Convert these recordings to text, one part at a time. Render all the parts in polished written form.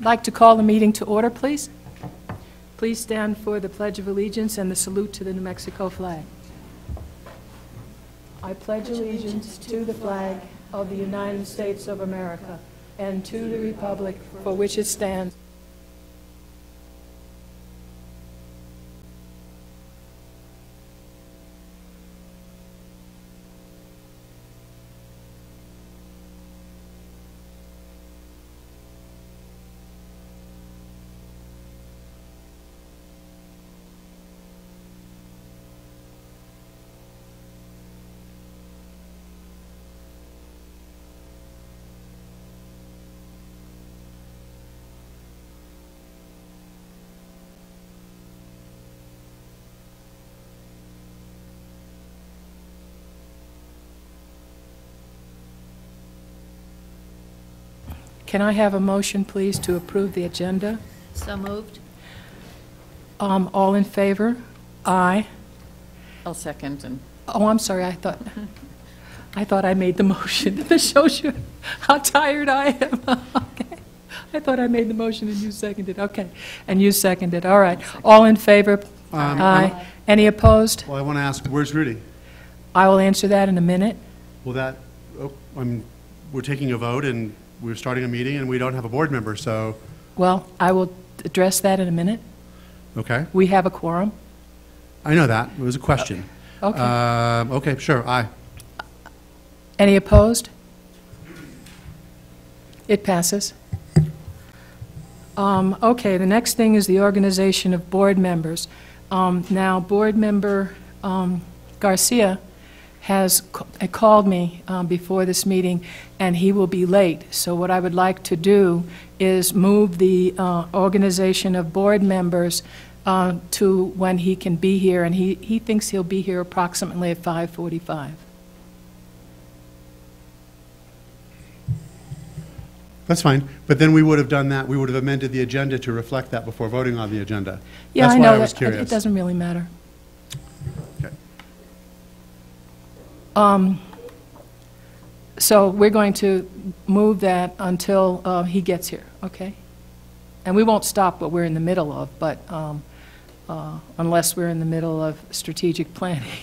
like to call the meeting to order, please. Please stand for the Pledge of Allegiance and the salute to the New Mexico flag. I pledge allegiance to the flag of the United States of America and to the republic for which it stands. Can I have a motion, please, to approve the agenda? So moved. All in favor? Aye. I'll second. And Oh, I'm sorry, I thought I made the motion. This shows you how tired I am. Okay. I thought I made the motion and you seconded. Okay. And you seconded. All right. All in favor? Aye. Any opposed? Well, I want to ask, where's Rudy? I will answer that in a minute. Well, that, we're taking a vote and we're starting a meeting and we don't have a board member, so, Well, I will address that in a minute. okay. We have a quorum. I know that. It was a question. Okay. Okay, sure, aye. Any opposed? It passes. Okay, the next thing is the organization of board members. Now, board member Garcia has called me before this meeting, and he will be late. So what I would like to do is move the organization of board members to when he can be here, and he thinks he'll be here approximately at 5:45. That's fine, but then we would have done that, we would have amended the agenda to reflect that before voting on the agenda. Yeah, That's I why know I was that. curious. It doesn't really matter. Okay. So we're going to move that until he gets here, okay? And we won't stop what we're in the middle of, but unless we're in the middle of strategic planning.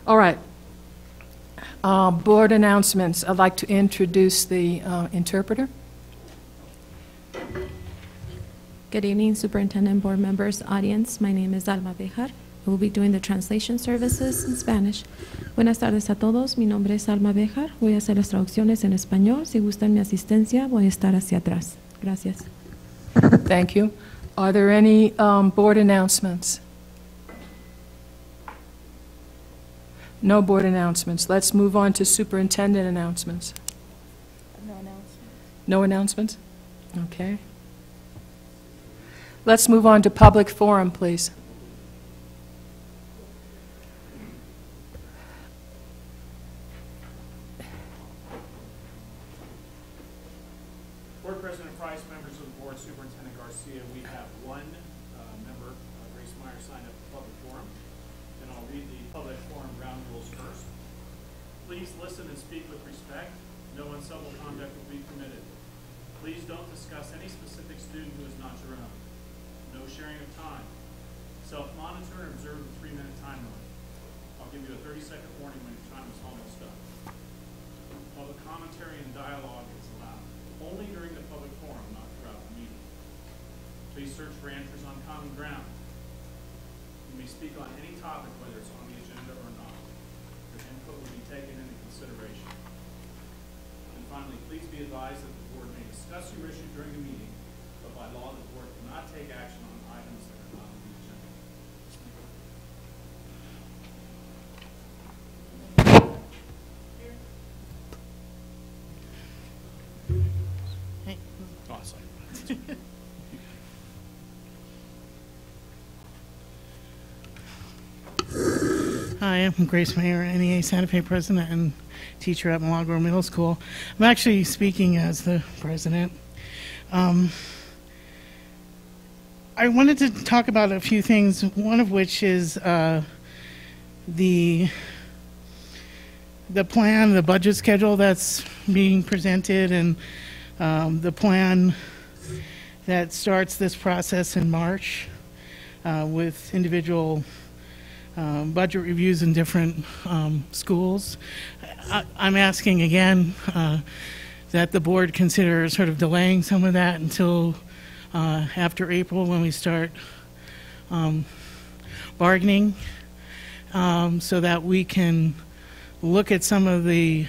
All right. Board announcements. I'd like to introduce the interpreter. Good evening, Superintendent, board members, audience. My name is Alma Bejar. I will be doing the translation services in Spanish. Buenas tardes a todos. Mi nombre es Alma Bejar. Voy a hacer las traducciones en español. Si gustan mi asistencia, voy a estar hacia atrás. Gracias. Thank you. Are there any board announcements? No board announcements. Let's move on to superintendent announcements. No announcements. No announcements? Okay. Let's move on to public forum, please. Board President Price, members of the board, Superintendent Garcia, we have one member, Grace Meyer, signed up for public forum. And I'll read the public forum ground rules first. Please listen and speak with respect. No uncivil conduct will be permitted. Please don't discuss any specific student who is not your own. No sharing of time. Self-monitor and observe the 3-minute time limit. I'll give you a 30-second warning when your time is almost up. Public commentary and dialogue is allowed only during the public forum, not throughout the meeting. Please search for answers on common ground. You may speak on any topic, whether it's on the agenda or not. Your input will be taken into consideration. And finally, please be advised that the board may discuss your issue during the meeting, but by law, the board cannot take action on items that are not on the agenda. Awesome. Hi, I'm Grace Mayer, NEA Santa Fe president and teacher at Milagro Middle School. I'm actually speaking as the president. I wanted to talk about a few things, one of which is the plan, the budget schedule that's being presented, and The plan that starts this process in March with individual budget reviews in different schools. I'm asking again that the board consider sort of delaying some of that until after April when we start bargaining, so that we can look at some of the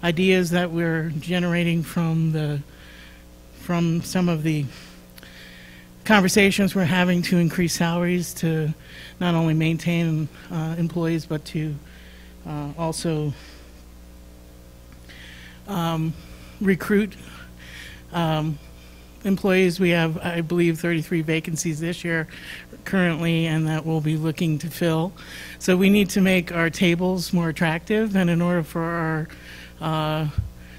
ideas that we're generating from some of the conversations we're having to increase salaries to not only maintain employees but to also recruit employees. We have, I believe, 33 vacancies this year currently, and that we'll be looking to fill. So we need to make our tables more attractive, and in order for our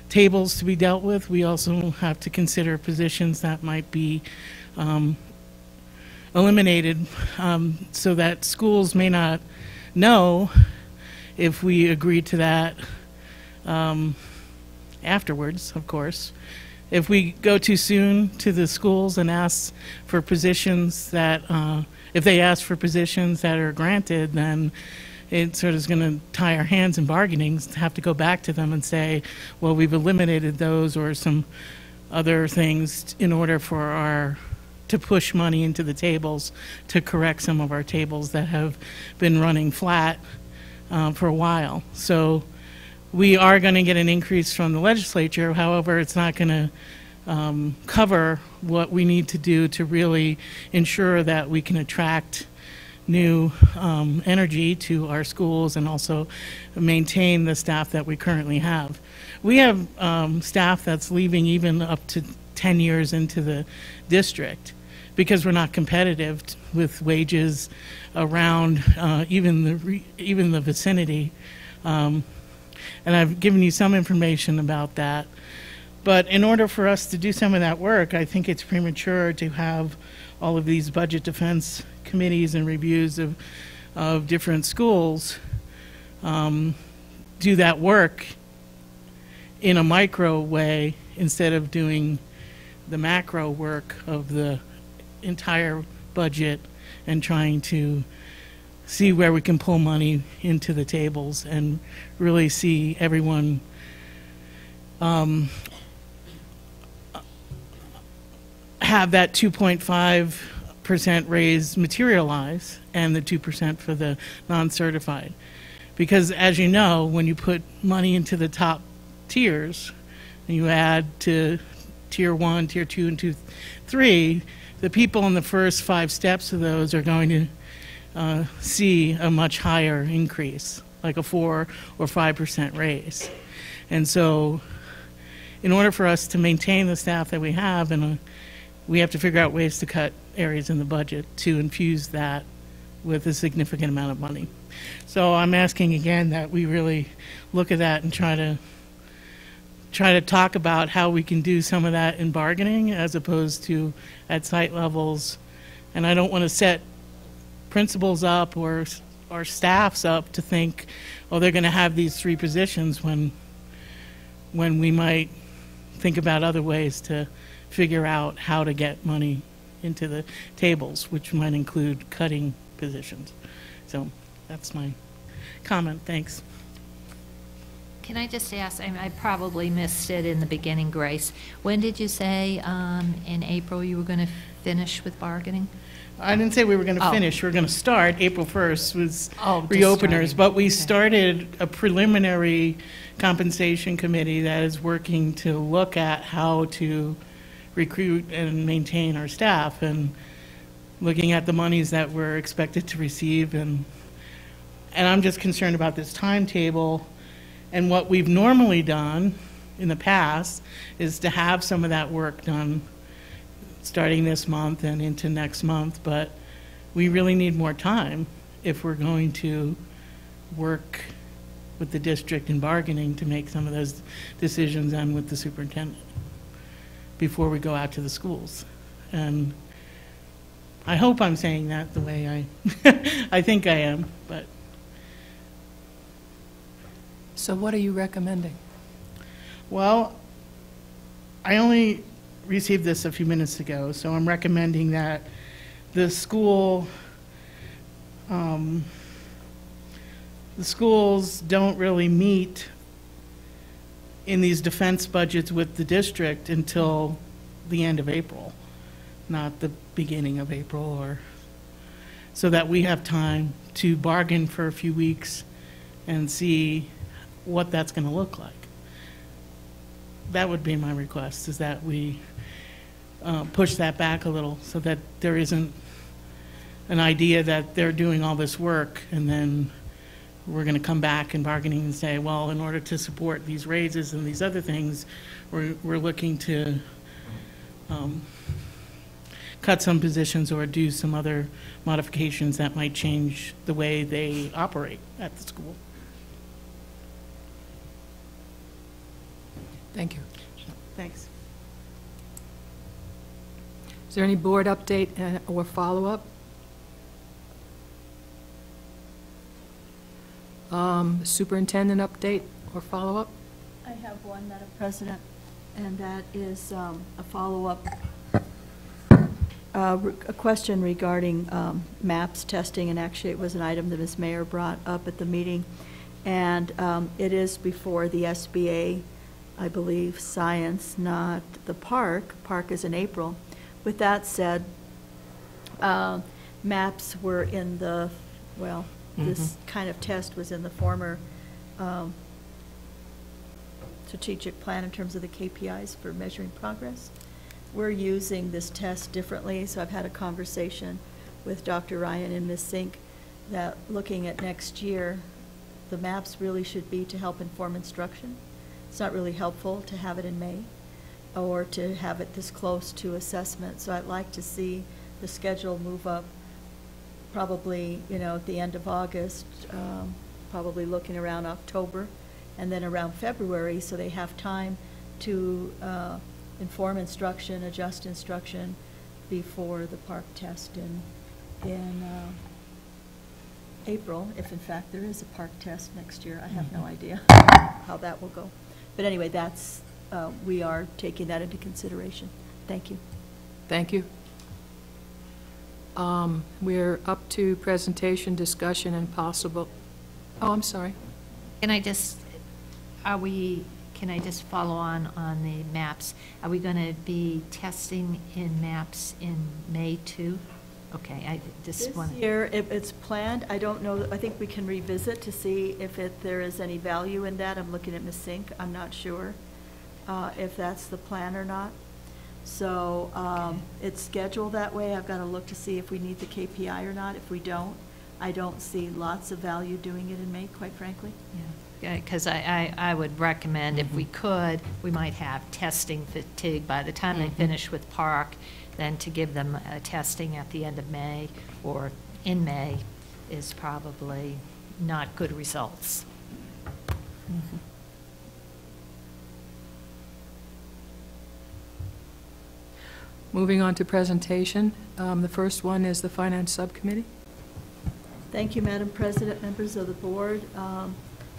tables to be dealt with, we also have to consider positions that might be eliminated, so that schools may not know if we agree to that afterwards, of course. If we go too soon to the schools and ask for positions that, if they ask for positions that are granted, then it sort of is going to tie our hands in bargaining, to have to go back to them and say, well, we've eliminated those or some other things in order for to push money into the tables to correct some of our tables that have been running flat for a while. So we are going to get an increase from the legislature. However, it's not going to cover what we need to do to really ensure that we can attract new energy to our schools and also maintain the staff that we currently have. We have staff that's leaving even up to 10 years into the district because we're not competitive with wages around even the vicinity. And I've given you some information about that. But in order for us to do some of that work, I think it's premature to have all of these budget defense committees and reviews of different schools do that work in a micro way instead of doing the macro work of the entire budget and trying to see where we can pull money into the tables and really see everyone have that 2.5% raise materialize and the 2% for the non-certified. Because as you know, when you put money into the top tiers, and you add to tier 1, tier 2, and tier 3, the people in the first 5 steps of those are going to see a much higher increase, like a 4 or 5% raise. And so in order for us to maintain the staff that we have, we have to figure out ways to cut areas in the budget to infuse that with a significant amount of money. So I'm asking again that we really look at that and try to talk about how we can do some of that in bargaining as opposed to at site levels. And I don't want to set principals up or staffs up to think, oh, they're going to have these 3 positions when we might think about other ways to figure out how to get money into the tables, which might include cutting positions. So that's my comment. Thanks. Can I just ask, I probably missed it in the beginning, Grace. When did you say in April you were going to finish with bargaining? I didn't say we were going to finish. We were going to start. April 1st was reopeners, but we started a preliminary compensation committee that is working to look at how to recruit and maintain our staff and looking at the monies that we're expected to receive. And I'm just concerned about this timetable. And what we've normally done in the past is to have some of that work done starting this month and into next month, but we really need more time if we're going to work with the district in bargaining to make some of those decisions and with the superintendent before we go out to the schools. And I hope I'm saying that the way I think I am, but. So what are you recommending? Well, I only received this a few minutes ago, so I'm recommending that the schools don't really meet in these defense budgets with the district until the end of April, not the beginning of April, or so that we have time to bargain for a few weeks and see what that's going to look like. That would be my request, is that we push that back a little so that there isn't an idea that they're doing all this work and then we're going to come back in bargaining and say, well, in order to support these raises and these other things, we're looking to cut some positions or do some other modifications that might change the way they operate at the school. Thank you. Thanks. Is there any board update or follow-up? Superintendent update or follow-up? I have one, Madam President, and that is a follow-up, a question regarding MAPS testing, and actually it was an item that Ms. Mayer brought up at the meeting, and it is before the SBA, I believe, science, not the park. Park is in April. With that said, MAPS were in the, well, this kind of test was in the former strategic plan in terms of the KPIs for measuring progress. We're using this test differently, so I've had a conversation with Dr. Ryan and Ms. Sink that looking at next year, the MAPS really should be to help inform instruction. It's not really helpful to have it in May or to have it this close to assessment, so I'd like to see the schedule move up probably, you know, at the end of August, probably looking around October, and then around February, so they have time to inform instruction, adjust instruction before the park test in April, if in fact there is a park test next year. I have no idea how that will go. But anyway, that's, we are taking that into consideration. Thank you. Thank you. We're up to presentation, discussion, and possible, oh, I'm sorry. Can I just follow on the MAPS? Are we going to be testing in MAPS in May too? Okay, I just want to. This year, it's planned. I don't know, I think we can revisit to see if there is any value in that. I'm looking at Ms. Sink. I'm not sure if that's the plan or not. So it's scheduled that way. I've got to look to see if we need the KPI or not. If we don't, I don't see lots of value doing it in May, quite frankly. Yeah, because I would recommend, if we could, we might have testing fatigue by the time they finish with Park, then to give them testing at the end of May or in May is probably not good results. Moving on to presentation. The first one is the Finance Subcommittee. Thank you, Madam President, members of the board.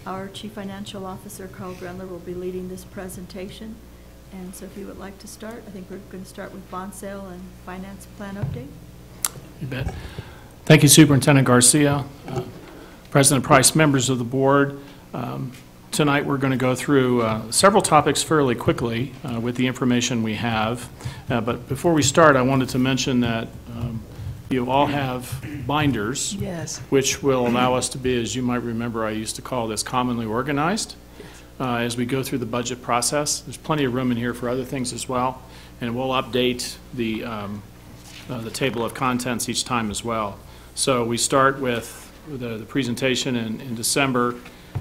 Our Chief Financial Officer, Carl Grenler, will be leading this presentation. And so if you would like to start, I think we're going to start with bond sale and finance plan update. You bet. Thank you, Superintendent Garcia. President Price, members of the board. Tonight we're going to go through several topics fairly quickly with the information we have. But before we start, I wanted to mention that you all have binders, Yes. which will allow us to be, as you might remember, I used to call this commonly organized. As we go through the budget process, there's plenty of room in here for other things as well, and we'll update the table of contents each time as well. So we start with the presentation in December,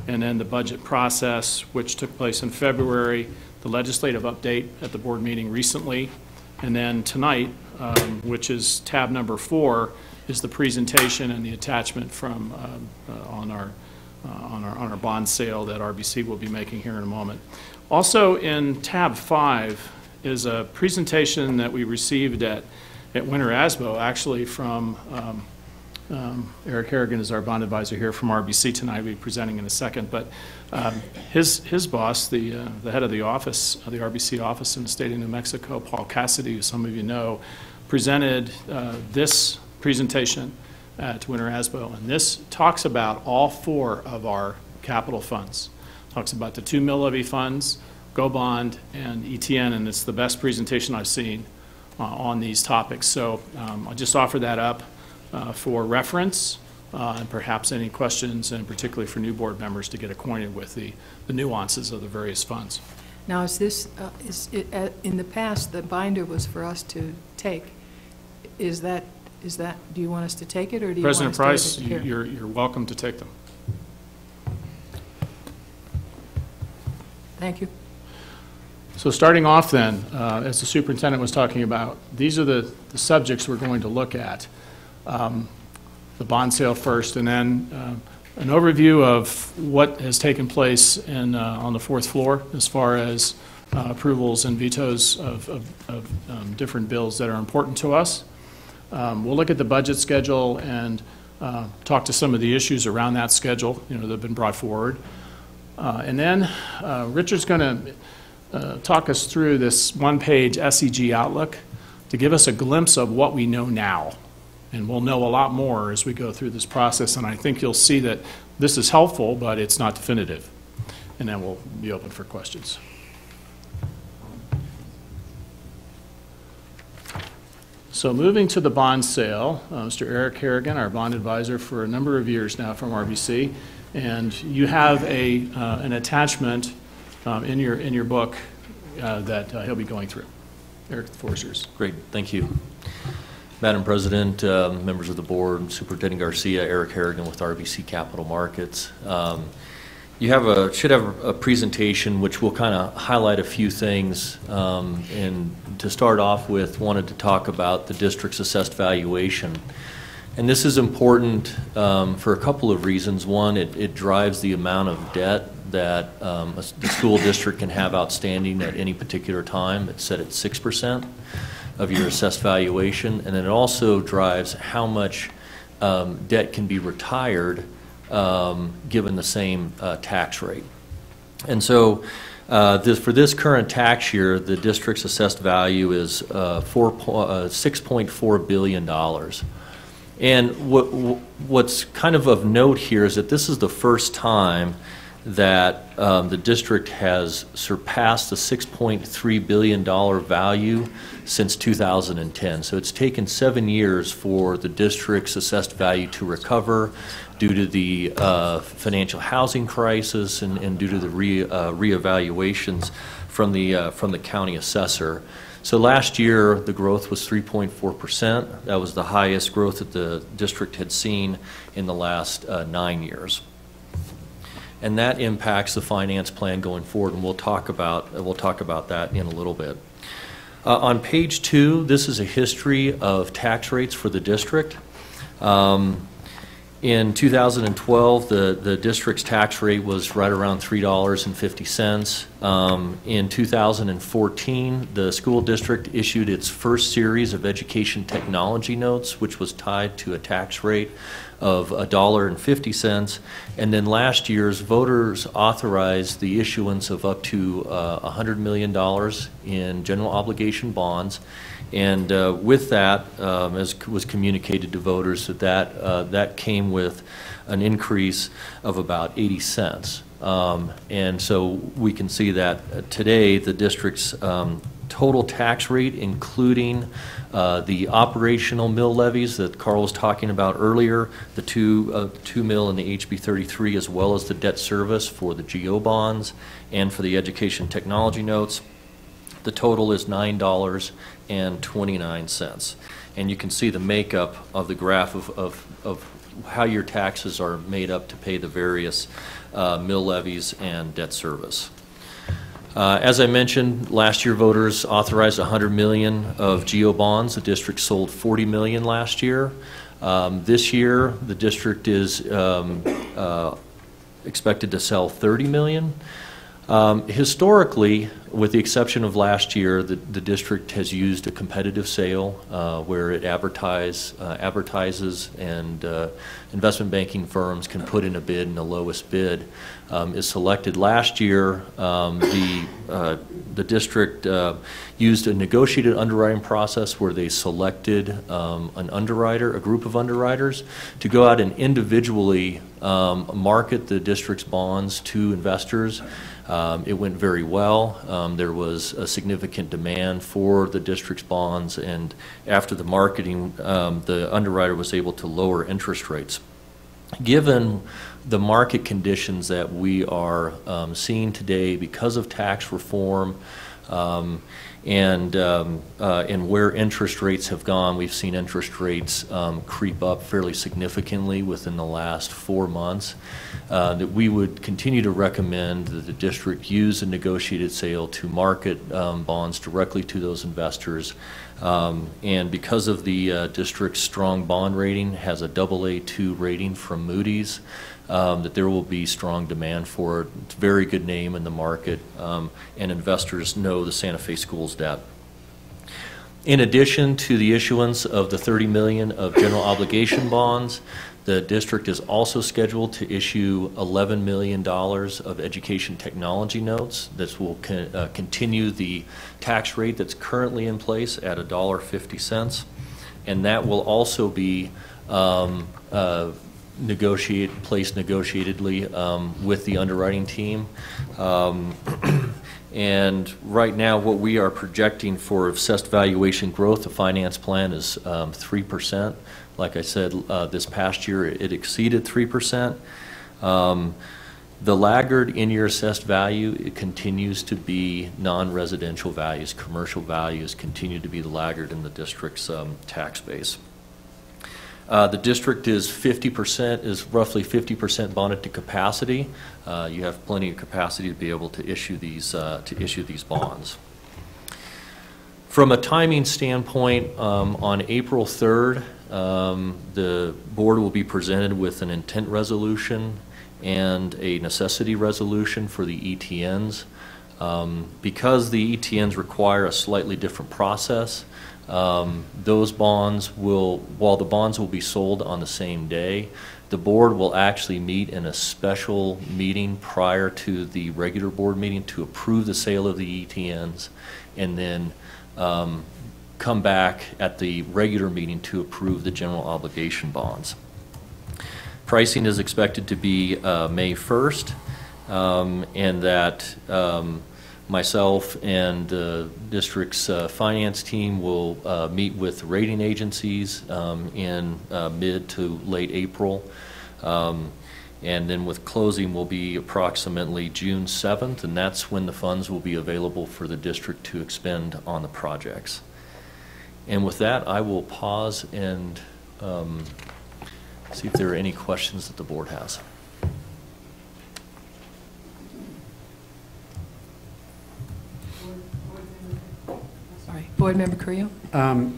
and then the budget process, which took place in February, the legislative update at the board meeting recently, and then tonight, which is tab number 4, is the presentation and the attachment from on our bond sale that RBC will be making here in a moment. Also in tab 5 is a presentation that we received at Winter ASBO, actually from Eric Harrigan is our bond advisor here from RBC tonight. We'll be presenting in a second. But his boss, the head of the office, the RBC office in the state of New Mexico, Paul Cassidy, who some of you know, presented this presentation to Winter ASBO. And this talks about all 4 of our capital funds. Talks about the 2 mill levy funds, Go Bond, and ETN, and it's the best presentation I've seen on these topics. So I'll just offer that up for reference and perhaps any questions, and particularly for new board members to get acquainted with the nuances of the various funds. Now, is this, in the past, the binder was for us to take. Is that, do you want us to take it, or do you want us to? President Price, leave it here? you're welcome to take them. Thank you. So starting off then, as the superintendent was talking about, these are the subjects we're going to look at. The bond sale first, and then an overview of what has taken place on the 4th floor as far as approvals and vetoes of different bills that are important to us. We'll look at the budget schedule and talk to some of the issues around that schedule, that have been brought forward. And then Richard's going to talk us through this one-page SEG outlook to give us a glimpse of what we know now. And we'll know a lot more as we go through this process, and I think you'll see that this is helpful, but it's not definitive. And then we'll be open for questions. So moving to the bond sale, Mr. Eric Harrigan, our bond advisor for a number of years now from RBC, and you have an attachment in your book that he'll be going through. Eric, the floor is yours. Great, thank you. Madam President, members of the board, Superintendent Garcia, Eric Harrigan with RBC Capital Markets. You should have a presentation which will kind of highlight a few things. And to start off with, wanted to talk about the district's assessed valuation. And this is important for a couple of reasons. One, it drives the amount of debt that the school district can have outstanding at any particular time. It's set at 6% of your assessed valuation, and then it also drives how much debt can be retired given the same tax rate. And so for this current tax year, the district's assessed value is $6.4 billion. And what's kind of note here is that this is the first time that the district has surpassed the $6.3 billion value since 2010. So it's taken 7 years for the district's assessed value to recover due to the financial housing crisis and due to the reevaluations from the county assessor. So last year, the growth was 3.4%. That was the highest growth that the district had seen in the last 9 years. And that impacts the finance plan going forward, and we'll talk about that in a little bit. On page 2, this is a history of tax rates for the district. In 2012, the district's tax rate was right around $3.50. In 2014, the school district issued its first series of education technology notes, which was tied to a tax rate of $1.50. And then last year's voters authorized the issuance of up to $100 million in general obligation bonds. And with that, as was communicated to voters, that came with an increase of about 80 cents. And so we can see that today the district's total tax rate, including the operational mill levies that Carl was talking about earlier, the 2 mill and the HB 33, as well as the debt service for the GO bonds and for the education technology notes, the total is $9.29. And you can see the makeup of the graph of how your taxes are made up to pay the various mill levies and debt service. As I mentioned, last year voters authorized $100 million of GO bonds. The district sold $40 million last year. This year, the district is expected to sell $30 million. Historically, With the exception of last year, the district has used a competitive sale where it advertises and investment banking firms can put in a bid, and the lowest bid is selected. Last year, the district used a negotiated underwriting process where they selected an underwriter, a group of underwriters, to go out and individually market the district's bonds to investors. It went very well. There was a significant demand for the district's bonds, and after the marketing, the underwriter was able to lower interest rates. Given the market conditions that we are seeing today because of tax reform and where interest rates have gone, we've seen interest rates creep up fairly significantly within the last 4 months, that we would continue to recommend that the district use a negotiated sale to market bonds directly to those investors. And because of the district's strong bond rating, has a AA2 rating from Moody's, that there will be strong demand for it. It's a very good name in the market, and investors know the Santa Fe Schools debt. In addition to the issuance of the $30 million of general obligation bonds, the district is also scheduled to issue $11 million of education technology notes. This will continue the tax rate that's currently in place at $1.50, and that will also be placed negotiatedly with the underwriting team. And right now, what we are projecting for assessed valuation growth, the finance plan is 3%. Like I said, this past year it exceeded 3%. The laggard in your assessed value, it continues to be non-residential values. Commercial values continue to be the laggard in the district's tax base. The district is roughly 50% bonded to capacity. You have plenty of capacity to be able to issue these bonds. From a timing standpoint, on April 3rd, the board will be presented with an intent resolution and a necessity resolution for the ETNs. Because the ETNs require a slightly different process, those bonds while the bonds will be sold on the same day, the board will actually meet in a special meeting prior to the regular board meeting to approve the sale of the ETNs, and then come back at the regular meeting to approve the general obligation bonds. Pricing is expected to be May 1st, and that myself and the district's finance team will meet with rating agencies in mid to late April. And then with closing will be approximately June 7th, and that's when the funds will be available for the district to expend on the projects. And with that, I will pause and see if there are any questions that the board has. Sorry, Board Member Carrillo?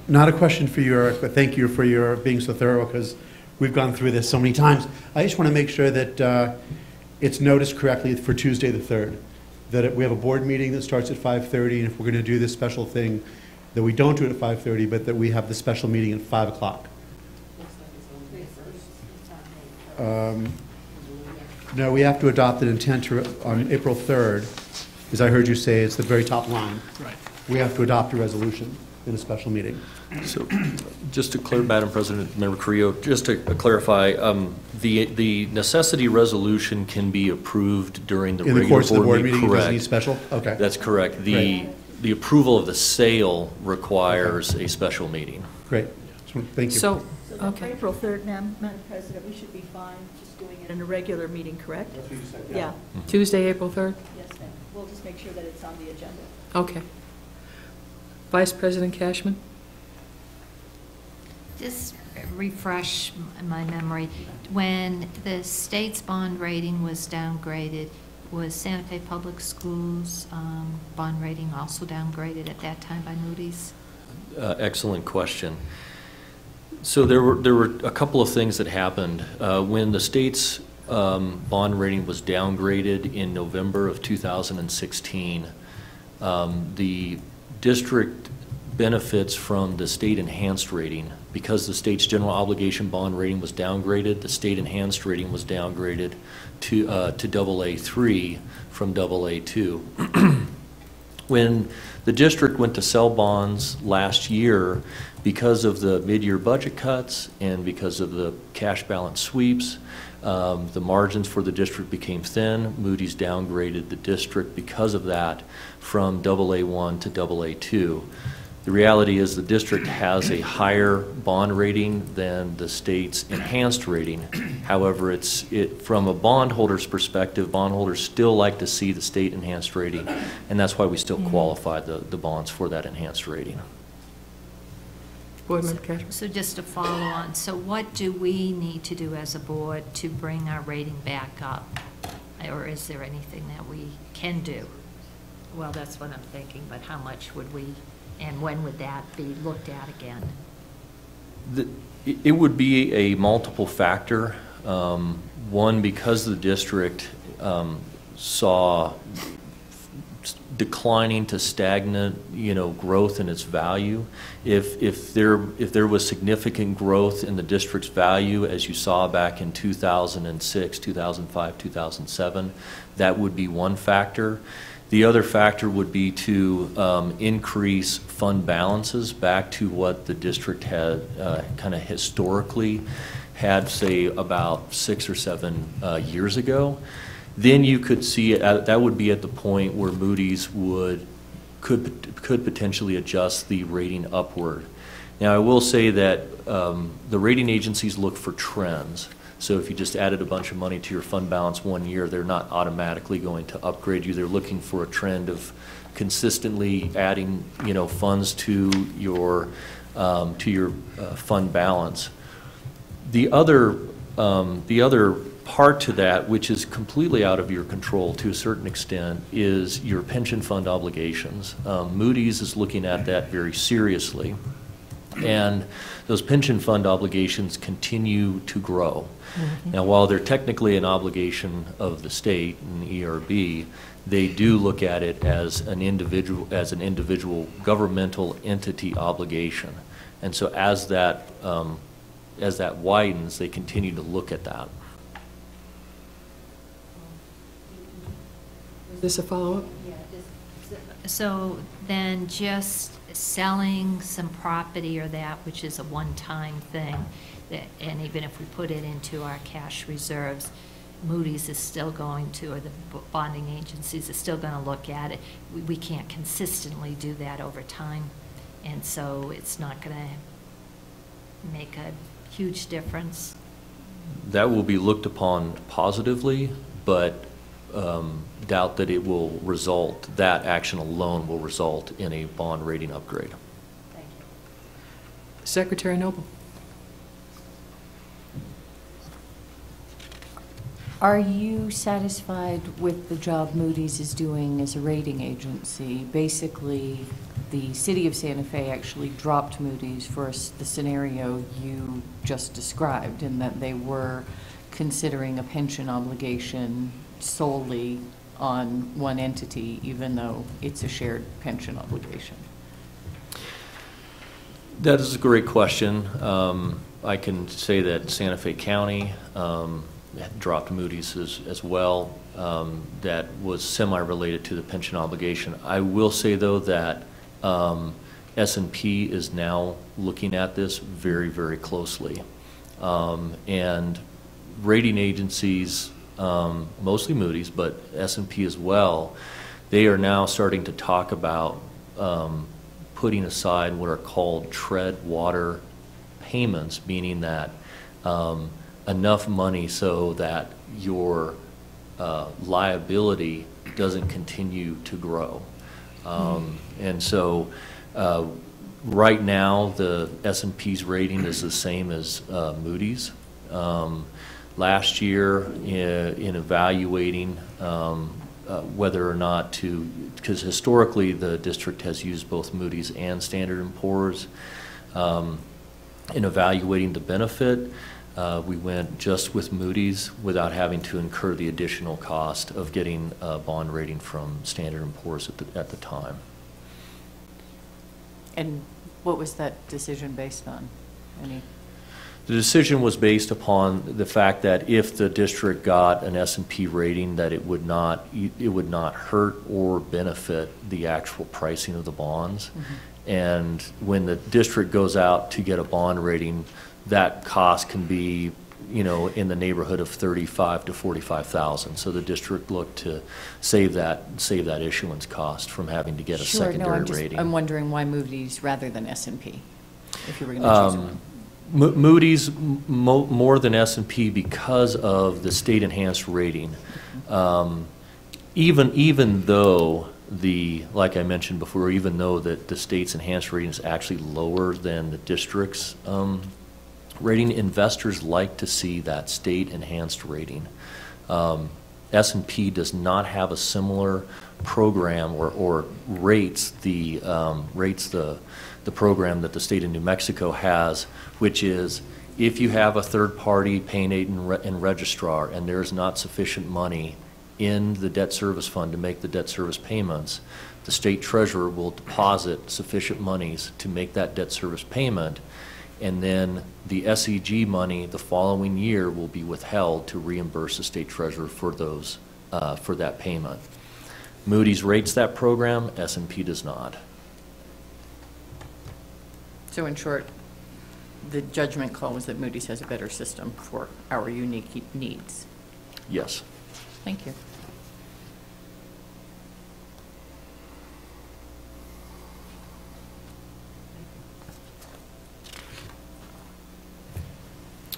Not a question for you, Eric, but thank you for your being so thorough, because we've gone through this so many times. I just want to make sure that it's noticed correctly for Tuesday the 3rd, that we have a board meeting that starts at 5:30, and if we're going to do this special thing, that we don't do it at 5:30, but that we have the special meeting at 5 o'clock. No, we have to adopt an intent on April 3rd, as I heard you say, it's the very top line. Right. We have to adopt a resolution in a special meeting. So, just to clarify, Madam President, Member Carrillo, just to clarify, the necessity resolution can be approved during the regular course of the board meeting. Correct. It doesn't need special? Okay. That's correct. Great. The approval of the sale requires a special meeting. Great. Thank you. So, So okay. April 3rd, Madam President, we should be fine just doing it in a regular meeting, correct? That's what you said, Yeah, Tuesday, April 3rd? yes, ma'am. We'll just make sure that it's on the agenda. Okay. Vice President Cashman? Just refresh my memory. When the state's bond rating was downgraded, was Santa Fe Public Schools bond rating also downgraded at that time by Moody's? Excellent question. So there were a couple of things that happened. When the state's bond rating was downgraded in November of 2016, The district benefits from the state enhanced rating. Because the state's general obligation bond rating was downgraded, the state enhanced rating was downgraded to AA3 from AA2. When the district went to sell bonds last year, because of the mid-year budget cuts and because of the cash balance sweeps, the margins for the district became thin. Moody's downgraded the district because of that from AA1 to AA2. The reality is the district has a higher bond rating than the state's enhanced rating. However, from a bondholder's perspective, bondholders still like to see the state enhanced rating, and that's why we still qualify the bonds for that enhanced rating. Board Member Cashman. So just to follow on, so what do we need to do as a board to bring our rating back up? Or is there anything that we can do? Well, that's what I'm thinking, but how much would we, and when would that be looked at again? It would be a multiple factor. One, because the district saw declining to stagnant, growth in its value. If there was significant growth in the district's value, as you saw back in 2006, 2005, 2007, that would be one factor. The other factor would be to increase fund balances back to what the district had kind of historically had, say, about 6 or 7 years ago. Then you could see that would be at the point where Moody's could potentially adjust the rating upward. Now, I will say that the rating agencies look for trends. So if you just added a bunch of money to your fund balance one year, they're not automatically going to upgrade you. They're looking for a trend of consistently adding, funds to your fund balance. The other part to that, which is completely out of your control to a certain extent, is your pension fund obligations. Moody's is looking at that very seriously, and those pension fund obligations continue to grow. Mm-hmm. Now, while they're technically an obligation of the state and the ERB, they do look at it as an individual governmental entity obligation, and so as that widens, they continue to look at that. Is this a follow-up? Yeah. So then just selling some property or that, which is a one-time thing, and even if we put it into our cash reserves, Moody's is still going to, or the bonding agencies are still going to look at it. We can't consistently do that over time, and so it's not going to make a huge difference. That will be looked upon positively, but doubt that it will result, that action alone will result in a bond rating upgrade. Thank you. Secretary Noble. Are you satisfied with the job Moody's is doing as a rating agency? Basically, the city of Santa Fe actually dropped Moody's for the scenario you just described, in that they were considering a pension obligation solely on one entity, even though it's a shared pension obligation. That is a great question. I can say that Santa Fe County dropped Moody's as well. That was semi-related to the pension obligation. I will say, though, that S&P is now looking at this very, very closely. And rating agencies, mostly Moody's, but S&P as well, they are now starting to talk about putting aside what are called tread water payments, meaning that enough money so that your liability doesn't continue to grow. And so right now the S&P's rating is the same as Moody's. Last year, in evaluating whether or not to, because historically the district has used both Moody's and Standard & Poor's, in evaluating the benefit, we went just with Moody's without having to incur the additional cost of getting a bond rating from Standard & Poor's at the time. And what was that decision based on? The decision was based upon the fact that if the district got an S&P rating, that it would not hurt or benefit the actual pricing of the bonds. Mm-hmm. And when the district goes out to get a bond rating, that cost can be, in the neighborhood of $35,000 to $45,000. So the district looked to save that issuance cost from having to get a secondary rating. I'm wondering why Moody's rather than S&P, if you were going to choose one. Moody's more than S&P because of the state enhanced rating. Even though like I mentioned before, even though that the state's enhanced rating is actually lower than the district's rating, investors like to see that state enhanced rating. S&P does not have a similar program or rates the program that the state of New Mexico has, which is if you have a third-party paying agent and registrar and there is not sufficient money in the debt service fund to make the debt service payments, the state treasurer will deposit sufficient monies to make that debt service payment, and then the SEG money the following year will be withheld to reimburse the state treasurer for that payment. Moody's rates that program, S&P does not. So in short, the judgment call was that Moody's has a better system for our unique needs. Yes. Thank you.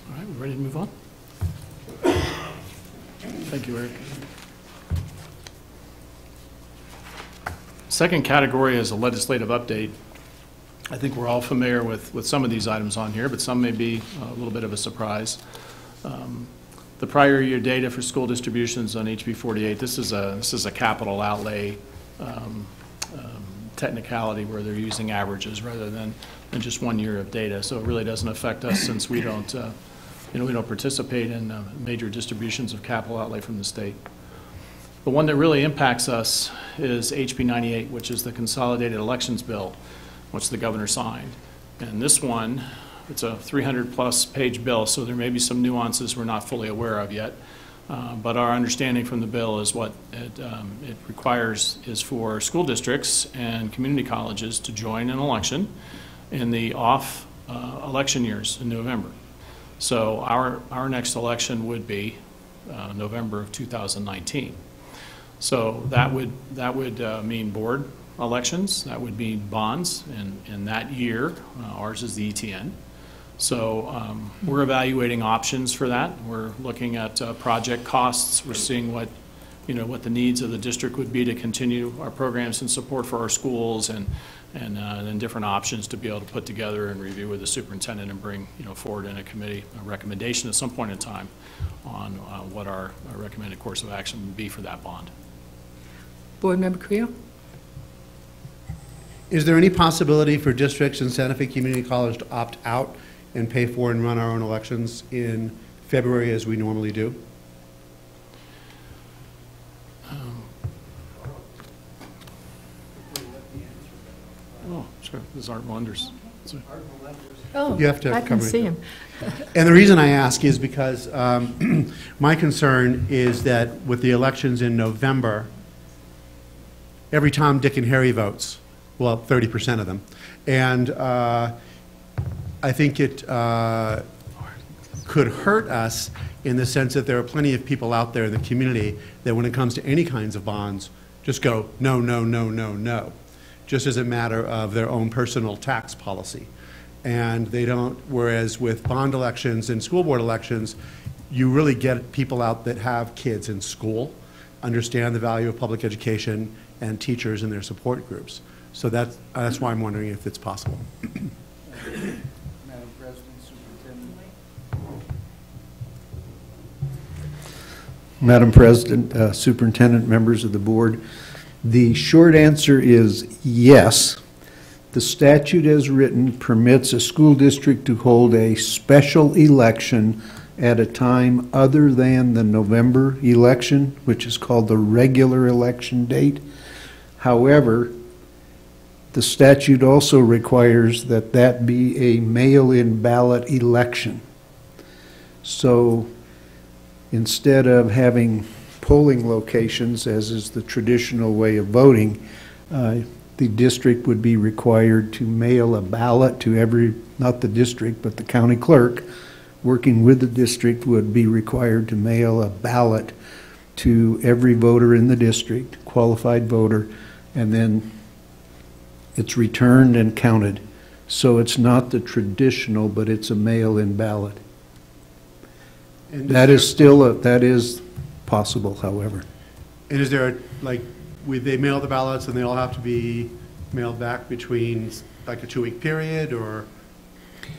All right, we're ready to move on? Thank you, Eric. Second category is a legislative update. I think we're all familiar with some of these items on here, but some may be a little bit of a surprise. The prior year data for school distributions on HB 48, this is a capital outlay technicality where they're using averages rather than just 1 year of data. So it really doesn't affect us since we don't participate in major distributions of capital outlay from the state. The one that really impacts us is HB 98, which is the Consolidated Elections Bill, which the governor signed. And this one, it's a 300-plus page bill, so there may be some nuances we're not fully aware of yet. But our understanding from the bill is what it requires is for school districts and community colleges to join an election in the off election years in November. So our next election would be November of 2019. So that would mean board elections, that would mean bonds, and in that year, ours is the ETN. So we're evaluating options for that. We're looking at project costs. We're seeing what the needs of the district would be to continue our programs and support for our schools, and then different options to be able to put together and review with the superintendent and bring forward in a committee a recommendation at some point in time on what our recommended course of action would be for that bond. Board Member Creel? Is there any possibility for districts in Santa Fe Community College to opt out and pay for and run our own elections in February as we normally do? Oh, sure. This is Art Wonders. Oh, You have to I can cover it. see him. And the reason I ask is because my concern is that with the elections in November, every Tom, Dick, and Harry votes, well, 30% of them. And I think it could hurt us in the sense that there are plenty of people out there in the community that when it comes to any kinds of bonds, just go, no, no, no, no, no, just as a matter of their own personal tax policy. And they don't, whereas with bond elections and school board elections, you really get people out that have kids in school, understand the value of public education, and teachers and their support groups. So that's why I'm wondering if it's possible. Madam President, Superintendent. Madam President, Superintendent, members of the board, the short answer is yes. The statute as written permits a school district to hold a special election at a time other than the November election, which is called the regular election date. However, the statute also requires that that be a mail-in ballot election. So instead of having polling locations, as is the traditional way of voting, the district would be required to mail a ballot to every, not the district, but the county clerk, working with the district, would be required to mail a ballot to every voter in the district, qualified voter, and then it's returned and counted. So it's not the traditional, but it's a mail-in ballot. And That is still, that is possible, however. And is there, like, they mail the ballots and they all have to be mailed back between, like, a 2-week period, or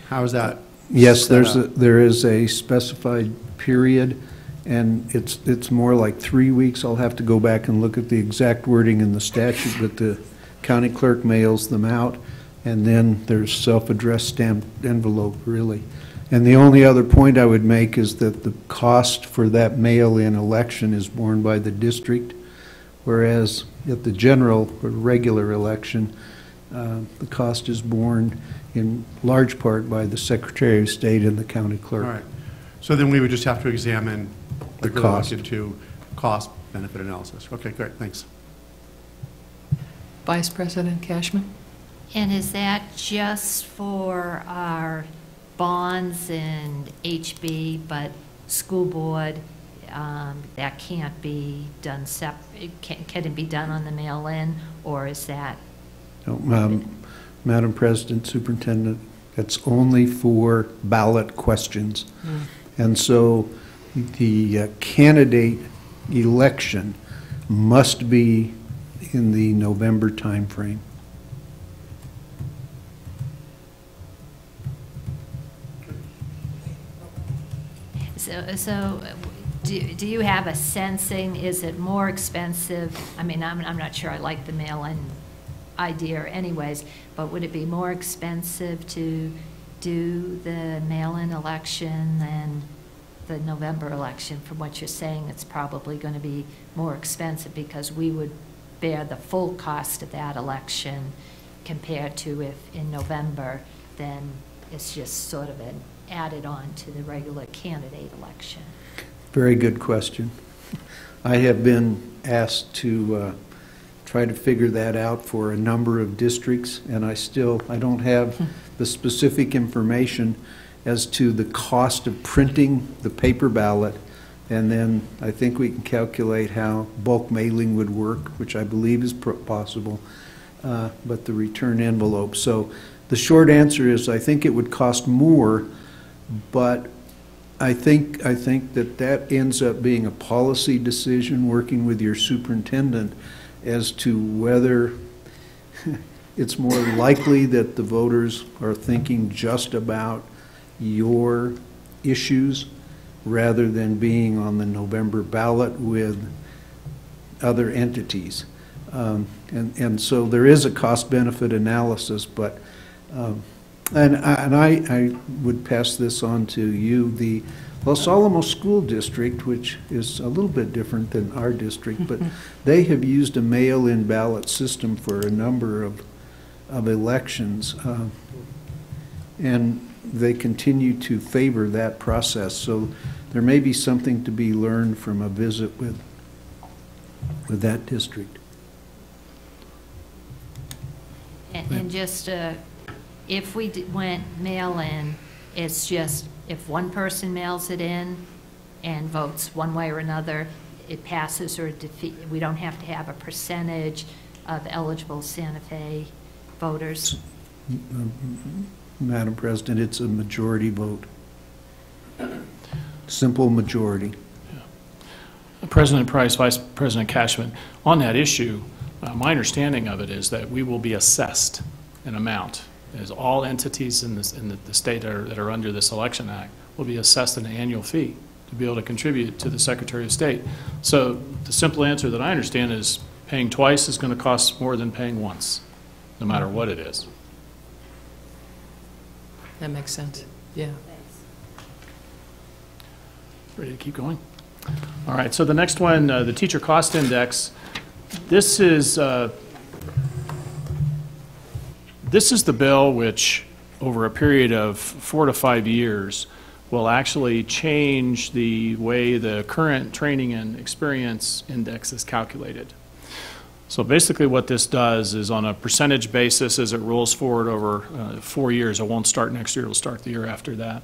how is that? Yes, set up? there is a specified period, and it's more like 3 weeks. I'll have to go back and look at the exact wording in the statute, but the county clerk mails them out, and then there's self-addressed stamped envelope, really. And the only other point I would make is that the cost for that mail-in election is borne by the district, whereas at the general or regular election, the cost is borne in large part by the Secretary of State and the county All clerk. right. So then we would just have to examine The really cost. look into cost-benefit analysis. Okay, great, thanks. Vice President Cashman? And is that just for our bonds and HB, but school board, that can't be done can it be done on the mail-in, or is that? No, Madam President, Superintendent, that's only for ballot questions. And so the candidate election must be in the November timeframe. So do you have a sensing, is it more expensive? I mean, I'm not sure I like the mail-in idea anyways, but would it be more expensive to do the mail-in election than the November election? From what you're saying, it's probably going to be more expensive because we would bear the full cost of that election compared to if in November, then it's just sort of an added on to the regular candidate election. Very good question. I have been asked to try to figure that out for a number of districts, and I don't have the specific information as to the cost of printing the paper ballot, and then I think we can calculate how bulk mailing would work, which I believe is possible, but the return envelope. So the short answer is I think it would cost more, but I think that ends up being a policy decision working with your superintendent as to whether it's more likely that the voters are thinking just about your issues rather than being on the November ballot with other entities. And so there is a cost-benefit analysis, but and I would pass this on to you. The Los Alamos School District, which is a little bit different than our district, but they have used a mail-in ballot system for a number of elections, and they continue to favor that process. So there may be something to be learned from a visit with that district. And just if we went mail-in, it's just if one person mails it in and votes one way or another, it passes or defeats. We don't have to have a percentage of eligible Santa Fe voters. Madam President, it's a majority vote. Simple majority. President Price, Vice President Cashman, on that issue, my understanding of it is that we will be assessed an amount, as all entities in the state that are under this Election Act will be assessed an annual fee to be able to contribute to the Secretary of State. So the simple answer that I understand is paying twice is going to cost more than paying once, no matter what it is. that makes sense. Yeah. Ready to keep going? All right, so the next one, the Teacher Cost Index. This is the bill which, over a period of 4 to 5 years, will actually change the way the current training and experience index is calculated. So basically what this does is, on a percentage basis, as it rolls forward over 4 years, it won't start next year, it'll start the year after that.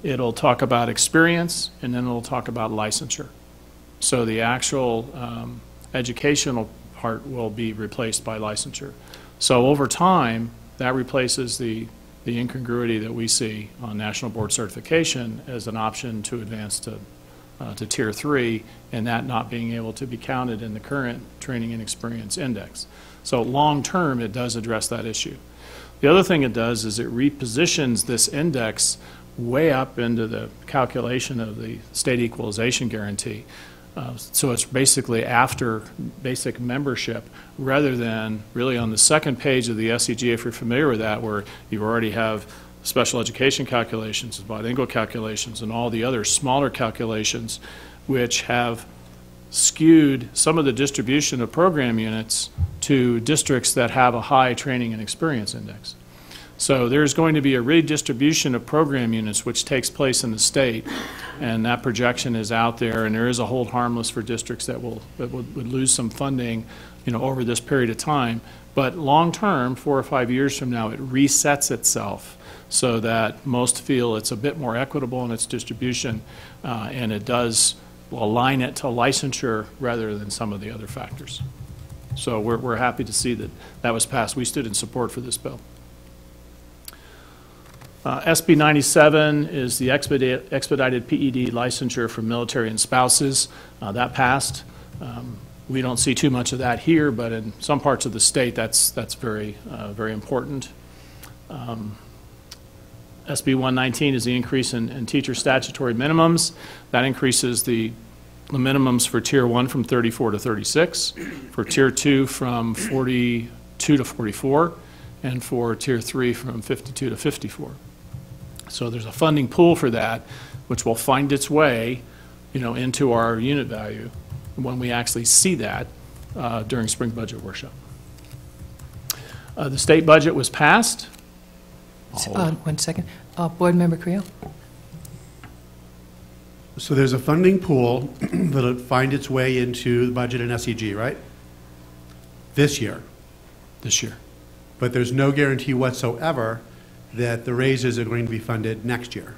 It'll talk about experience, and then it'll talk about licensure. So the actual educational part will be replaced by licensure. So over time, that replaces the incongruity that we see on national board certification as an option to advance to Tier 3, and that not being able to be counted in the current training and experience index. So long term, it does address that issue. The other thing it does is it repositions this index way up into the calculation of the state equalization guarantee. So it's basically after basic membership, rather than really on the second page of the SEG, if you're familiar with that, where you already have special education calculations, bilingual calculations, and all the other smaller calculations, which have skewed some of the distribution of program units to districts that have a high training and experience index. So there's going to be a redistribution of program units which takes place in the state, and that projection is out there, and there is a hold harmless for districts that would lose some funding, over this period of time. But long term, 4 or 5 years from now, it resets itself so that most feel it's a bit more equitable in its distribution, and it does align it to licensure rather than some of the other factors. So we're happy to see that that was passed. We stood in support for this bill. SB 97 is the expedited PED licensure for military and spouses. That passed. We don't see too much of that here, but in some parts of the state, that's very important. SB 119 is the increase in teacher statutory minimums. That increases the minimums for Tier 1 from 34 to 36, for Tier 2 from 42 to 44, and for Tier 3 from 52 to 54. So there's a funding pool for that, which will find its way, into our unit value when we actually see that during spring budget workshop. The state budget was passed. 1 second. Board Member Creel? So there's a funding pool that'll find its way into the budget and SEG, right? This year. This year. But there's no guarantee whatsoever that the raises are going to be funded next year.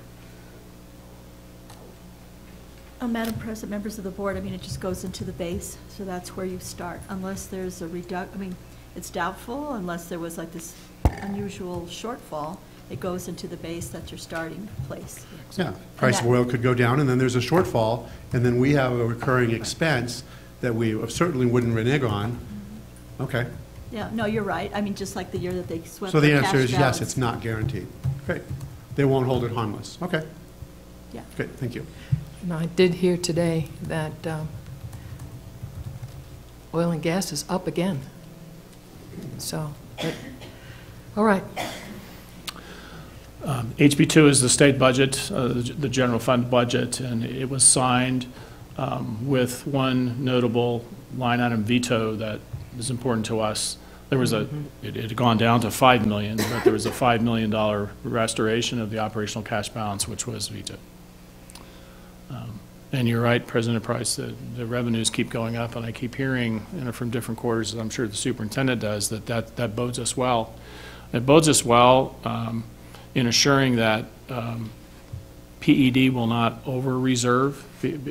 Madam President, members of the board, it just goes into the base, so that's where you start, unless there's a it's doubtful, unless there was like this unusual shortfall, it goes into the base, that's your starting place. Yeah, price of oil could go down, and then there's a shortfall, and then we have a recurring expense that we certainly wouldn't renege on. Okay. Yeah, no, you're right. Just like the year that they swept So the cash answer is yes, balance. it's not guaranteed. Great. They won't hold it harmless. Okay. Yeah. Great, thank you. And I did hear today that oil and gas is up again. So, all right. HB2 is the state budget, the general fund budget, and it was signed with one notable line item veto that is important to us. There was it had gone down to $5 million, but there was a $5 million restoration of the operational cash balance, which was vetoed. And you're right, President Price, the revenues keep going up, and I keep hearing from different quarters, and I'm sure the superintendent does, that bodes us well. It bodes us well in assuring that PED will not over-reserve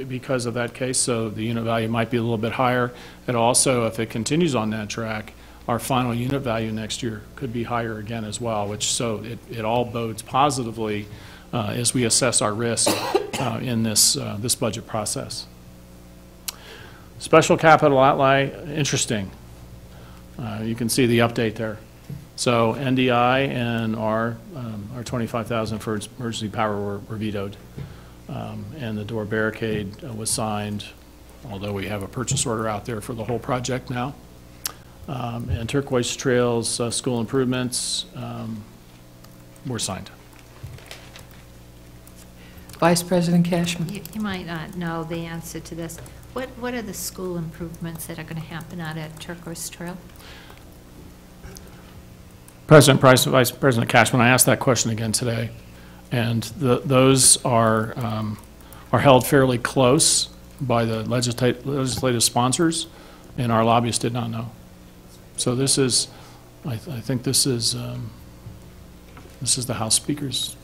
because of that case, so the unit value might be a little bit higher. And also, if it continues on that track, our final unit value next year could be higher again as well, it all bodes positively as we assess our risk in this budget process. Special capital outlay, interesting. You can see the update there. So NDI and our 25,000 for emergency power were vetoed, and the door barricade was signed, although we have a purchase order out there for the whole project now. And turquoise trails, school improvements, were signed. Vice President Cashman. You might not know the answer to this. What are the school improvements that are going to happen out at Turquoise Trail? President Price, Vice President Cashman, I asked that question again today, and those are held fairly close by the legislative sponsors, and our lobbyists did not know. So this is, I think this is the House Speaker's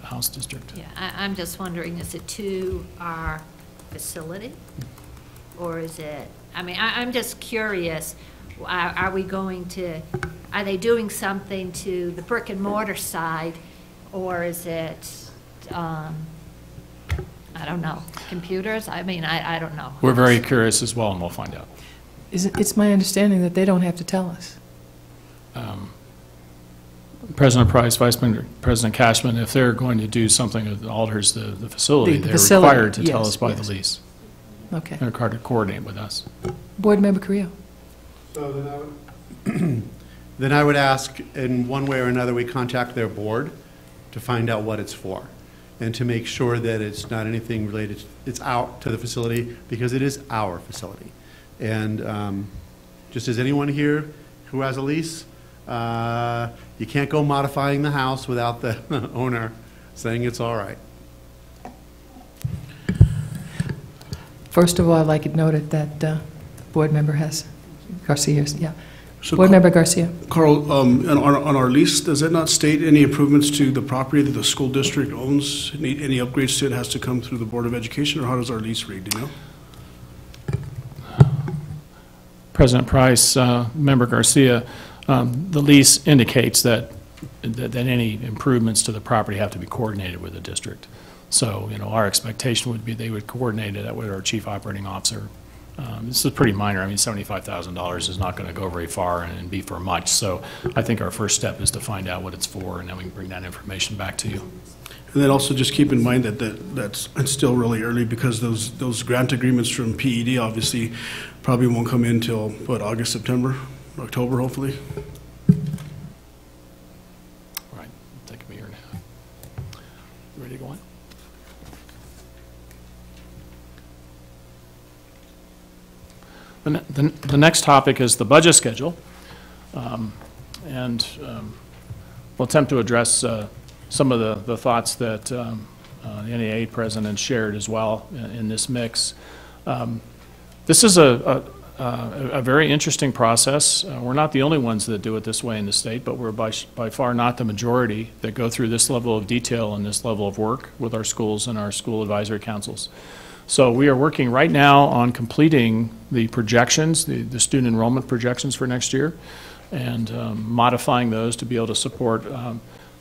House District. Yeah, I'm just wondering, is it to our facility? Or is it, I mean, I'm just curious, are we going to, are they doing something to the brick and mortar side? Or is it, I don't know, computers? I mean, I don't know. We're very curious as well, and we'll find out. It's my understanding that they don't have to tell us. President Price, Vice President Cashman, if they're going to do something that alters the facility, The they're facility, required to tell yes, us by yes. the lease. Okay. They're required to coordinate with us. Board Member Carrillo. So then I would ask, in one way or another, we contact their board to find out what it's for, and to make sure that it's not anything related, it's out to the facility, because it is our facility. And just as anyone here who has a lease, you can't go modifying the house without the owner saying it's all right. First of all, I'd like it noted that the board member has, Garcia, yeah. So Board Member Garcia. Carl, on our lease, does it not state any improvements to the property that the school district owns? Any upgrades to it has to come through the Board of Education, or how does our lease read, do you know? President Price, Member Garcia, the lease indicates that any improvements to the property have to be coordinated with the district. So, our expectation would be they would coordinate it with our chief operating officer. This is pretty minor. I mean, $75,000 is not going to go very far and be for much. So I think our first step is to find out what it's for, and then we can bring that information back to you. And then also just keep in mind that's it's still really early, because those grant agreements from PED obviously probably won't come in till, what, August, September, October, hopefully? Right. Take a year and a half. You ready to go on? The next topic is the budget schedule, and we'll attempt to address some of the thoughts that the NEA president shared as well in this mix. This is a very interesting process. We're not the only ones that do it this way in the state, but we're by far not the majority that go through this level of detail and this level of work with our schools and our school advisory councils. So we are working right now on completing the projections, the student enrollment projections for next year, and modifying those to be able to support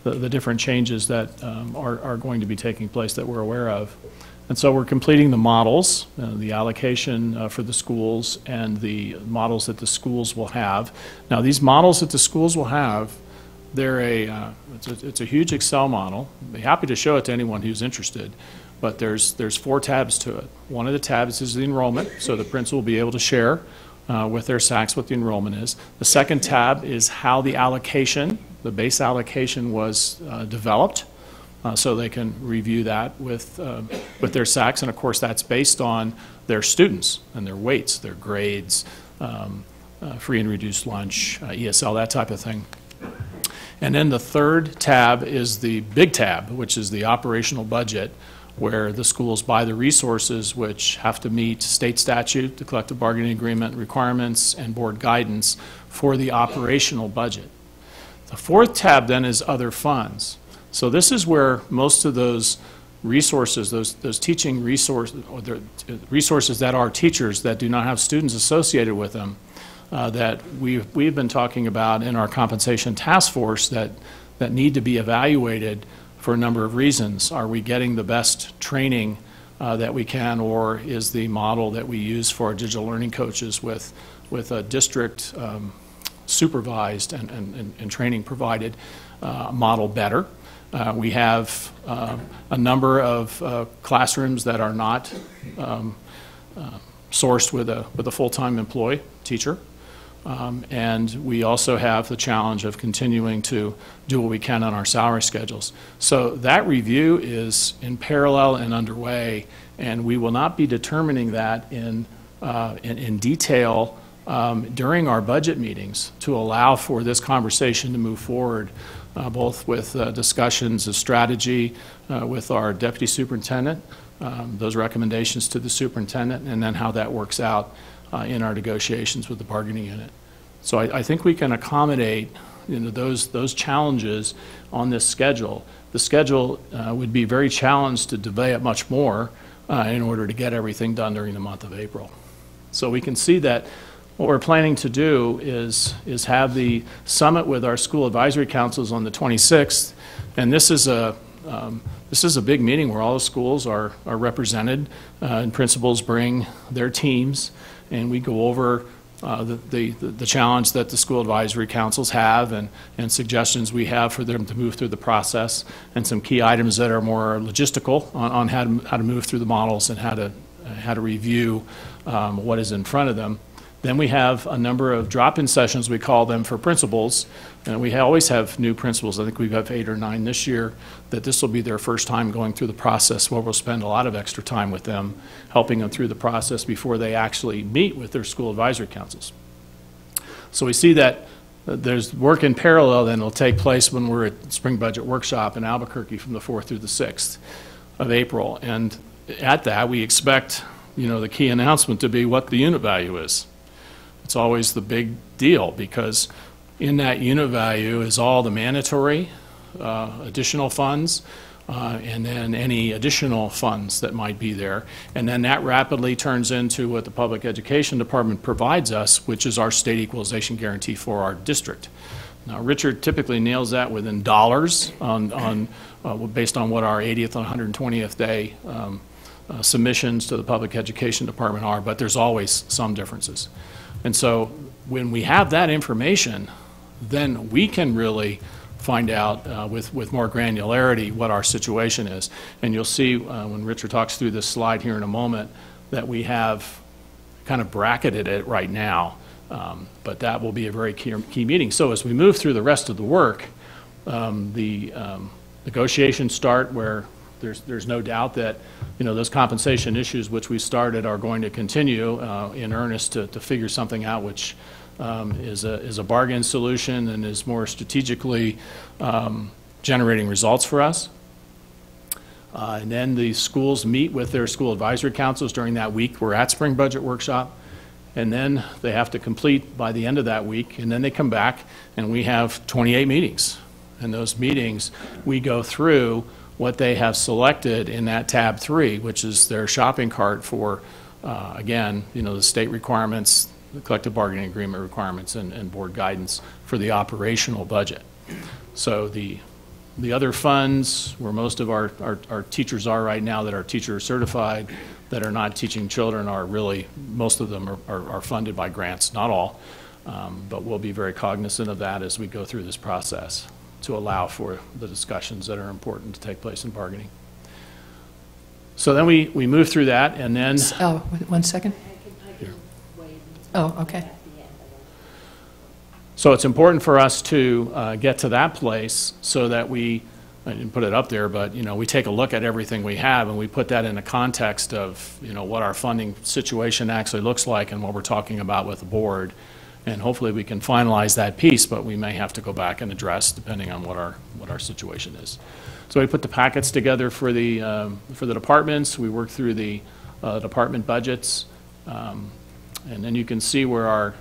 the different changes that are going to be taking place that we're aware of. And so we're completing the models, the allocation for the schools, and the models that the schools will have. Now, these models that the schools will have, they're it's a huge Excel model. I'd be happy to show it to anyone who's interested. But there's 4 tabs to it. One of the tabs is the enrollment, so the principal will be able to share with their SACs what the enrollment is. The second tab is how the allocation, the base allocation, was developed, so they can review that with their SACs. And of course, that's based on their students and their weights, their grades, free and reduced lunch, ESL, that type of thing. And then the third tab is the big tab, which is the operational budget, where the schools buy the resources which have to meet state statute, the collective bargaining agreement requirements, and board guidance for the operational budget. The fourth tab then is other funds. So this is where most of those resources, those teaching resources, or the resources that are teachers that do not have students associated with them, that we've been talking about in our compensation task force that need to be evaluated for a number of reasons. Are we getting the best training that we can, or is the model that we use for our digital learning coaches with a district supervised and training provided model better? We have a number of classrooms that are not sourced with a full-time employee teacher. And we also have the challenge of continuing to do what we can on our salary schedules. So that review is in parallel and underway, and we will not be determining that in detail during our budget meetings to allow for this conversation to move forward, both with discussions of strategy with our deputy superintendent, those recommendations to the superintendent, and then how that works out in our negotiations with the bargaining unit. So I think we can accommodate those challenges on this schedule. The schedule would be very challenged to delay it much more in order to get everything done during the month of April. So we can see that what we're planning to do is have the summit with our school advisory councils on the 26th, and this is a big meeting where all the schools are represented, and principals bring their teams, and we go over the challenge that the school advisory councils have and suggestions we have for them to move through the process, and some key items that are more logistical on how to move through the models and how to review what is in front of them. Then we have a number of drop-in sessions, we call them, for principals, and we always have new principals. I think we have 8 or 9 this year, that this will be their first time going through the process, where we'll spend a lot of extra time with them, helping them through the process before they actually meet with their school advisory councils. So we see that there's work in parallel that will take place when we're at Spring Budget Workshop in Albuquerque from the 4th through the 6th of April. And at that, we expect, the key announcement to be what the unit value is. It's always the big deal, because in that unit value is all the mandatory additional funds and then any additional funds that might be there. And then that rapidly turns into what the Public Education Department provides us, which is our state equalization guarantee for our district. Now, Richard typically nails that within dollars based on what our 80th and 120th day submissions to the Public Education Department are, but there's always some differences. And so when we have that information, then we can really find out with more granularity what our situation is. And you'll see when Richard talks through this slide here in a moment that we have kind of bracketed it right now, but that will be a very key meeting. So as we move through the rest of the work, the negotiations start where there's no doubt that those compensation issues which we started are going to continue in earnest to figure something out which is a bargain solution and is more strategically generating results for us. And then the schools meet with their school advisory councils during that week. We're at Spring Budget Workshop, and then they have to complete by the end of that week, and then they come back and we have 28 meetings. And those meetings we go through what they have selected in that tab 3, which is their shopping cart for, again, the state requirements, the collective bargaining agreement requirements, and board guidance for the operational budget. So the other funds, where most of our teachers are right now that are teacher certified, that are not teaching children, are really, most of them are funded by grants, not all, but we'll be very cognizant of that as we go through this process to allow for the discussions that are important to take place in bargaining. So then we move through that, and then... Oh, 1 second. Oh, okay. So it's important for us to get to that place so that I didn't put it up there, but we take a look at everything we have and we put that in the context of what our funding situation actually looks like and what we're talking about with the board. And hopefully we can finalize that piece, but we may have to go back and address depending on what our situation is. So we put the packets together for the departments. We work through the department budgets, and then you can see where our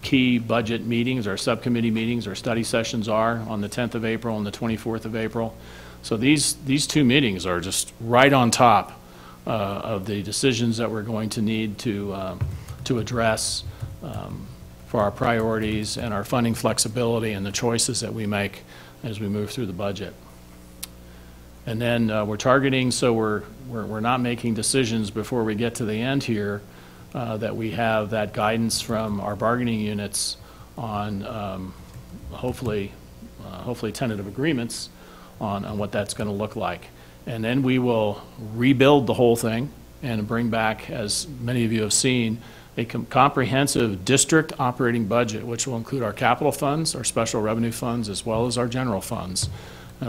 key budget meetings, our subcommittee meetings, our study sessions are on the 10th of April and the 24th of April. So these 2 meetings are just right on top of the decisions that we're going to need to address for our priorities and our funding flexibility and the choices that we make as we move through the budget. And then we're targeting, so we're not making decisions before we get to the end here, that we have that guidance from our bargaining units on hopefully tentative agreements on what that's going to look like. And then we will rebuild the whole thing and bring back, as many of you have seen, a comprehensive district operating budget, which will include our capital funds, our special revenue funds, as well as our general funds,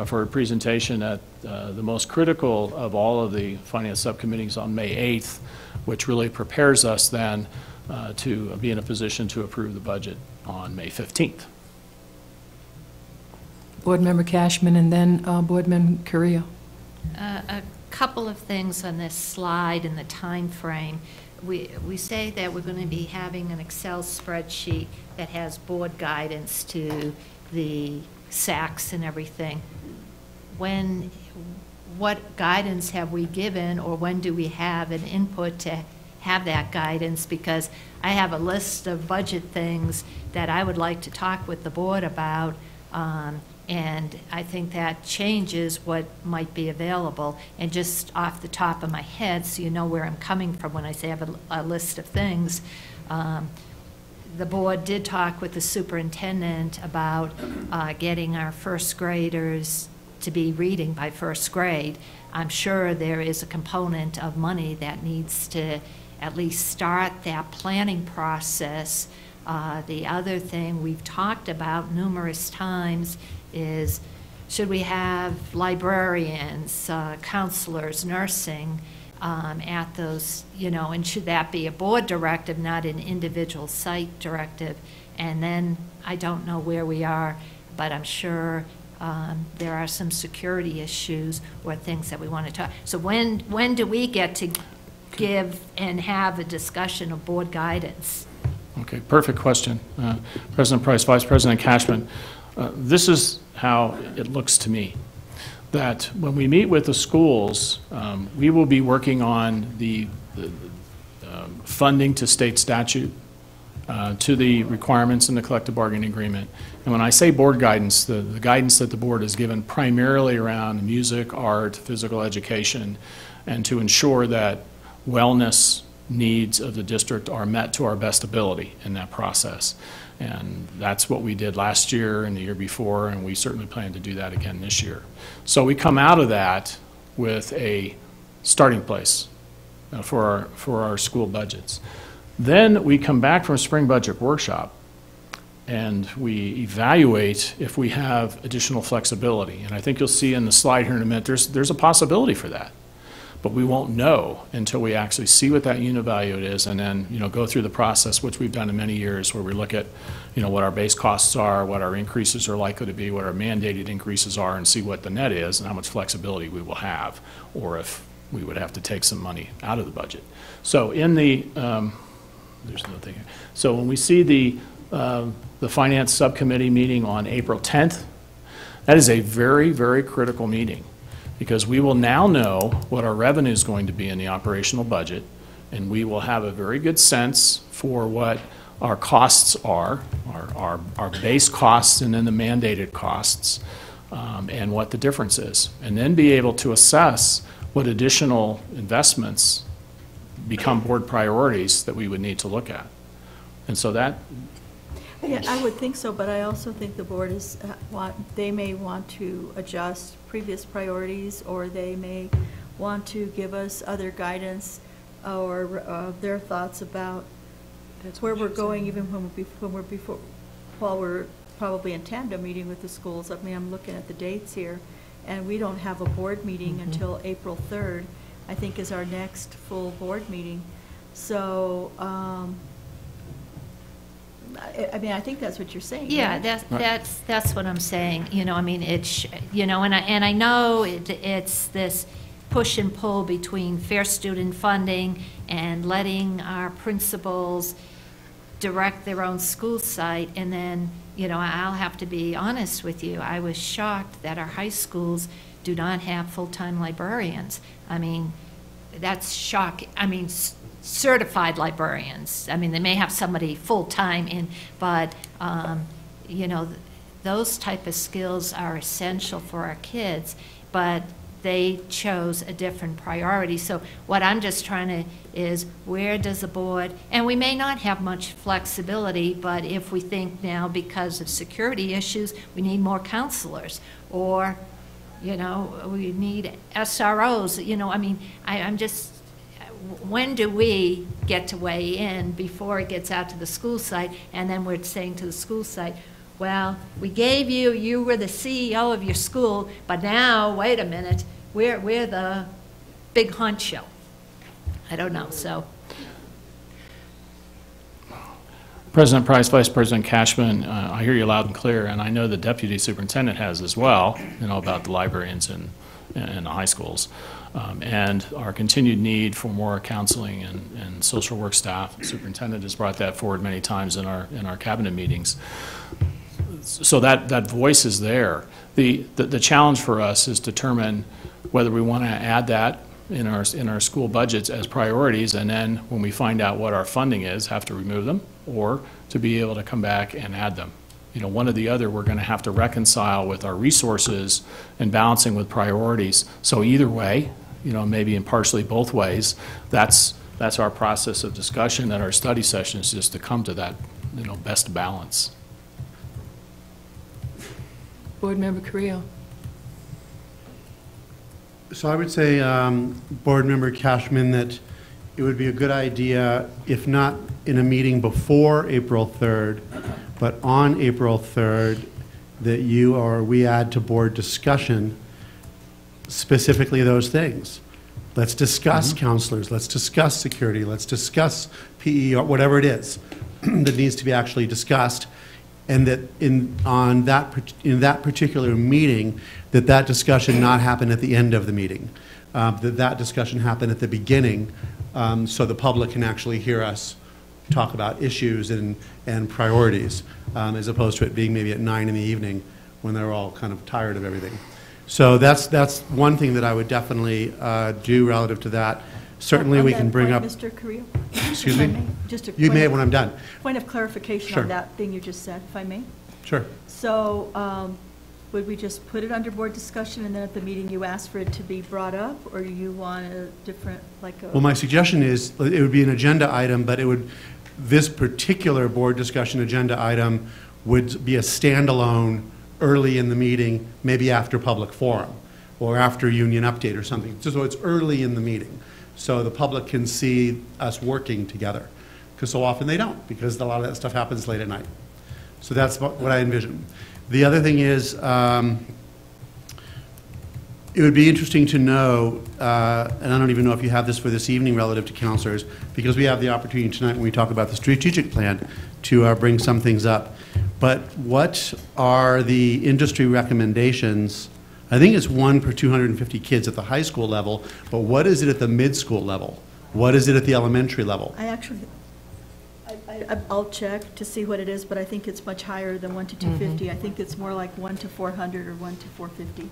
for a presentation at the most critical of all of the finance subcommittees on May 8th, which really prepares us then to be in a position to approve the budget on May 15th. Board Member Cashman and then Board Member Carrillo. A couple of things on this slide and the time frame. We say that we're going to be having an Excel spreadsheet that has board guidance to the SACs and everything. What guidance have we given, or when do we have an input to have that guidance? Because I have a list of budget things that I would like to talk with the board about, and I think that changes what might be available. And just off the top of my head, so you know where I'm coming from when I say I have a list of things, the board did talk with the superintendent about getting our first graders to be reading by first grade. I'm sure there is a component of money that needs to at least start that planning process. The other thing we've talked about numerous times is, should we have librarians, counselors, nursing at those, and should that be a board directive, not an individual site directive? And then I don't know where we are, but I'm sure there are some security issues or things that we want to talk. So when do we get to give and have a discussion of board guidance? Okay, perfect question. President Price, Vice President Cashman, this is how it looks to me. That when we meet with the schools, we will be working on the funding to state statute, to the requirements in the collective bargaining agreement. And when I say board guidance, the guidance that the board has given primarily around music, art, physical education, and to ensure that wellness needs of the district are met to our best ability in that process. And that's what we did last year and the year before, and we certainly plan to do that again this year. So we come out of that with a starting place for our school budgets. Then we come back from a spring budget workshop and we evaluate if we have additional flexibility. And I think you'll see in the slide here in a minute, there's a possibility for that. But we won't know until we actually see what that unit value is, and then go through the process, which we've done in many years, where we look at what our base costs are, what our increases are likely to be, what our mandated increases are, and see what the net is and how much flexibility we will have, or if we would have to take some money out of the budget. So in the there's no thing here. So when we see the finance subcommittee meeting on April 10th, that is a very, very critical meeting, because we will now know what our revenue is going to be in the operational budget, and we will have a very good sense for what our costs are, our base costs and then the mandated costs, and what the difference is, and then be able to assess what additional investments become board priorities that we would need to look at. And so that... Yeah, I would think so, but I also think the board is, they may want to adjust previous priorities, or they may want to give us other guidance or their thoughts about where we're going, even while we're probably in tandem meeting with the schools. I mean, I'm looking at the dates here, and we don't have a board meeting until April 3rd, I think, is our next full board meeting. So, I mean, I think that's what you're saying. Yeah, right? that's what I'm saying. I mean, it's and I know it's this push and pull between fair student funding and letting our principals direct their own school site. And then, I'll have to be honest with you. I was shocked that our high schools do not have full-time librarians. I mean, that's shocking. I mean, certified librarians. I mean, they may have somebody full-time in, but, those type of skills are essential for our kids, but they chose a different priority. So what I'm just trying to is, where does the board, and we may not have much flexibility, but if we think now because of security issues, we need more counselors, or, we need SROs, I mean, I'm just, when do we get to weigh in before it gets out to the school site? And then we're saying to the school site, well, we gave you, you were the CEO of your school, but now, wait a minute, we're the big honcho. I don't know, so. President Price, Vice President Cashman, I hear you loud and clear, and I know the Deputy Superintendent has as well, about the librarians in the high schools, and our continued need for more counseling and social work staff. The superintendent has brought that forward many times in our cabinet meetings. So that voice is there. The challenge for us is determine whether we want to add that in our school budgets as priorities, and then when we find out what our funding is, have to remove them, or to be able to come back and add them. One or the other, we're going to have to reconcile with our resources and balancing with priorities. So either way, maybe in partially both ways, that's our process of discussion at our study sessions, just to come to that, best balance. Board Member Carrillo. So I would say, Board Member Cashman, that it would be a good idea, if not in a meeting before April 3rd, but on April 3rd, that you or we add to board discussion specifically those things. Let's discuss counselors, let's discuss security, let's discuss PE, or whatever it is that needs to be actually discussed, and that in that particular meeting, that discussion not happen at the end of the meeting, that discussion happen at the beginning, so the public can actually hear us talk about issues and priorities, as opposed to it being maybe at 9 in the evening when they're all kind of tired of everything. So that's one thing that I would definitely do relative to that. Certainly we can bring up. Mr. Carrillo? Excuse me? You may when I'm done. Point of clarification Sure. on that thing you just said, if I may. Sure. So would we just put it under board discussion, and then at the meeting you ask for it to be brought up, or you want a different, like a? Well, my suggestion is it would be an agenda item, but this particular board discussion agenda item would be a standalone early in the meeting, maybe after public forum or after union update or something. So it's early in the meeting, so the public can see us working together, because so often they don't, because a lot of that stuff happens late at night. So that's what I envision. The other thing is, it would be interesting to know, and I don't even know if you have this for this evening relative to counselors, because we have the opportunity tonight when we talk about the strategic plan to bring some things up. But what are the industry recommendations? I think it's 1 per 250 kids at the high school level, but what is it at the mid-school level? What is it at the elementary level? I'll check to see what it is, but I think it's much higher than 1 to 250. I think it's more like 1 to 400 or 1 to 450.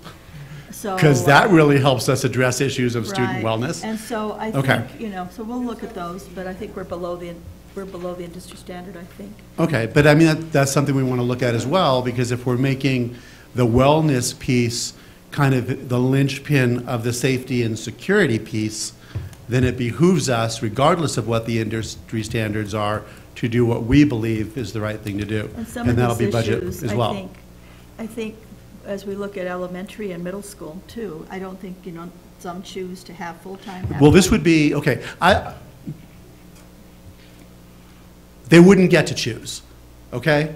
So because that really helps us address issues of student wellness. And so I think, so we'll look at those, but I think we're below the industry standard, I think. Okay, but I mean, that's something we want to look at as well, because if we're making the wellness piece kind of the linchpin of the safety and security piece, then it behooves us, regardless of what the industry standards are, to do what we believe is the right thing to do. And that'll be budget as well. I think as we look at elementary and middle school too, I don't think, some choose to have full-time. Well, this would be, okay, they wouldn't get to choose, okay?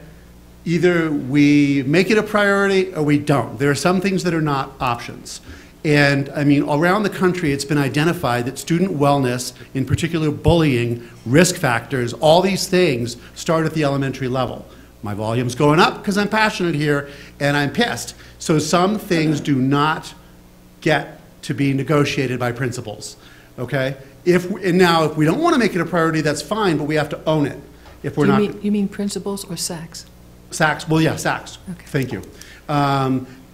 Either we make it a priority or we don't. There are some things that are not options. And I mean, around the country, it's been identified that student wellness, in particular bullying, risk factors, all these things start at the elementary level. My volume's going up because I'm passionate here and I'm pissed. So some things do not get to be negotiated by principals, okay? Now, if we don't want to make it a priority, that's fine, but we have to own it. If we're You mean principals or SACs? SACs, well, yeah, SACs. Okay. Thank you.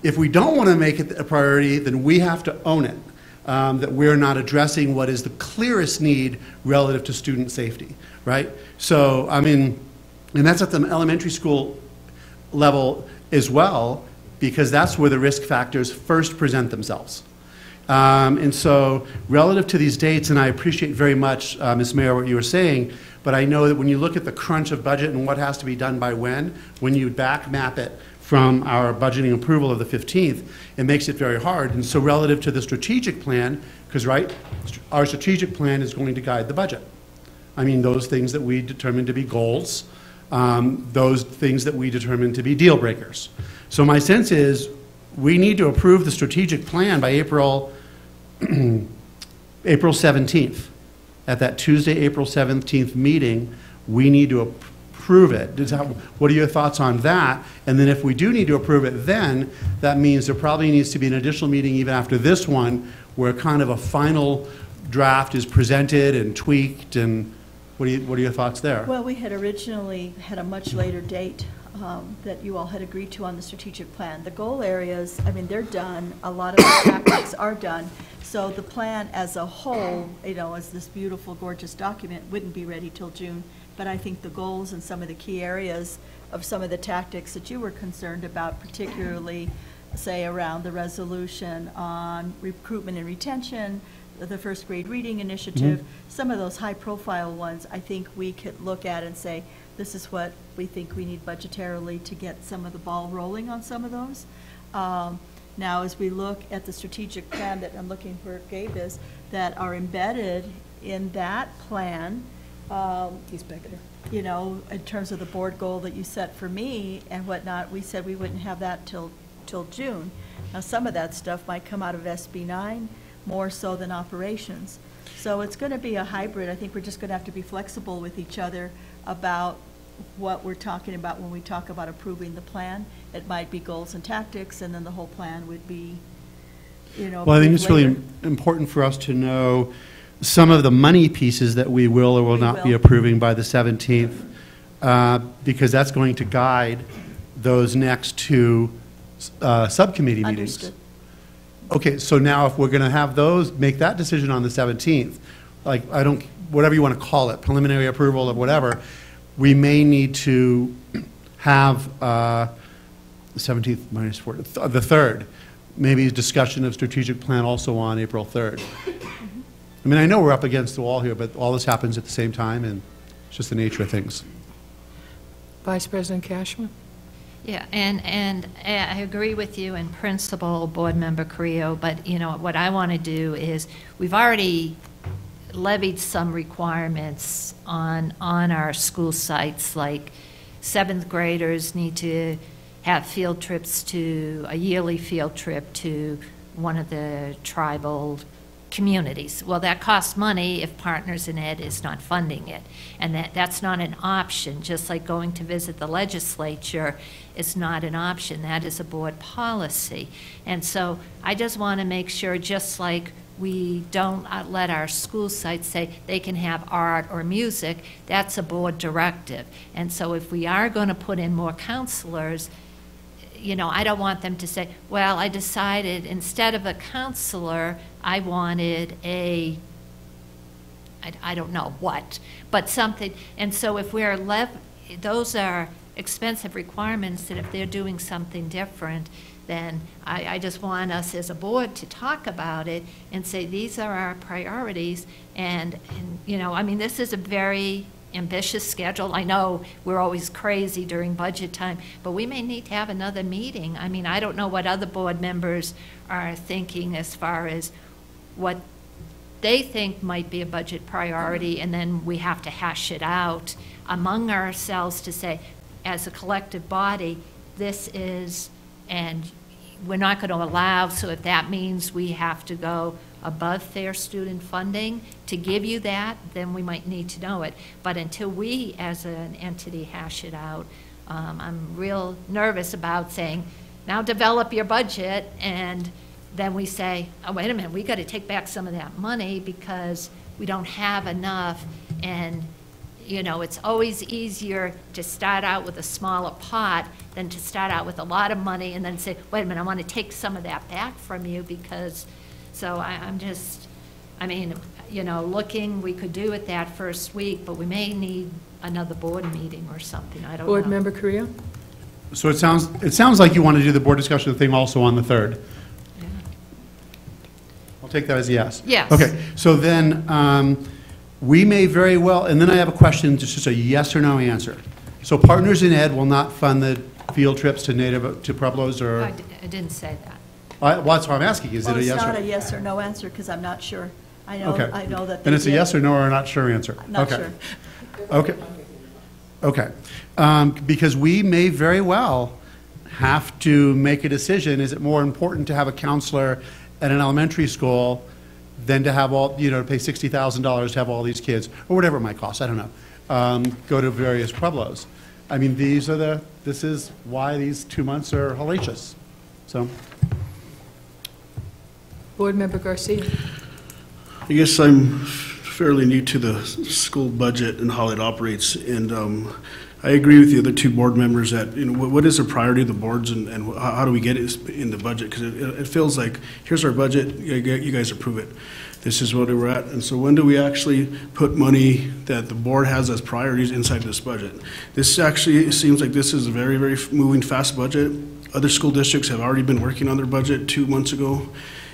If we don't want to make it a priority, then we have to own it, that we're not addressing what is the clearest need relative to student safety, right? So, I mean, and that's at the elementary school level as well, because that's where the risk factors first present themselves. And so, relative to these dates, and I appreciate very much, Ms. Mayor, what you were saying, but I know that when you look at the crunch of budget and what has to be done by when you back map it from our budgeting approval of the 15th, it makes it very hard. And so relative to the strategic plan, because, right, our strategic plan is going to guide the budget. I mean, those things that we determine to be goals, those things that we determine to be deal breakers. So my sense is we need to approve the strategic plan by April 17th. At that Tuesday, April 17th meeting, we need to approve it. What are your thoughts on that? And then if we do need to approve it then, that means there probably needs to be an additional meeting even after this one where kind of a final draft is presented and tweaked. And what are your thoughts there? Well, we had originally had a much later date that you all had agreed to on the strategic plan. The goal areas, I mean, they're done. A lot of the tactics are done. So the plan as a whole, you know, as this beautiful, gorgeous document, wouldn't be ready till June. But I think the goals and some of the key areas of some of the tactics that you were concerned about, particularly, say, around the resolution on recruitment and retention, the first grade reading initiative, some of those high-profile ones, I think we could look at and say, this is what we think we need budgetarily to get some of the ball rolling on some of those. Now, as we look at the strategic plan that I'm looking for Gabe is, that are embedded in that plan, He's back there. you know, in terms of the board goal that you set for me and whatnot, we said we wouldn't have that till June. Now, some of that stuff might come out of SB 9 more so than operations. So it's going to be a hybrid. I think we're just going to have to be flexible with each other about what we're talking about when we talk about approving the plan. It might be goals and tactics, and then the whole plan would be, you know. Well, I think it's later. really important for us to know some of the money pieces that we will or will not be approving by the 17th, because that's going to guide those next two subcommittee meetings. Understood. Okay, so now if we're going to have those, make that decision on the 17th, like, whatever you want to call it, preliminary approval or whatever, we may need to have the 17th minus 4, the 3rd, maybe a discussion of strategic plan also on April 3rd. I mean, I know we're up against the wall here, but all this happens at the same time, and it's just the nature of things. Vice President Cashman? Yeah, and I agree with you in principle, Board Member Carrillo, but, you know, what I want to do is, we've already levied some requirements on our school sites, like 7th graders need to have field trips to, a yearly field trip to one of the tribal communities. Well, that costs money if Partners in Ed is not funding it. And that's not an option, just like going to visit the legislature is not an option. That is a board policy. And so I just want to make sure, just like we don't let our school sites say they can have art or music, that's a board directive. And so if we are going to put in more counselors, you know, I don't want them to say, well, I decided instead of a counselor, I wanted a, I don't know what, but something. And so if we're those are expensive requirements that if they're doing something different, then I just want us as a board to talk about it and say, these are our priorities. And you know, I mean, this is a very ambitious schedule. I know we're always crazy during budget time, but we may need to have another meeting. I mean, I don't know what other board members are thinking as far as what they think might be a budget priority, and then we have to hash it out among ourselves to say, as a collective body, this is, and we're not going to allow, so if that means we have to go above fair student funding to give you that, then we might need to know it. But until we, as an entity, hash it out, I'm real nervous about saying, now develop your budget, and then we say, oh, wait a minute, we got to take back some of that money because we don't have enough. And you know, it's always easier to start out with a smaller pot than to start out with a lot of money and then say, wait a minute, I want to take some of that back from you because, so I'm just, I mean, you know, looking, we could do it that first week, but we may need another board meeting or something, I don't know. Board Member Carrillo? So it sounds like you want to do the board discussion thing also on the 3rd. Yeah. I'll take that as a yes. Yes. Okay, so then we may very well, and then I have a question, just a yes or no answer. So Partners in Ed will not fund the field trips to Pueblos, or? I didn't say that. Well, that's what I'm asking, is it a yes or? Well, it's not a yes or no answer, because I'm not sure. I know that they And it's a did. yes or no or a not sure answer? Not Okay. sure. Okay. Okay. Because we may very well have to make a decision. Is it more important to have a counselor at an elementary school than to have all, to pay $60,000 to have all these kids, or whatever it might cost, I don't know, go to various Pueblos? I mean, this is why these 2 months are hellacious. So. Board Member Garcia. I guess I'm fairly new to the school budget and how it operates, and I agree with the other two board members that, what is the priority of the boards, and how do we get it in the budget? Because it feels like, here's our budget, you guys approve it. This is what we're at. And so when do we actually put money that the board has as priorities inside this budget? This actually, it seems like this is a very, very moving fast budget. Other school districts have already been working on their budget 2 months ago.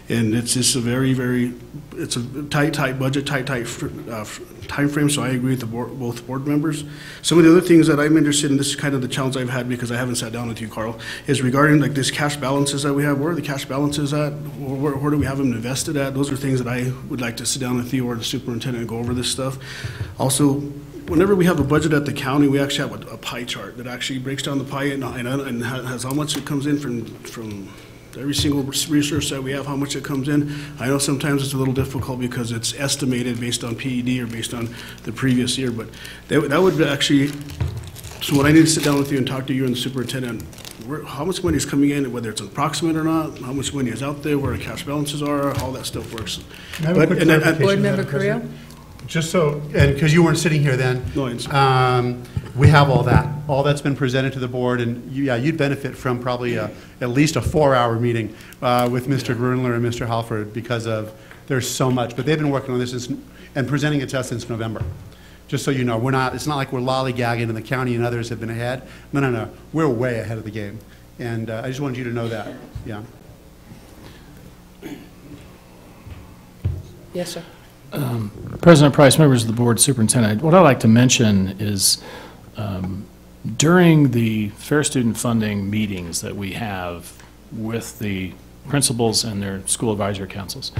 And it's just a very, very, it's a tight budget, tight time frame. So I agree with both board members. Some of the other things that I'm interested in, this is kind of the challenge I've had because I haven't sat down with you, Carl, is regarding like this cash balances that we have. Where are the cash balances at? Where do we have them invested at? Those are things that I would like to sit down with you or the superintendent and go over this stuff. Also, whenever we have a budget at the county, we actually have a pie chart that actually breaks down the pie and has how much it comes in from every single resource that we have, how much it comes in. I know sometimes it's a little difficult because it's estimated based on PED or based on the previous year, but that would actually, so when I need to sit down with you and talk to you and the superintendent, how much money is coming in, whether it's approximate or not, how much money is out there, where the cash balances are, all that stuff works. Board Member Carrillo? Just so, and because you weren't sitting here then, we have all that. All that's been presented to the board, and you'd benefit from probably at least a 4-hour meeting with Mr. Grunler and Mr. Halford because there's so much. But they've been working on this and presenting it to us since November. Just so you know, it's not like we're lollygagging and the county and others have been ahead. No. We're way ahead of the game. And I just wanted you to know that. Yeah. Yes, sir. President Price, members of the board, superintendent, what I'd like to mention is during the fair student funding meetings that we have with the principals and their school advisory councils,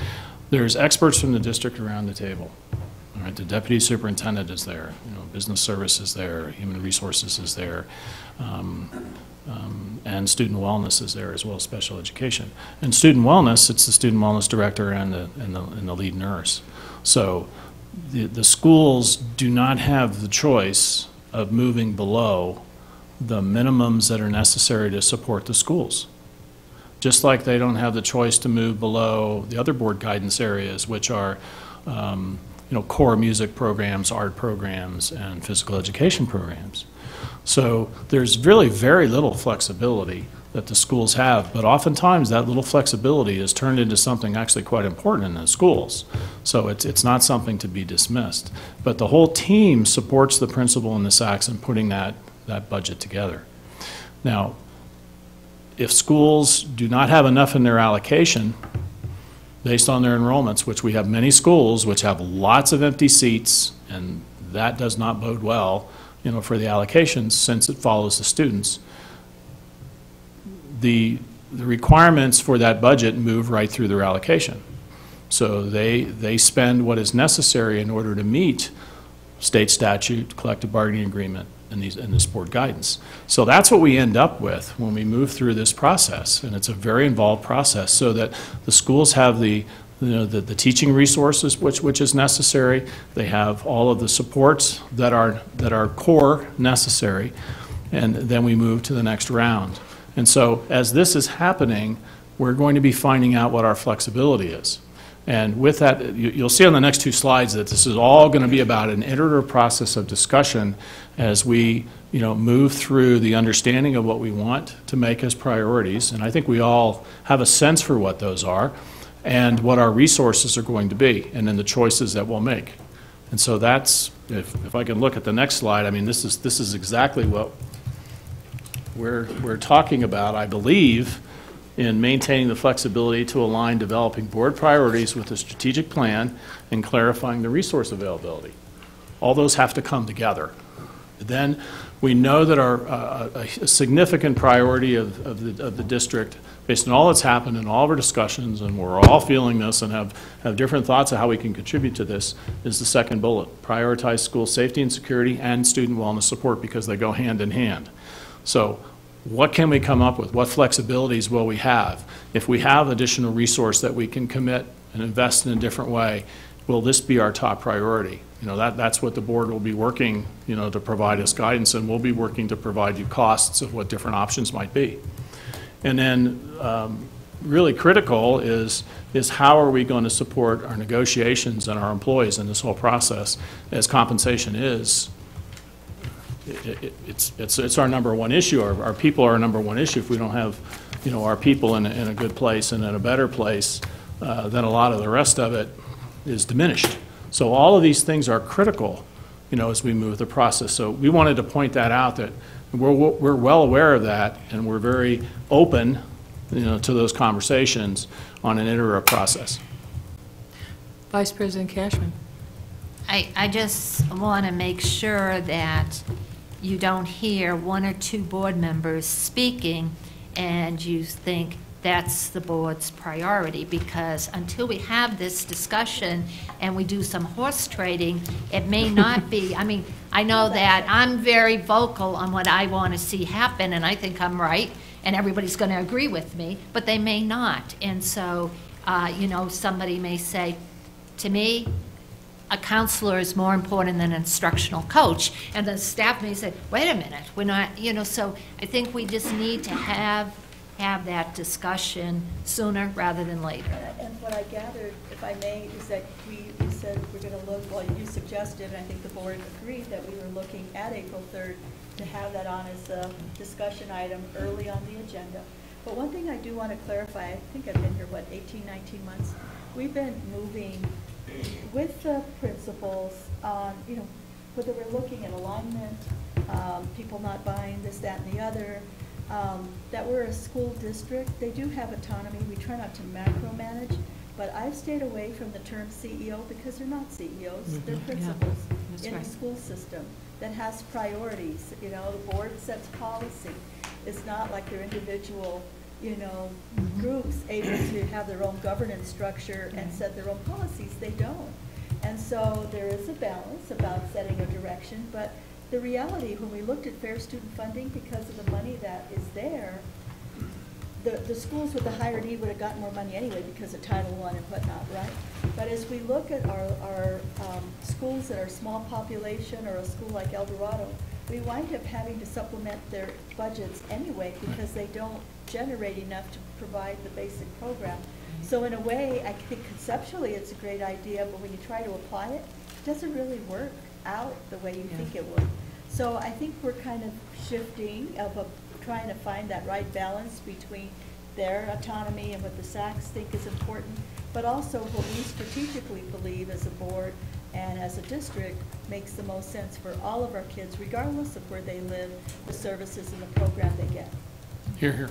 there's experts from the district around the table. All right, the deputy superintendent is there, business services is there, human resources is there, and student wellness is there, as well as special education. And student wellness, it's the student wellness director and the lead nurse. So the schools do not have the choice of moving below the minimums that are necessary to support the schools. Just like they don't have the choice to move below the other board guidance areas, which are core music programs, art programs, and physical education programs. So there's really very little flexibility that the schools have, but oftentimes that little flexibility is turned into something actually quite important in the schools. So it's not something to be dismissed. But the whole team supports the principal and the SACs in putting that budget together. Now, if schools do not have enough in their allocation, based on their enrollments, which we have many schools which have lots of empty seats, and that does not bode well, for the allocations since it follows the students. The requirements for that budget move right through their allocation. So they spend what is necessary in order to meet state statute, collective bargaining agreement, and this board guidance. So that's what we end up with when we move through this process, and it's a very involved process, so that the schools have the teaching resources which is necessary. They have all of the supports that are core necessary, and then we move to the next round. And so as this is happening, we're going to be finding out what our flexibility is. And with that, you'll see on the next two slides that this is all going to be about an iterative process of discussion as we move through the understanding of what we want to make as priorities. And I think we all have a sense for what those are and what our resources are going to be, and then the choices that we'll make. And so that's, if I can look at the next slide, I mean, this is exactly what we're talking about, I believe, in maintaining the flexibility to align developing board priorities with a strategic plan and clarifying the resource availability. All those have to come together. Then we know that a significant priority of the district, based on all that's happened in all of our discussions, and we're all feeling this and have different thoughts of how we can contribute to this, is the second bullet: prioritize school safety and security and student wellness support, because they go hand in hand. So what can we come up with? What flexibilities will we have? If we have additional resource that we can commit and invest in a different way, will this be our top priority? You know, that's what the board will be working, you know, to provide us guidance, and we'll be working to provide you costs of what different options might be. And then really critical is how are we going to support our negotiations and our employees in this whole process, as compensation is, it's our number one issue. Our people are our number one issue. If we don't have, you know, our people in a good place and in a better place, then a lot of the rest of it is diminished. So all of these things are critical, you know, as we move the process. So we wanted to point that out, that we're well aware of that, and we're very open, you know, to those conversations on an iterative process. Vice President Cashman. I just want to make sure that you don't hear one or two board members speaking and you think that's the board's priority, because until we have this discussion and we do some horse trading, it may not be. I mean, I know that I'm very vocal on what I want to see happen, and I think I'm right, and everybody's going to agree with me, but they may not. And so, you know, somebody may say, to me, a counselor is more important than an instructional coach. And the staff may say, wait a minute, we're not, you know, so I think we just need to have that discussion sooner rather than later. And what I gathered, if I may, is that we said we're going to look, well, you suggested, and I think the board agreed, that we were looking at April 3rd to have that on as a discussion item early on the agenda. But one thing I do want to clarify, I think I've been here, what, 18, 19 months? We've been moving with the principals on, you know, whether we're looking at alignment, people not buying this, that, and the other, that we're a school district. They do have autonomy. We try not to macromanage, but I've stayed away from the term CEO because they're not CEOs. They're principals in the school system that has priorities. You know, the board sets policy. It's not like they're individual, you know, groups able to have their own governance structure and set their own policies. They don't. And so there is a balance about setting a direction, but the reality, when we looked at fair student funding, because of the money that is there, the schools with the higher need would have gotten more money anyway because of Title I and whatnot, right? But as we look at our schools that are small population, or a school like El Dorado, we wind up having to supplement their budgets anyway because they don't generate enough to provide the basic program. So in a way, I think conceptually it's a great idea, but when you try to apply it, it doesn't really work out the way you think it would. So I think we're kind of shifting trying to find that right balance between their autonomy and what the SACs think is important, but also what we strategically believe as a board and as a district makes the most sense for all of our kids, regardless of where they live, the services and the program they get. Here, here.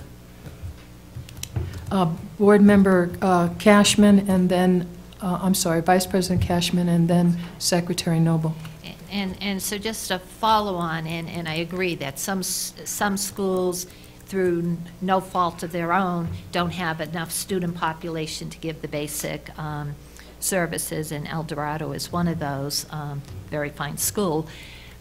Board Member Cashman, and then, I'm sorry, Vice President Cashman, and then Secretary Noble. And so just a follow-on, and I agree that some schools, through no fault of their own, don't have enough student population to give the basic services, and El Dorado is one of those, very fine school.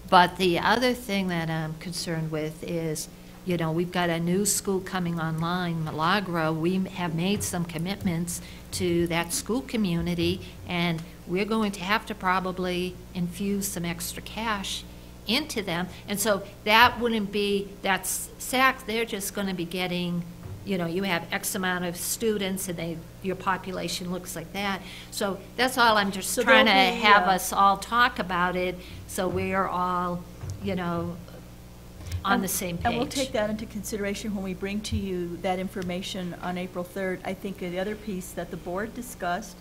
But the other thing that I'm concerned with is, you know, we've got a new school coming online, Milagro. We have made some commitments to that school community, and we're going to have to probably infuse some extra cash into them. And so that wouldn't be, that's SAC, they're just going to be getting, you know, you have X amount of students and your population looks like that. So that's all. I'm just trying to have us all talk about it so we're all, you know, on the same page. And we'll take that into consideration when we bring to you that information on April 3rd. I think the other piece that the board discussed,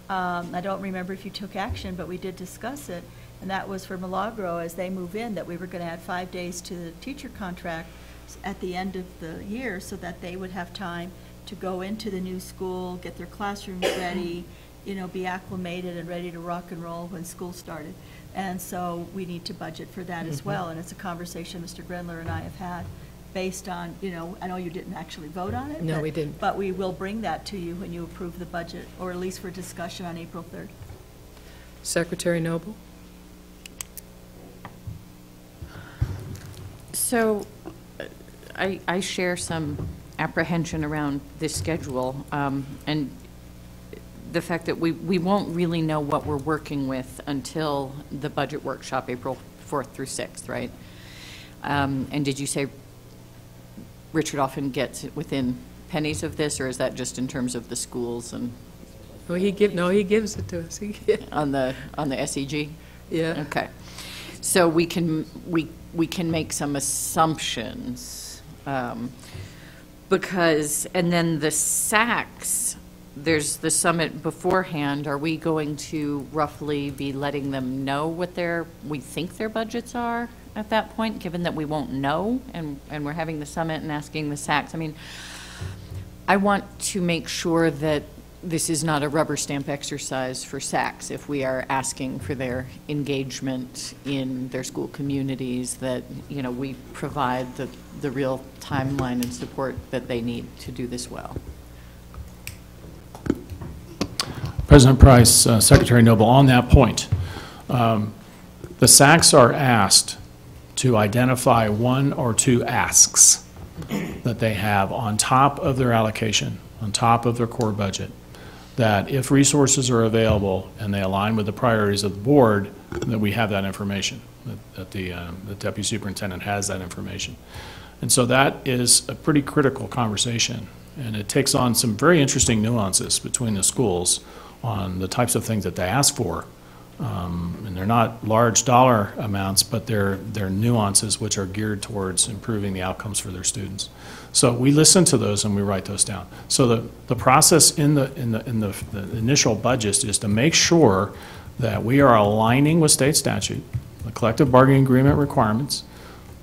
I don't remember if you took action, but we did discuss it, and that was for Milagro as they move in, that we were going to add 5 days to the teacher contract at the end of the year so that they would have time to go into the new school, get their classrooms ready, be acclimated and ready to rock and roll when school started. And so we need to budget for that as well. And it's a conversation Mr. Grindler and I have had based on, I know you didn't actually vote on it. No, we didn't. But we will bring that to you when you approve the budget, or at least for discussion on April 3rd. Secretary Noble? So I share some apprehension around this schedule, and the fact that we won't really know what we're working with until the budget workshop, April 4th through 6th, right? And did you say Richard often gets within pennies of this, or is that just in terms of the schools and? He gives it to us. On the SEG? Yeah. Okay. So we can make some assumptions, because, and then the SACs, there's the summit beforehand. Are we going to roughly be letting them know what we think their budgets are at that point, given that we won't know, and we're having the summit and asking the SACs? I mean, I want to make sure that this is not a rubber stamp exercise for SACs if we are asking for their engagement in their school communities, that, we provide the real timeline and support that they need to do this well. President Price, Secretary Noble, on that point, the SACs are asked to identify one or two asks that they have on top of their allocation, on top of their core budget, that if resources are available and they align with the priorities of the board, that we have that information, that the deputy superintendent has that information. And so that is a pretty critical conversation, and it takes on some very interesting nuances between the schools on the types of things that they ask for. And they're not large dollar amounts, but they're nuances which are geared towards improving the outcomes for their students. So we listen to those and we write those down. So the process in the initial budget is to make sure that we are aligning with state statute, the collective bargaining agreement requirements,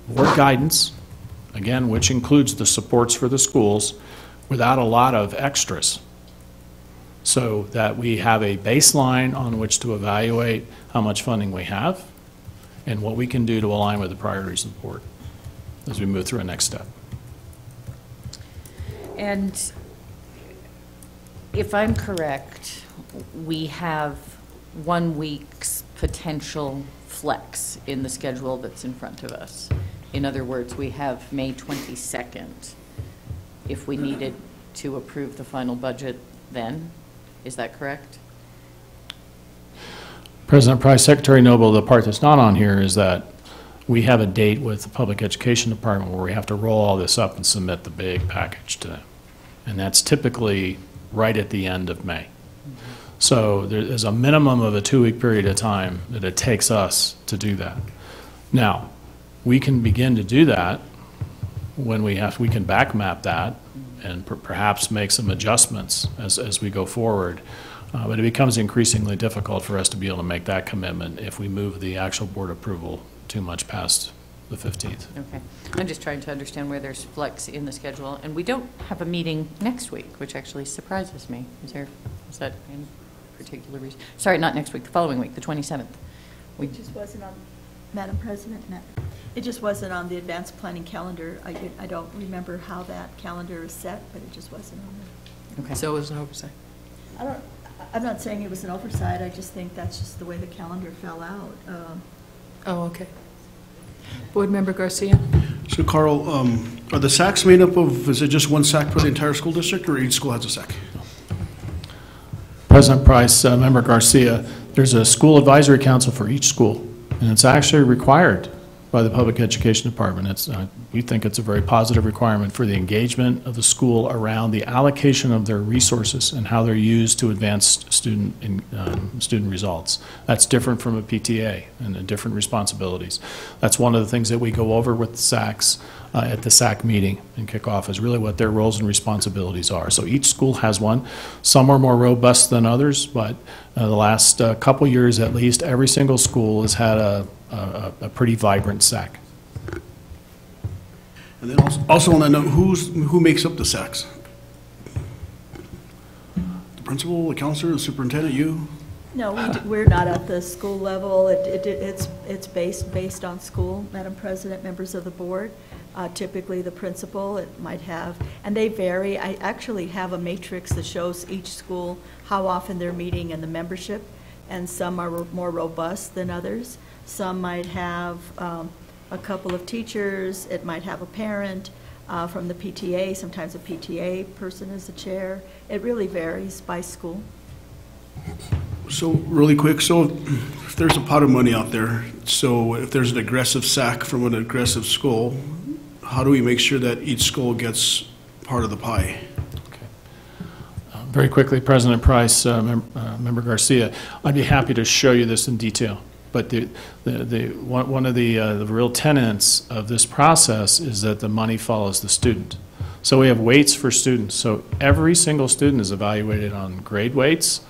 board guidance, again, which includes the supports for the schools, without a lot of extras, so that we have a baseline on which to evaluate how much funding we have and what we can do to align with the priorities of the board as we move through a next step. And if I'm correct, we have 1 week's potential flex in the schedule that's in front of us. In other words, we have May 22nd if we needed to approve the final budget then. Is that correct? President Price, Secretary Noble, the part that's not on here is that we have a date with the Public Education Department where we have to roll all this up and submit the big package to them. And that's typically right at the end of May. So there's a minimum of a 2-week period of time that it takes us to do that. Now, we can begin to do that when we can back map that and perhaps make some adjustments as we go forward. But it becomes increasingly difficult for us to be able to make that commitment if we move the actual board approval too much past the 15th. Okay. I'm just trying to understand where there's flex in the schedule. And we don't have a meeting next week, which actually surprises me. Is that any particular reason? Sorry, not next week, the following week, the 27th. It just wasn't on, Madam President, it just wasn't on the advanced planning calendar. I don't remember how that calendar is set, but it just wasn't on there. Okay. So it was an oversight. I'm not saying it was an oversight. I just think that's just the way the calendar fell out. Oh, okay. Board Member Garcia? So Carl, are the SACs made up of, is it just one SAC for the entire school district, or each school has a SAC? President Price, Member Garcia, there's a school advisory council for each school, and it's actually required by the Public Education Department. We think it's a very positive requirement for the engagement of the school around the allocation of their resources and how they're used to advance student results. That's different from a PTA and different responsibilities. That's one of the things that we go over with the SACs at the SAC meeting and kick off, is really what their roles and responsibilities are. So each school has one. Some are more robust than others, but the last couple years at least, every single school has had a pretty vibrant SAC. And then also on that note, who makes up the SACs? principal, the counselor, the superintendent, you? No, we're not at the school level. It's based on school, Madam President, members of the board. Typically, the principal, it might have, and they vary. I actually have a matrix that shows each school how often they're meeting and the membership, and some are more robust than others. Some might have a couple of teachers. It might have a parent from the PTA. Sometimes a PTA person is the chair. It really varies by school. So really quick, so if there's a pot of money out there, so if there's an aggressive SAC from an aggressive school, how do we make sure that each school gets part of the pie? Okay. Very quickly, President Price, Member Garcia, I'd be happy to show you this in detail. But one of the real tenets of this process is that the money follows the student. So we have weights for students. So every single student is evaluated on grade weights,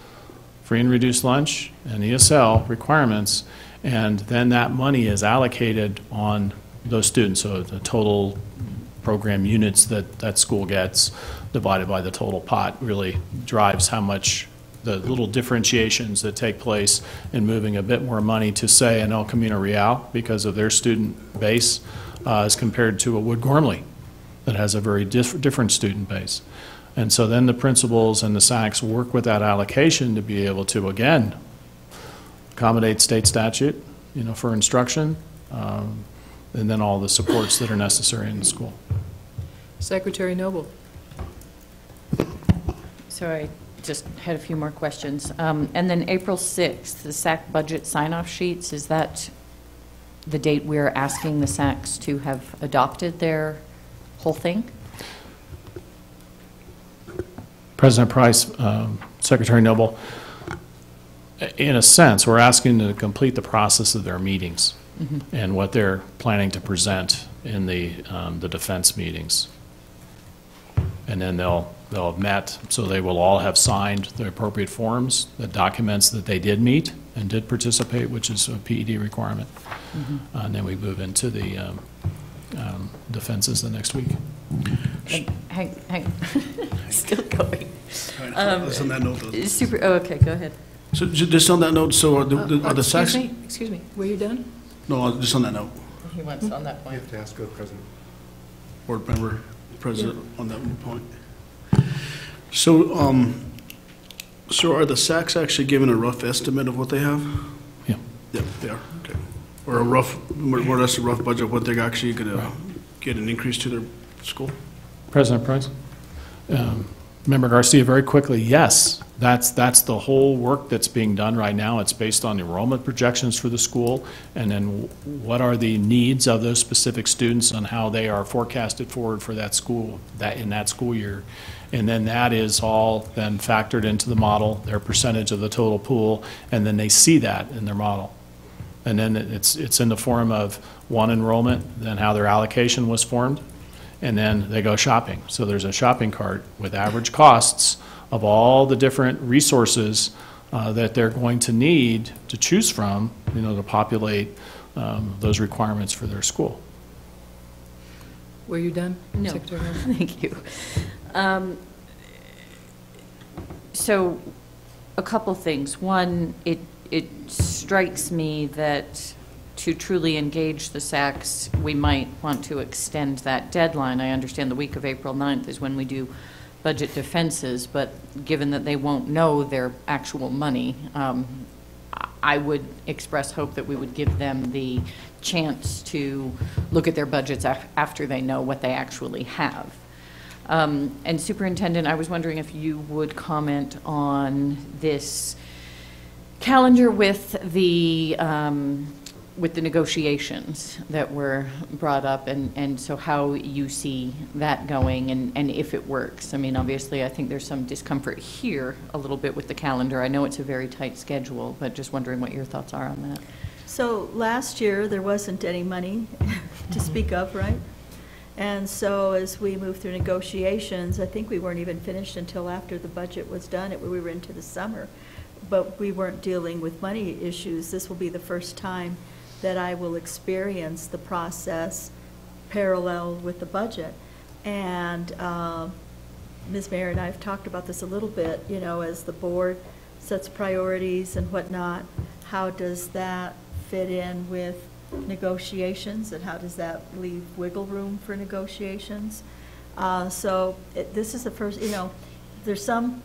free and reduced lunch, and ESL requirements, and then that money is allocated on those students. So the total program units that that school gets divided by the total pot really drives how much the little differentiations that take place in moving a bit more money to, say, an El Camino Real because of their student base as compared to a Wood Gormley that has a very different student base. And so then the principals and the SACs work with that allocation to be able to, again, accommodate state statute, for instruction, and then all the supports that are necessary in the school. Secretary Noble. So I just had a few more questions. And then April 6th, the SAC budget sign-off sheets, is that the date we're asking the SACs to have adopted their whole thing? President Price, Secretary Noble, in a sense, we're asking them to complete the process of their meetings and what they're planning to present in the defense meetings. And then they'll have met, so they will all have signed the appropriate forms, the documents that they did meet and did participate, which is a PED requirement. And then we move into the defenses the next week. Hang. Still going. Just on that note, though. Okay, go ahead. So just on that note, so are the SACs? Excuse me, were you done? No, just on that note. He wants on that You point. have to ask the president. Board member, president, on that point. So, so are the SACs actually given a rough estimate of what they have? Yeah. Yeah, they are, okay. Or a rough, more or less a rough budget of what they're actually going to get an increase to their school? President Price? Member Garcia, very quickly, yes, that's the whole work that's being done right now. It's based on enrollment projections for the school, and then what are the needs of those specific students and how they are forecasted forward for that school, in that school year. And then that is all then factored into the model, their percentage of the total pool, and then they see that in their model. And then it's in the form of one enrollment, then how their allocation was formed, and then they go shopping. So there's a shopping cart with average costs of all the different resources that they're going to need to choose from, to populate those requirements for their school. Were you done? No. Secretary Noble? Thank you. So a couple things. One, it strikes me that to truly engage the SACs, we might want to extend that deadline. I understand the week of April 9th is when we do budget defenses, but given that they won't know their actual money, I would express hope that we would give them the chance to look at their budgets after they know what they actually have. And Superintendent, I was wondering if you would comment on this calendar with the negotiations that were brought up, and so how you see that going, and if it works. I mean, obviously, I think there's some discomfort here a little bit with the calendar. I know it's a very tight schedule, but just wondering what your thoughts are on that. So last year, there wasn't any money to speak of, right? And so as we moved through negotiations, I think we weren't even finished until after the budget was done. We were into the summer, but we weren't dealing with money issues. This will be the first time that I will experience the process parallel with the budget. And Ms. Mayor and I have talked about this a little bit, you know, as the board sets priorities and whatnot, how does that fit in with negotiations, and how does that leave wiggle room for negotiations? This is the first, you know, there's some,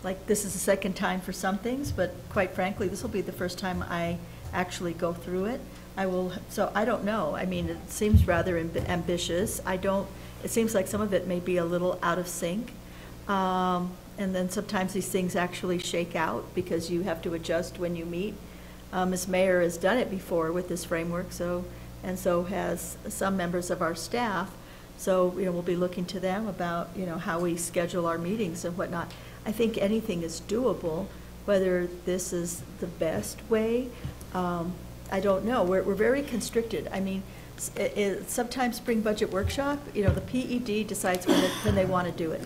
like, this is the second time for some things, but quite frankly, this will be the first time I actually go through it. So I don't know. I mean, it seems rather ambitious. It seems like some of it may be a little out of sync. And then sometimes these things actually shake out because you have to adjust when you meet. Ms. Mayor has done it before with this framework, and so has some members of our staff. So, you know, we'll be looking to them about, you know, how we schedule our meetings and whatnot. I think anything is doable. Whether this is the best way, I don't know. We're very constricted. I mean, sometimes spring budget workshop, you know, the PED decides when they want to do it.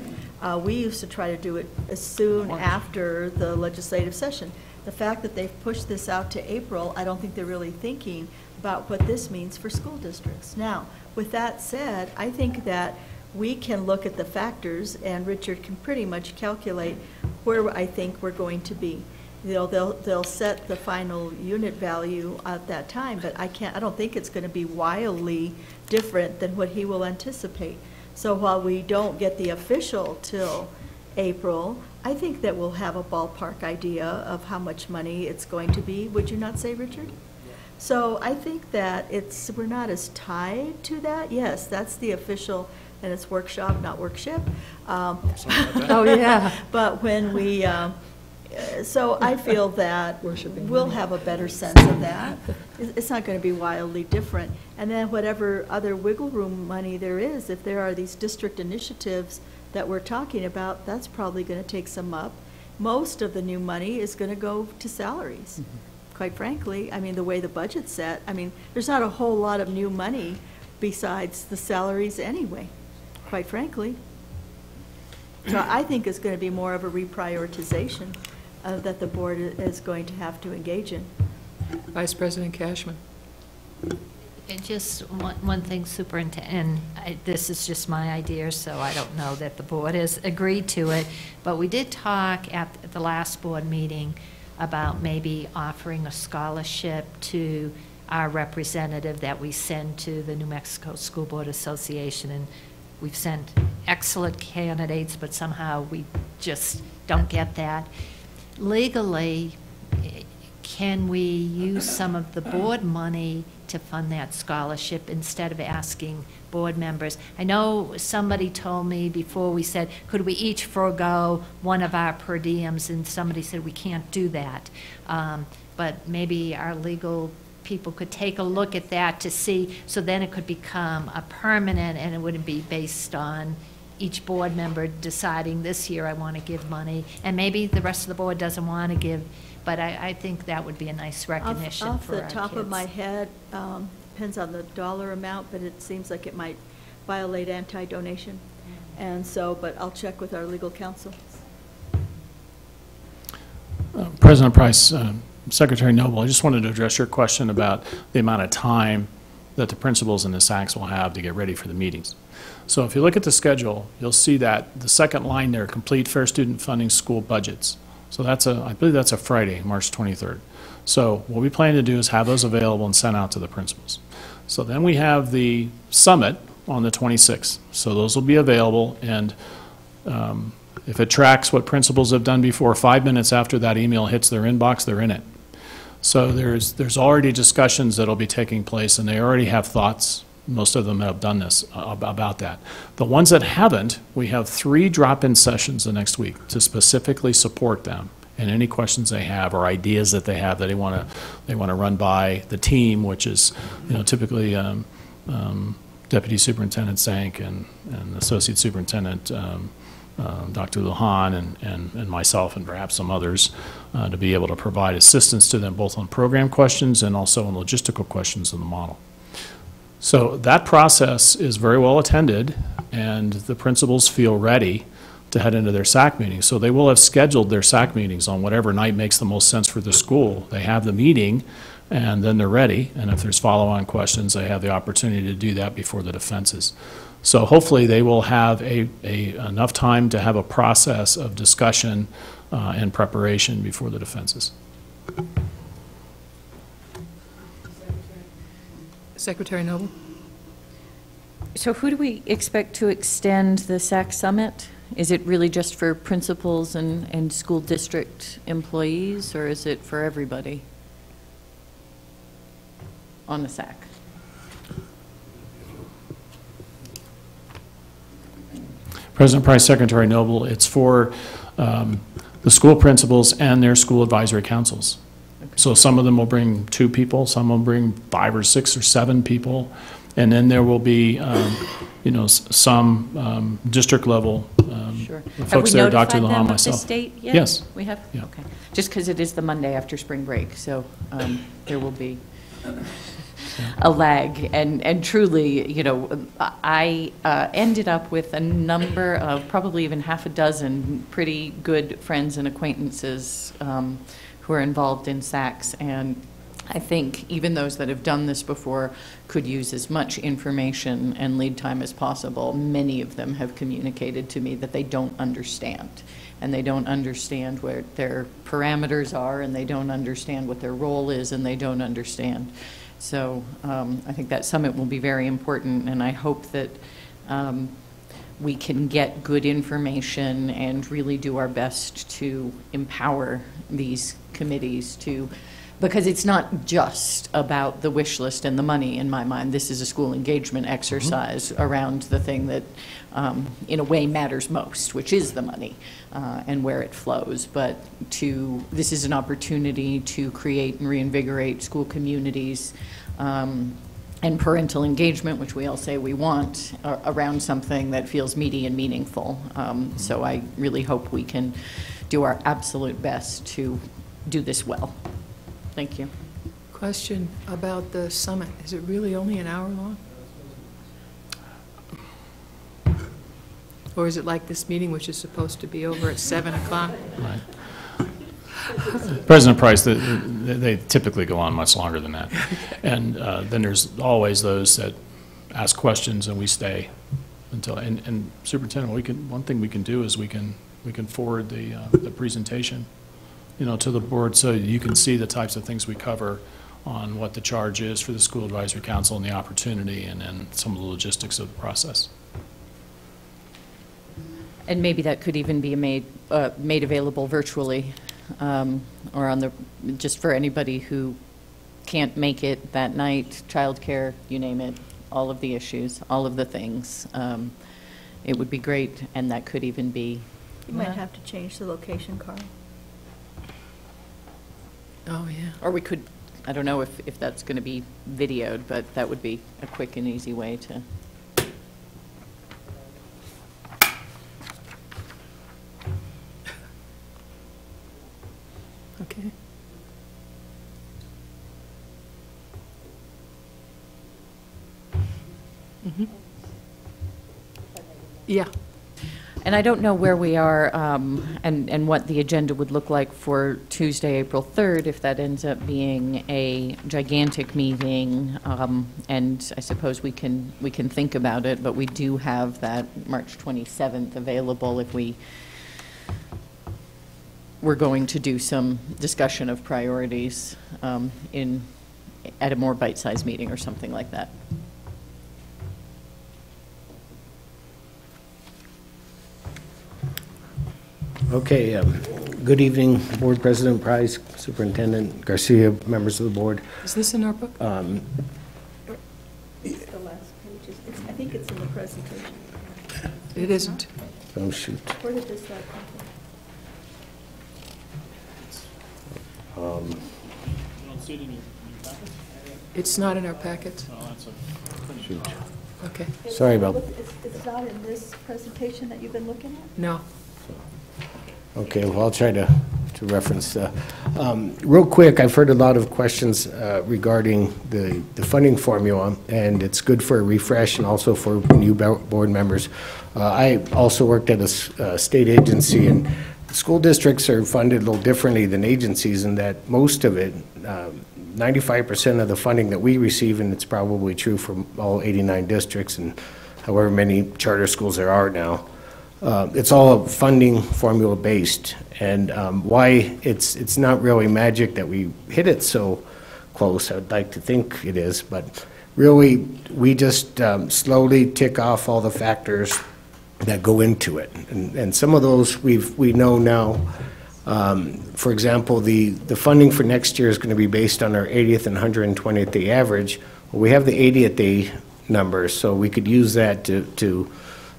We used to try to do it as soon after the legislative session. The fact that they've pushed this out to April, I don't think they're really thinking about what this means for school districts. Now, with that said, I think that we can look at the factors, and Richard can pretty much calculate where I think we're going to be. They'll set the final unit value at that time, but I don't think it's going to be wildly different than what he will anticipate. So while we don't get the official till April, I think that we'll have a ballpark idea of how much money it's going to be. Would you not say, Richard? Yeah. So I think that we're not as tied to that. Yes, that's the official, and it's workshop, not workship. Oh, yeah. But when we, so I feel that we'll have a better sense of that. It's not going to be wildly different. And then whatever other wiggle room money there is, if there are these district initiatives that we're talking about, that's probably going to take some up. Most of the new money is going to go to salaries. Quite frankly, I mean, the way the budget's set, I mean, there's not a whole lot of new money besides the salaries anyway, quite frankly. So I think it's going to be more of a reprioritization that the board is going to have to engage in. Vice President Cashman. And just one thing, Superintendent, and this is just my idea, so I don't know that the board has agreed to it, but we did talk at the last board meeting about maybe offering a scholarship to our representative that we send to the New Mexico School Board Association, and we've sent excellent candidates, but somehow we just don't get that. Legally, can we use some of the board money to fund that scholarship instead of asking board members? I know somebody told me before, we said, could we each forego one of our per diems? And somebody said we can't do that. But maybe our legal people could take a look at that to see, so then it could become a permanent, and it wouldn't be based on each board member deciding this year I want to give money, and maybe the rest of the board doesn't want to give. But I think that would be a nice recognition for our kids. Off the top of my head, depends on the dollar amount, but it seems like it might violate anti-donation. And so, but I'll check with our legal counsel. President Price, Secretary Noble, I just wanted to address your question about the amount of time that the principals and the SACs will have to get ready for the meetings. So if you look at the schedule, you'll see that the second line there, complete fair student funding school budgets. So I believe that's a Friday, March 23rd. So what we plan to do is have those available and sent out to the principals. So then we have the summit on the 26th. So those will be available, and if it tracks what principals have done before, 5 minutes after that email hits their inbox, they're in it. So there's already discussions that will be taking place, and they already have thoughts. Most of them have done this about that. The ones that haven't, we have 3 drop-in sessions the next week to specifically support them and any questions they have or ideas that they have that they want to run by the team, which is, you know, typically Deputy Superintendent Sank and Associate Superintendent Dr. Lujan and myself and perhaps some others to be able to provide assistance to them both on program questions and also on logistical questions of the model. So that process is very well attended, and the principals feel ready to head into their SAC meetings. So they will have scheduled their SAC meetings on whatever night makes the most sense for the school. They have the meeting, and then they're ready. And if there's follow-on questions, they have the opportunity to do that before the defenses. So hopefully they will have enough time to have a process of discussion and preparation before the defenses. Secretary Noble? So who do we expect to extend the SAC Summit? Is it really just for principals and school district employees, or is it for everybody on the SAC? President Price, Secretary Noble, it's for the school principals and their school advisory councils. Okay. So some of them will bring 2 people, some will bring 5 or 6 or 7 people, and then there will be, some district level Sure. folks there, Dr. Lahan, Have we notified them of myself. this date yet? Yes. We have? Yeah. Okay. Just because it is the Monday after spring break, so there will be a lag. And truly, I ended up with a number of, probably even half a dozen, pretty good friends and acquaintances who are involved in SACs. And I think even those that have done this before could use as much information and lead time as possible. Many of them have communicated to me that they don't understand. And they don't understand where their parameters are, and they don't understand what their role is, and they don't understand. So I think that summit will be very important, and I hope that we can get good information and really do our best to empower these committees to, because it's not just about the wish list and the money in my mind. This is a school engagement exercise around the thing that in a way matters most, which is the money and where it flows. But this is an opportunity to create and reinvigorate school communities and parental engagement, which we all say we want, around something that feels meaty and meaningful. So I really hope we can do our absolute best to do this well. Thank you. Question about the summit. Is it really only an hour long? Or is it like this meeting, which is supposed to be over at 7 o'clock? Right. President Price, they typically go on much longer than that. And then there's always those that ask questions and we stay until, and Superintendent, one thing we can do is we can forward the presentation, to the board so you can see the types of things we cover on what the charge is for the School Advisory Council and the opportunity, and then some of the logistics of the process. And maybe that could even be made available virtually, or just for anybody who can't make it that night, childcare, you name it, all of the issues, all of the things. It would be great, and that could even be. You might have to change the location, Carl. Oh, yeah. Or we could, I don't know if that's going to be videoed, but that would be a quick and easy way to. Okay. Mm-hmm. Yeah. And I don't know where we are and what the agenda would look like for Tuesday, April 3rd, if that ends up being a gigantic meeting. And I suppose we can think about it, but we do have that March 27th available if we're going to do some discussion of priorities at a more bite-sized meeting or something like that. Okay, good evening, Board President Price, Superintendent Garcia, members of the board. Is this in our book? The last page I think it's in the presentation. It isn't. Oh, shoot. Where did this come from? You don't see it in your packet? It's not in our packet. Oh, that's a Shoot. Okay. Sorry about. It's not in this presentation that you've been looking at? No. Okay, well, I'll try to reference. Real quick, I've heard a lot of questions regarding the funding formula, and it's good for a refresh and also for new board members. I also worked at a state agency, and school districts are funded a little differently than agencies in that most of it, 95% of the funding that we receive, and it's probably true for all 89 districts and however many charter schools there are now. It's all funding formula based, and why it's not really magic that we hit it so close. I'd like to think it is, but really we just slowly tick off all the factors that go into it, and some of those we know now. For example, the funding for next year is going to be based on our 80th and 120th day average. Well, we have the 80th day numbers, so we could use that to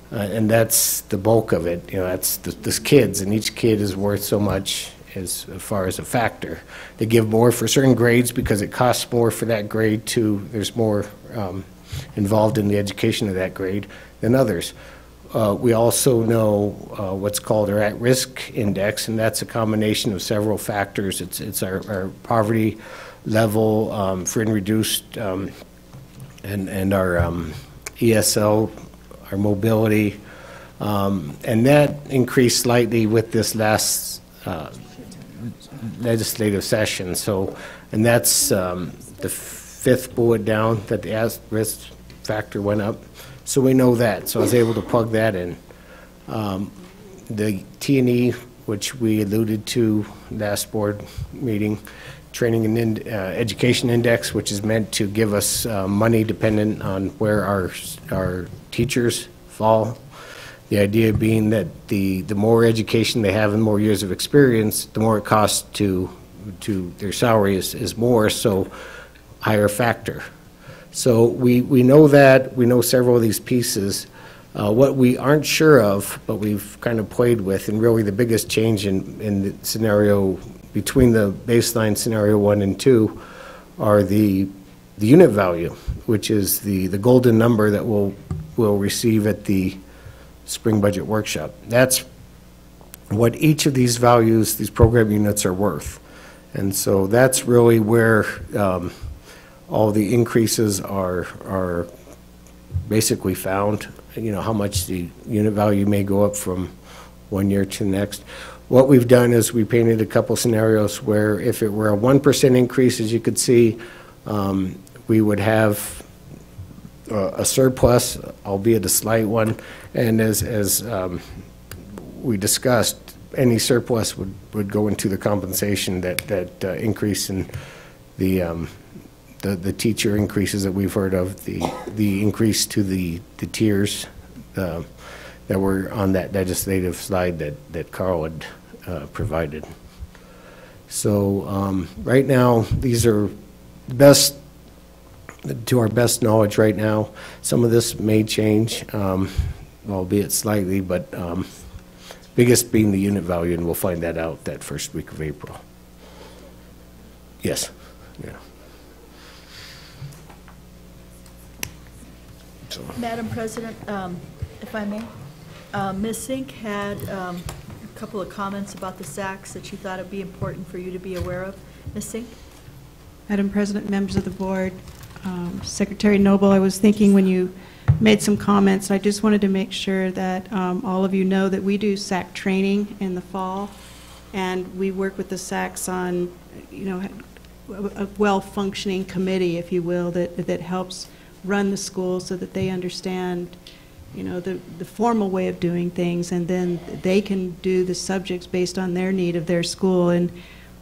and that's the bulk of it. You know, that's the kids, and each kid is worth so much as far as a factor. They give more for certain grades because it costs more for that grade too. There's more involved in the education of that grade than others. We also know what's called our at-risk index, and that's a combination of several factors. It's our poverty level, free and reduced, and our ESL, our mobility, and that increased slightly with this last legislative session. So, and that's the fifth bullet down, that the at-risk factor went up. So we know that. So I was able to plug that in. The T&E, which we alluded to last board meeting, Training and Education Index, which is meant to give us money dependent on where our teachers fall. The idea being that the more education they have and more years of experience, the more it costs to their salary is more, so higher factor. So we know that. We know several of these pieces. What we aren't sure of, but we've kind of played with, and really the biggest change in the scenario between the baseline scenario 1 and 2 are the unit value, which is the golden number that we'll receive at the spring budget workshop. That's what each of these values, these program units, are worth. And so that's really where all the increases are basically found. You know, how much the unit value may go up from one year to the next. What we've done is we painted a couple scenarios where if it were a 1% increase, as you could see, we would have a surplus, albeit a slight one, and as we discussed, any surplus would go into the compensation that increase in the teacher increases that we've heard of, the increase to the tiers that were on that legislative slide that Carl had provided. So right now, these are best, to our best knowledge right now. Some of this may change, albeit slightly, but biggest being the unit value, and we'll find that out that first week of April. Yes. Yeah. So. Madam President, if I may, Ms. Sink had a couple of comments about the SACs that she thought it'd be important for you to be aware of. Ms. Sink? Madam President, members of the board, Secretary Noble, I was thinking when you made some comments, I just wanted to make sure that all of you know that we do SAC training in the fall, and we work with the SACs on, you know, a well-functioning committee, if you will, that helps run the school so that they understand, you know, the formal way of doing things, and then they can do the subjects based on their need of their school. And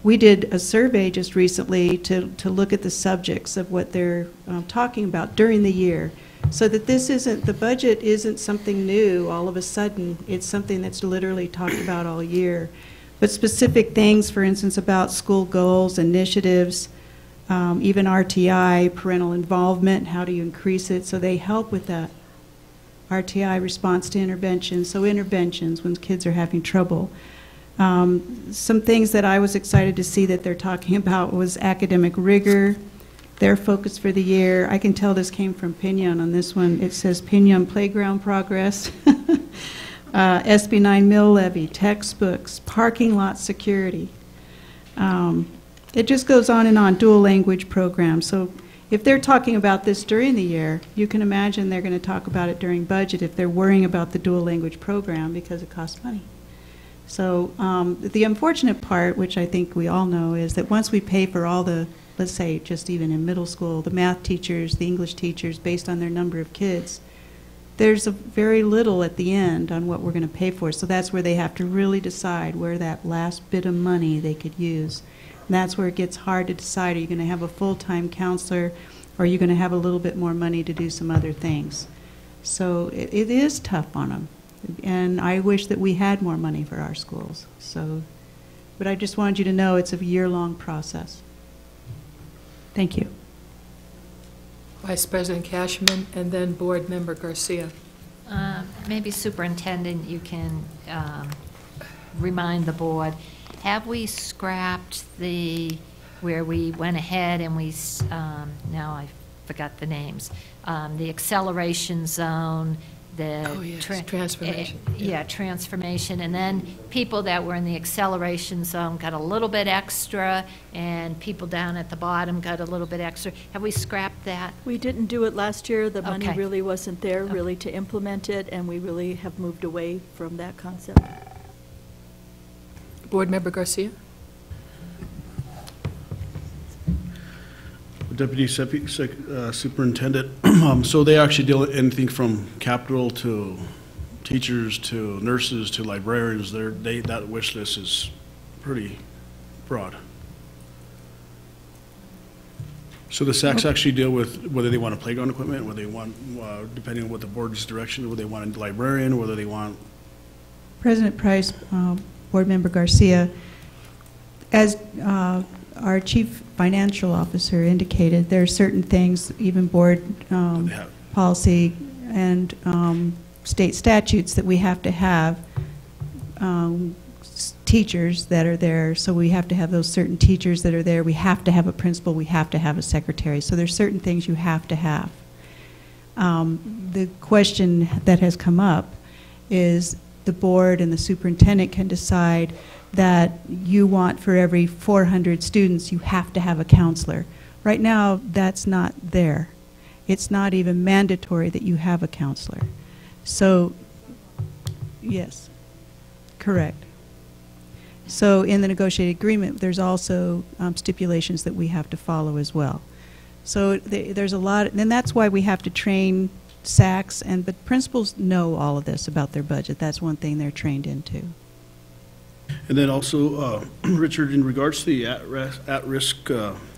we did a survey just recently to look at the subjects of what they're talking about during the year, so that this isn't, the budget isn't something new all of a sudden. It's something that's literally talked about all year. But specific things, for instance, about school goals, initiatives, even RTI, parental involvement, how do you increase it? So they help with that. RTI, response to interventions, so interventions when kids are having trouble. Some things that I was excited to see that they're talking about was academic rigor, their focus for the year. I can tell this came from Pinion on this one. It says Pinion playground progress, SB 9 mill levy, textbooks, parking lot security. It just goes on and on, dual language programs. So if they're talking about this during the year, you can imagine they're going to talk about it during budget if they're worrying about the dual language program because it costs money. So the unfortunate part, which I think we all know, is that once we pay for all the, let's say just even in middle school, the math teachers, the English teachers, based on their number of kids, there's a very little at the end on what we're going to pay for. So that's where they have to really decide where that last bit of money they could use. And that's where it gets hard to decide, are you going to have a full-time counselor, or are you going to have a little bit more money to do some other things? So it is tough on them. And I wish that we had more money for our schools. So, but I just wanted you to know it's a year-long process. Thank you. Vice President Cashman, and then Board Member Garcia. Maybe Superintendent, you can remind the board, have we scrapped where we went ahead and we, now I forgot the names, the acceleration zone, the transformation. Transformation, and then people that were in the acceleration zone got a little bit extra, and people down at the bottom got a little bit extra. Have we scrapped that? We didn't do it last year. The money Okay. really wasn't there really to implement it, and we really have moved away from that concept. Board Member Garcia. Deputy Superintendent, so they actually deal with anything from capital to teachers to nurses to librarians. That wish list is pretty broad. So the SACs actually deal with whether they want a playground equipment, whether they want, depending on what the board's direction, whether they want a librarian, whether they want. President Price, Board Member Garcia, as our Chief Financial Officer indicated, there are certain things, even board policy and state statutes, that we have to have teachers that are there. So we have to have those certain teachers that are there. We have to have a principal. We have to have a secretary. So there's certain things you have to have. The question that has come up is the board and the superintendent can decide that you want for every 400 students, you have to have a counselor. Right now, that's not there. It's not even mandatory that you have a counselor. So, yes, correct. So in the negotiated agreement, there's also stipulations that we have to follow as well. So there's a lot, and that's why we have to train SACs, but principals know all of this about their budget. That's one thing they're trained into. And then also, Richard, in regards to the at-risk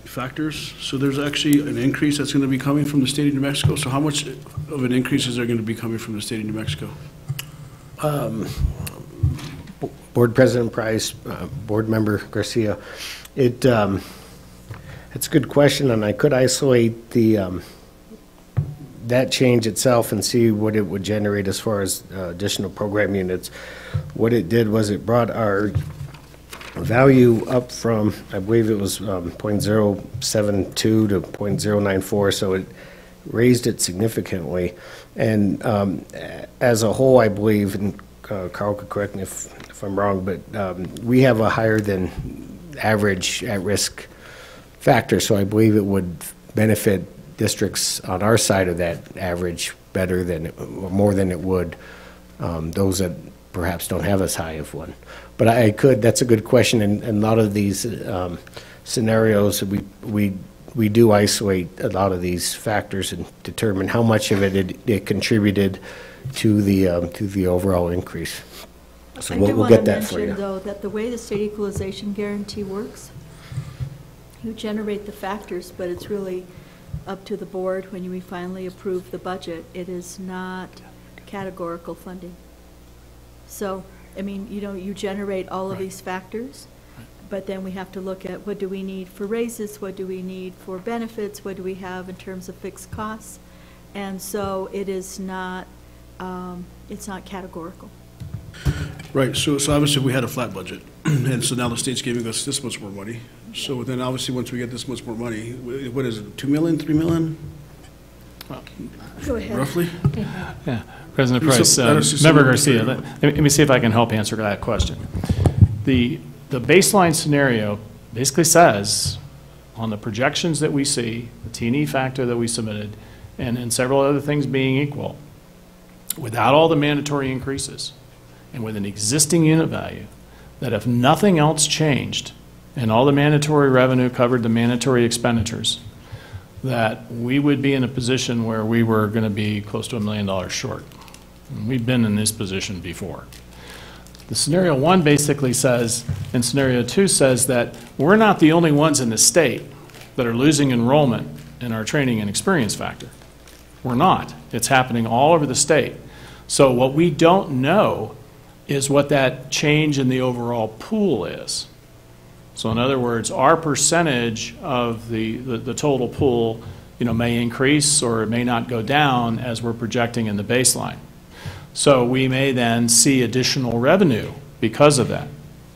factors, so there's actually an increase that's going to be coming from the state of New Mexico. So how much of an increase is there going to be coming from the state of New Mexico? Board President Price, Board Member Garcia, it's a good question, and I could isolate that change itself and see what it would generate as far as additional program units. What it did was it brought our value up from, I believe it was 0.072 to 0.094, so it raised it significantly. And as a whole, I believe, and Carl could correct me if I'm wrong, but we have a higher than average at-risk factor, so I believe it would benefit districts on our side of that average better than, or more than it would those that perhaps don't have as high of one. But that's a good question, and a lot of these scenarios, we do isolate a lot of these factors and determine how much of it contributed to the overall increase. So we'll get that for you. I do want to mention, though, that the way the state equalization guarantee works, you generate the factors, but it's really up to the board when we finally approve the budget. It is not categorical funding. So, I mean, you generate all of these factors, but then we have to look at what do we need for raises, what do we need for benefits, what do we have in terms of fixed costs, and so it is not, it's not categorical. Right, so obviously we had a flat budget, and so now the state's giving us this much more money. So then obviously once we get this much more money, what is it, 2 million, 3 million? Go ahead. Roughly? Yeah, President Price, Member Garcia, let me see if I can help answer that question. The baseline scenario basically says, on the projections that we see, the T&E factor that we submitted, and several other things being equal, without all the mandatory increases, and with an existing unit value, that if nothing else changed and all the mandatory revenue covered the mandatory expenditures, that we would be in a position where we were going to be close to $1 million short. And we've been in this position before. The scenario 1 basically says, and scenario 2 says that we're not the only ones in the state that are losing enrollment in our training and experience factor. We're not. It's happening all over the state. So what we don't know is what that change in the overall pool is. So in other words, our percentage of the total pool, may increase or it may not go down as we're projecting in the baseline. So we may then see additional revenue because of that,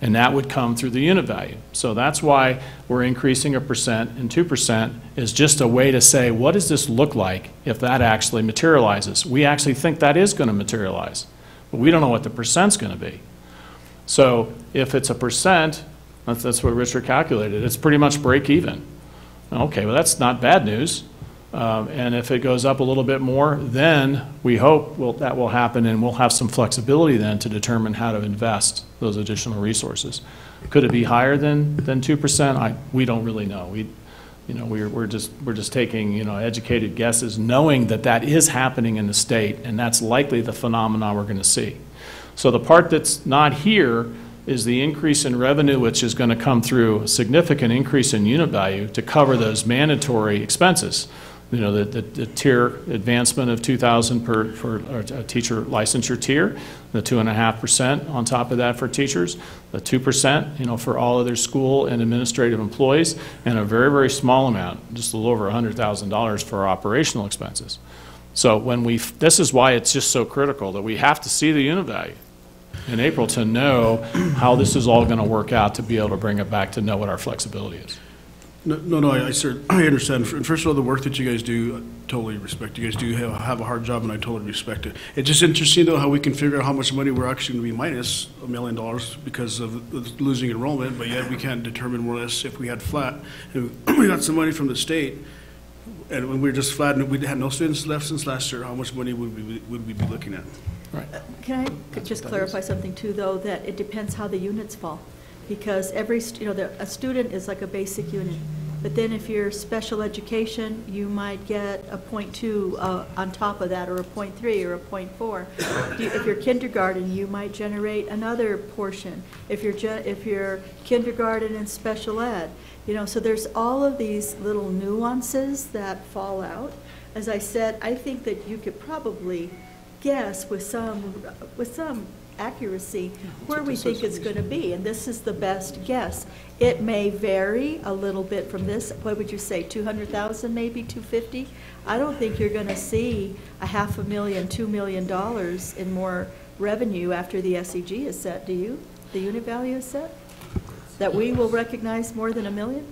and that would come through the unit value. So that's why we're increasing 1% and 2% is just a way to say, what does this look like if that actually materializes? We actually think that is going to materialize, but we don't know what the percent's going to be. So if it's 1%, that's what Richard calculated, it's pretty much break even. Okay, well that's not bad news. And if it goes up a little bit more, then we hope that will happen, and we'll have some flexibility then to determine how to invest those additional resources. Could it be higher than 2%? We don't really know. We're just taking educated guesses, knowing that is happening in the state, and that's likely the phenomenon we're going to see. So the part that's not here is the increase in revenue, which is going to come through a significant increase in unit value to cover those mandatory expenses. The tier advancement of $2,000 for a teacher licensure tier, the 2.5% on top of that for teachers, the 2%, for all other school and administrative employees, and a very, very small amount, just a little over $100,000 for operational expenses. So this is why it's just so critical that we have to see the unit value in April to know how this is all going to work out, to be able to bring it back to know what our flexibility is. No, I understand. First of all, the work that you guys do, I totally respect. You guys do have a hard job, and I totally respect it. It's just interesting, though, how we can figure out how much money we're actually going to be minus $1 million because of losing enrollment, but yet we can't determine more or less if we had flat. And we got some money from the state, and when we were just flat and we had no students left since last year, how much money would we be looking at? Right. Can I just clarify something, too, though, that it depends how the units fall? Because a student is like a basic unit, but then if you're special education, you might get a 0.2 on top of that, or a 0.3 or a 0.4. If you're kindergarten, you might generate another portion. If you're kindergarten and special ed, so there's all of these little nuances that fall out. As I said, I think that you could probably guess with some accuracy where we think it's going to be, and this is the best guess. It may vary a little bit from this. What would you say, 200,000, maybe 250? I don't think you're going to see $500,000, $2 million in more revenue after the SEG is set. Do you? The unit value is set? That we will recognize more than $1 million?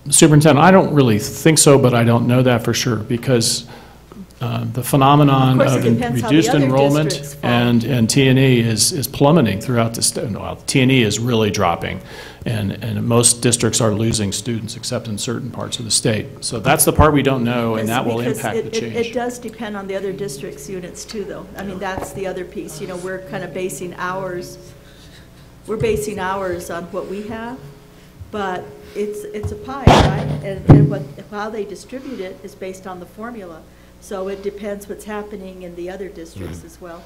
Superintendent, I don't really think so, but I don't know that for sure, because the phenomenon of reduced enrollment and T&E is plummeting throughout the state. Well, T&E is really dropping, and most districts are losing students except in certain parts of the state. So that's the part we don't know, and that will impact the change. It does depend on the other districts' units too, though. I mean, that's the other piece. We're kind of basing ours. We're basing ours on what we have, but it's a pie, right? And how they distribute it is based on the formula. So it depends what's happening in the other districts as well.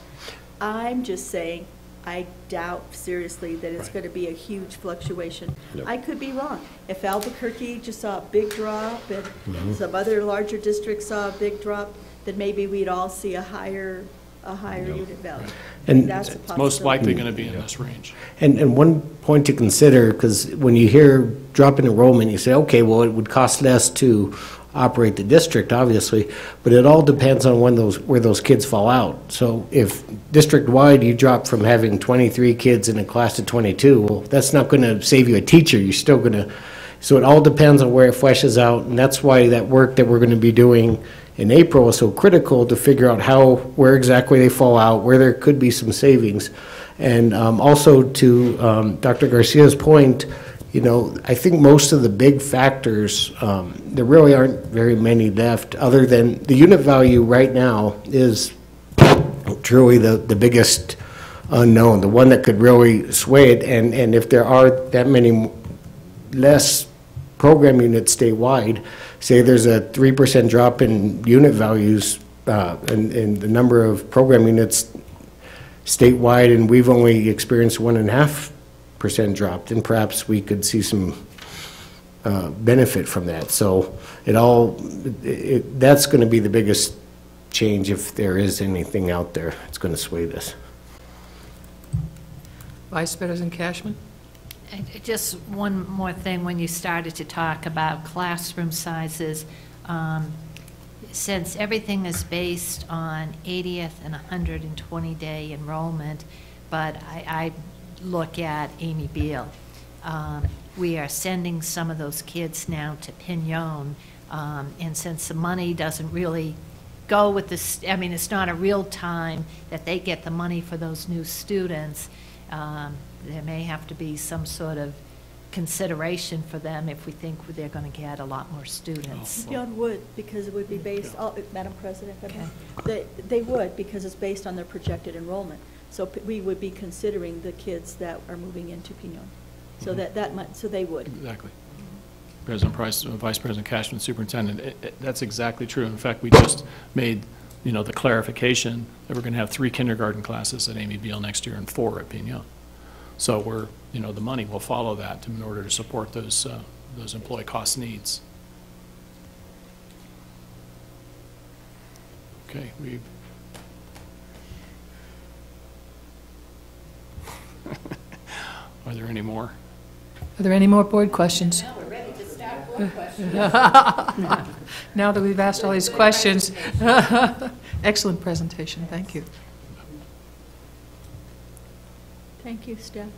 I'm just saying, I doubt seriously that it's going to be a huge fluctuation. I could be wrong. If Albuquerque just saw a big drop and some other larger districts saw a big drop, then maybe we'd all see a higher unit value. And that's a It's possibility. most likely going to be in this range. And one point to consider, because when you hear drop in enrollment, you say, okay, well, it would cost less to operate the district, obviously, but it all depends on where those kids fall out. So if district-wide you drop from having 23 kids in a class of 22, well, that's not going to save you a teacher. You're still going to, so it all depends on where it fleshes out, and that's why that work that we're going to be doing in April is so critical, to figure out where exactly they fall out, where there could be some savings. And also to Dr. Garcia's point, I think most of the big factors, there really aren't very many left, other than the unit value right now is truly the biggest unknown, the one that could really sway it. And if there are that many less program units statewide, say there's a 3% drop in unit values and the number of program units statewide, and we've only experienced 1.5% drop, then perhaps we could see some benefit from that. So that's going to be the biggest change, if there is anything out there. It's going to sway this. Vice President Cashman? Just one more thing, when you started to talk about classroom sizes, since everything is based on 80th and 120-day enrollment, but I look at Amy Beale. We are sending some of those kids now to Pignon, and since the money doesn't really go with this, I mean, it's not a real time that they get the money for those new students. There may have to be some sort of consideration for them if we think they're going to get a lot more students. Pignon would, because it would be based, Madam President, they would, because it's based on their projected enrollment. So we would be considering the kids that are moving into Pignon. So so they would. Exactly. President Price, Vice President Cashman, Superintendent, that's exactly true. In fact, we just made, the clarification that we're going to have 3 kindergarten classes at Amy Beale next year and 4 at Pignon. So the money will follow that in order to support those employee cost needs. Okay, Are there any more? Are there any more board questions? Now we're ready to start board questions. Now that we've asked all these questions. Excellent presentation. Thank you. Thank you, Steph.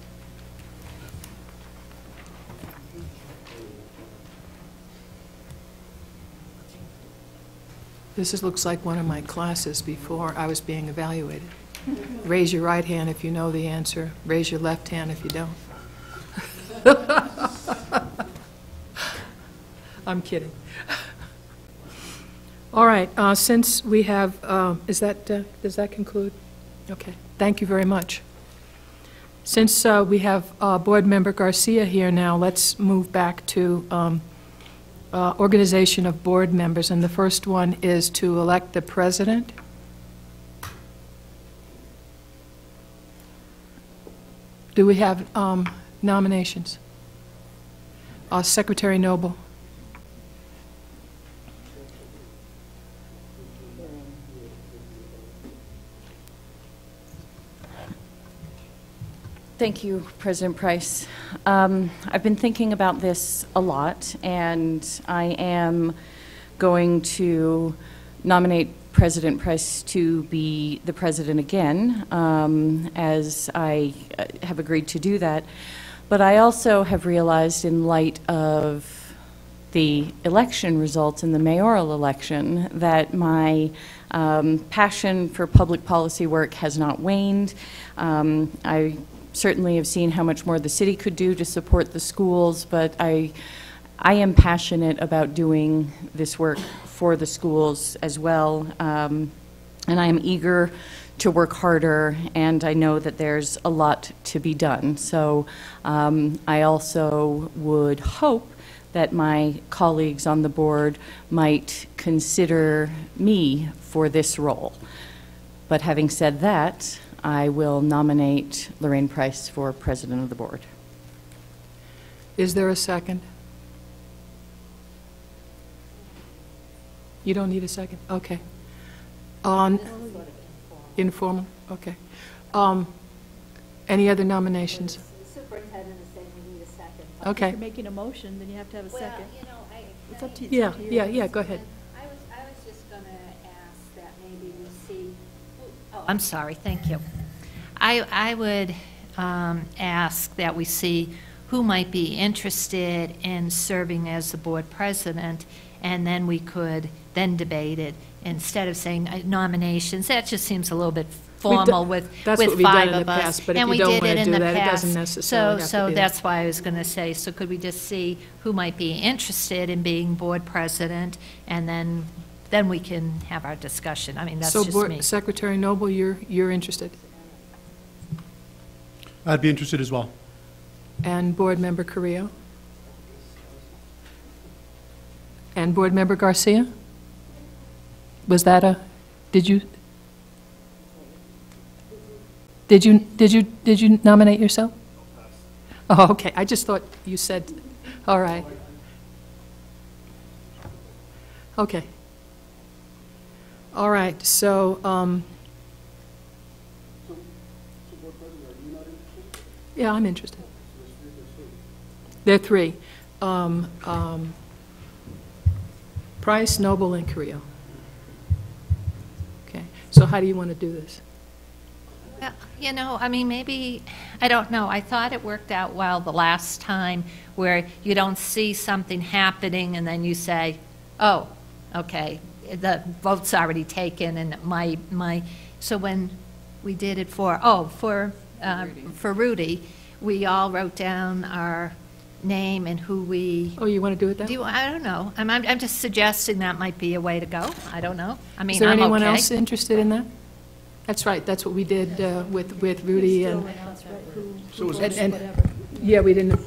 Looks like one of my classes before I was being evaluated. Raise your right hand if you know the answer. Raise your left hand if you don't. I'm kidding. All right, since we have, does that conclude? Okay, thank you very much. Since we have Board Member Garcia here now, let's move back to organization of board members, and the first one is to elect the president. Do we have nominations? Secretary Noble. Thank you, President Price. I've been thinking about this a lot, and I am going to nominate President Price to be the president again, as I have agreed to do that. But I also have realized, in light of the election results in the mayoral election, that my passion for public policy work has not waned. I certainly have seen how much more the city could do to support the schools, but I am passionate about doing this work for the schools as well, and I am eager to work harder, and I know that there's a lot to be done. So I also would hope that my colleagues on the board might consider me for this role. But having said that, I will nominate Lorraine Price for president of the board. Is there a second? You don't need a second? Okay. Informal? Okay. Any other nominations? Superintendent is saying we need a second. Okay. If you're making a motion, then you have to have a second. It's up to you. Yeah, go ahead. I was just going to ask that maybe we see. Oh, I'm sorry. Thank you. I would ask that we see who might be interested in serving as the board president, and then we could then debate it instead of saying nominations. That just seems a little bit formal with 5 of us. But and if we you don't did want it to in do the that, past. it doesn't necessarily have to be that's why I was going to say, so could we just see who might be interested in being board president, and then we can have our discussion. I mean, that's just me. Secretary Noble, you're interested? I'd be interested as well. And Board Member Carrillo? And Board Member Garcia? Was that a, did you nominate yourself? Oh, okay, I just thought you said, all right. Okay. All right, so, yeah, I'm interested. There are three. Price, Noble, and Carrillo. Okay, so how do you want to do this? Well, you know, I mean, maybe, I don't know. I thought it worked out well the last time where you don't see something happening and then you say, oh, okay, the vote's already taken and so when we did it for Rudy, we all wrote down our name and who we. Oh, you want to do it that way? I don't know. I'm just suggesting that might be a way to go. I don't know. I mean, Is there I'm anyone okay. else interested in that? That's right, that's what we did with Rudy and. Yeah, we didn't,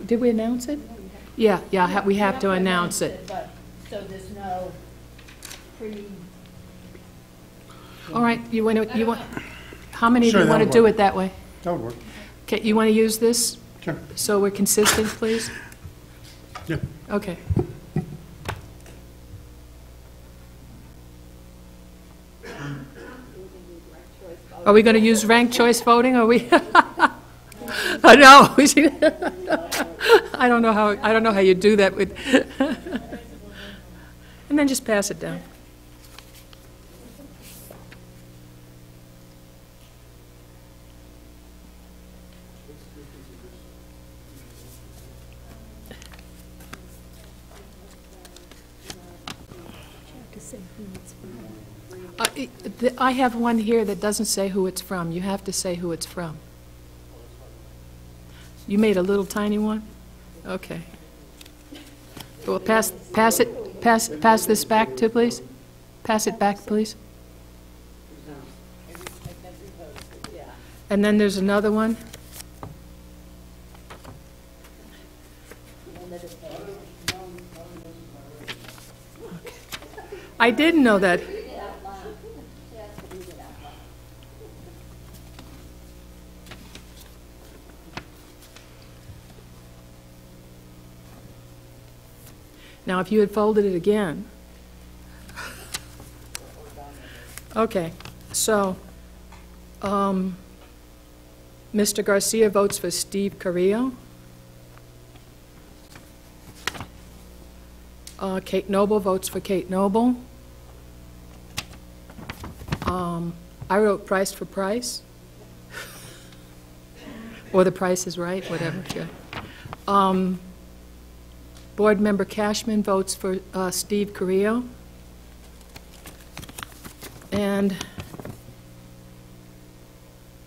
did we announce it? Yeah, we have to announce it. So there's no pre. All right, you want, how many of you want to do it that way? That would work. Okay, you want to use this? Sure. So we're consistent, please? Yeah. Okay. Are we going to use ranked choice voting? Are we? I know. I don't know how you do that with. And then just pass it down. I have one here that doesn't say who it's from. You have to say who it's from. You made a little tiny one? Okay. Well, pass this back too, please. Pass it back, please. And then there's another one. Okay. I didn't know that. Now, if you had folded it again. Okay, so Mr. Garcia votes for Steve Carrillo. Kate Noble votes for Kate Noble. I wrote Price for Price. Or The Price is Right, whatever. Yeah. Board Member Cashman votes for Steve Carrillo. And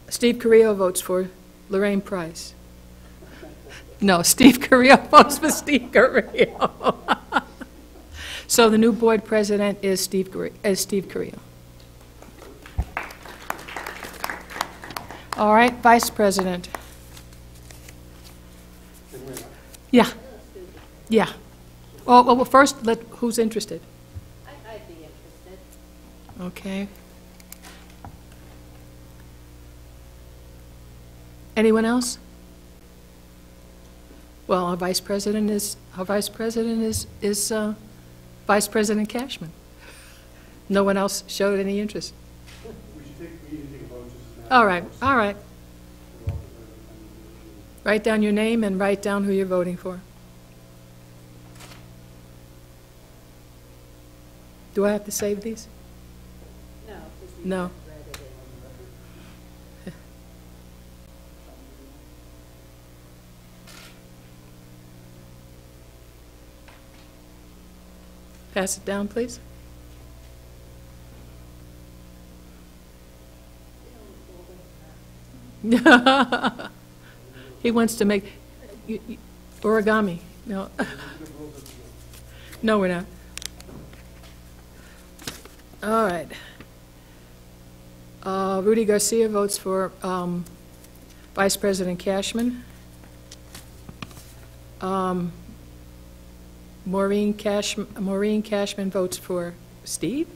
Steve Carrillo votes for Lorraine Price. No, Steve Carrillo votes for Steve Carrillo. So the new board president is Steve Carrillo. All right, vice president. Yeah. Yeah. Well, first, who's interested? I'd be interested. Okay. Anyone else? Well, our vice president is Vice President Cashman. No one else showed any interest. We need to take a vote just All right, all right. Write down your name and write down who you're voting for. Do I have to save these? No. Pass it down, please. He wants to make origami. No. No, we're not. All right. Rudy Garcia votes for Vice President Cashman. Maureen Cashman votes for Steve?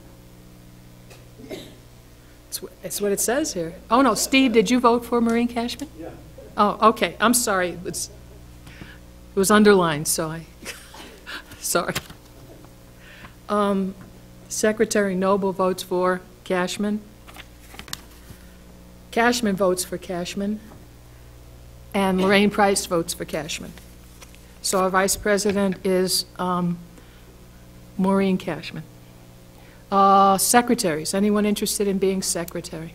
It's what it says here. Oh, no, Steve, did you vote for Maureen Cashman? Yeah. Oh, okay, I'm sorry. It was underlined, so sorry. Secretary Noble votes for Cashman. Cashman votes for Cashman. And Lorraine Price votes for Cashman. So our vice president is Maureen Cashman. Secretaries, anyone interested in being secretary?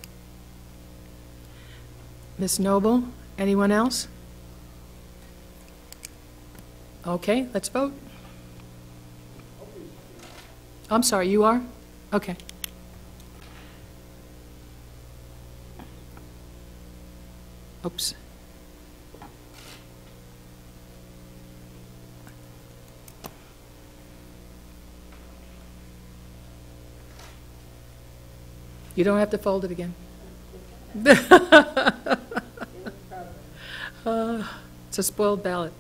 Ms. Noble, anyone else? Okay, let's vote. I'm sorry, you are? Okay. Oops. You don't have to fold it again. It's a spoiled ballot.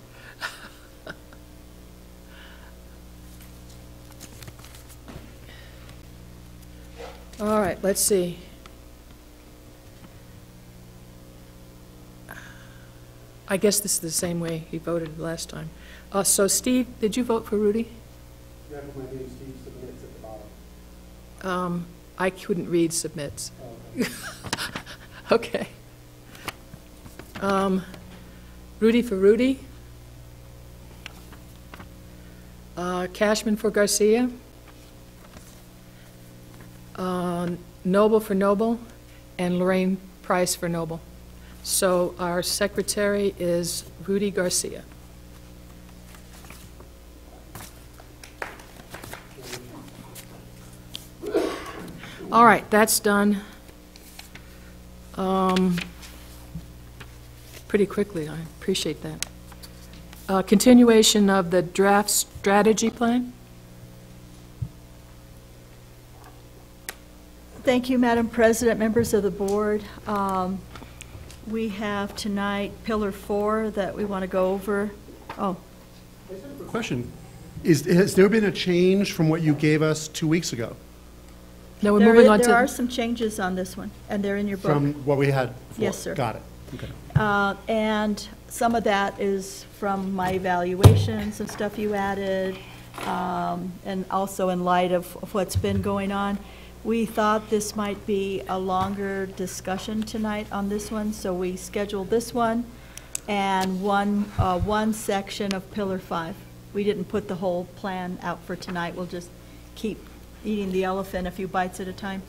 All right, let's see. I guess this is the same way he voted last time. So Steve, did you vote for Rudy? Recommending Steve submits at the bottom. I couldn't read submits. Okay. Rudy for Rudy. Cashman for Garcia. Noble for Noble. And Lorraine Price for Noble. So our secretary is Rudy Garcia. All right, that's done pretty quickly. I appreciate that. Continuation of the draft strategy plan. Thank you, Madam President, members of the board. We have tonight Pillar 4 that we want to go over. Oh. Question. Has there been a change from what you gave us 2 weeks ago? No, we're moving on to... There are some changes on this one, and they're in your book. From what we had before? Yes, sir. Got it. Okay. And some of that is from my evaluation, some stuff you added, and also in light of what's been going on. We thought this might be a longer discussion tonight on this one, so we scheduled this one and one section of Pillar 5. We didn't put the whole plan out for tonight. We'll just keep eating the elephant a few bites at a time.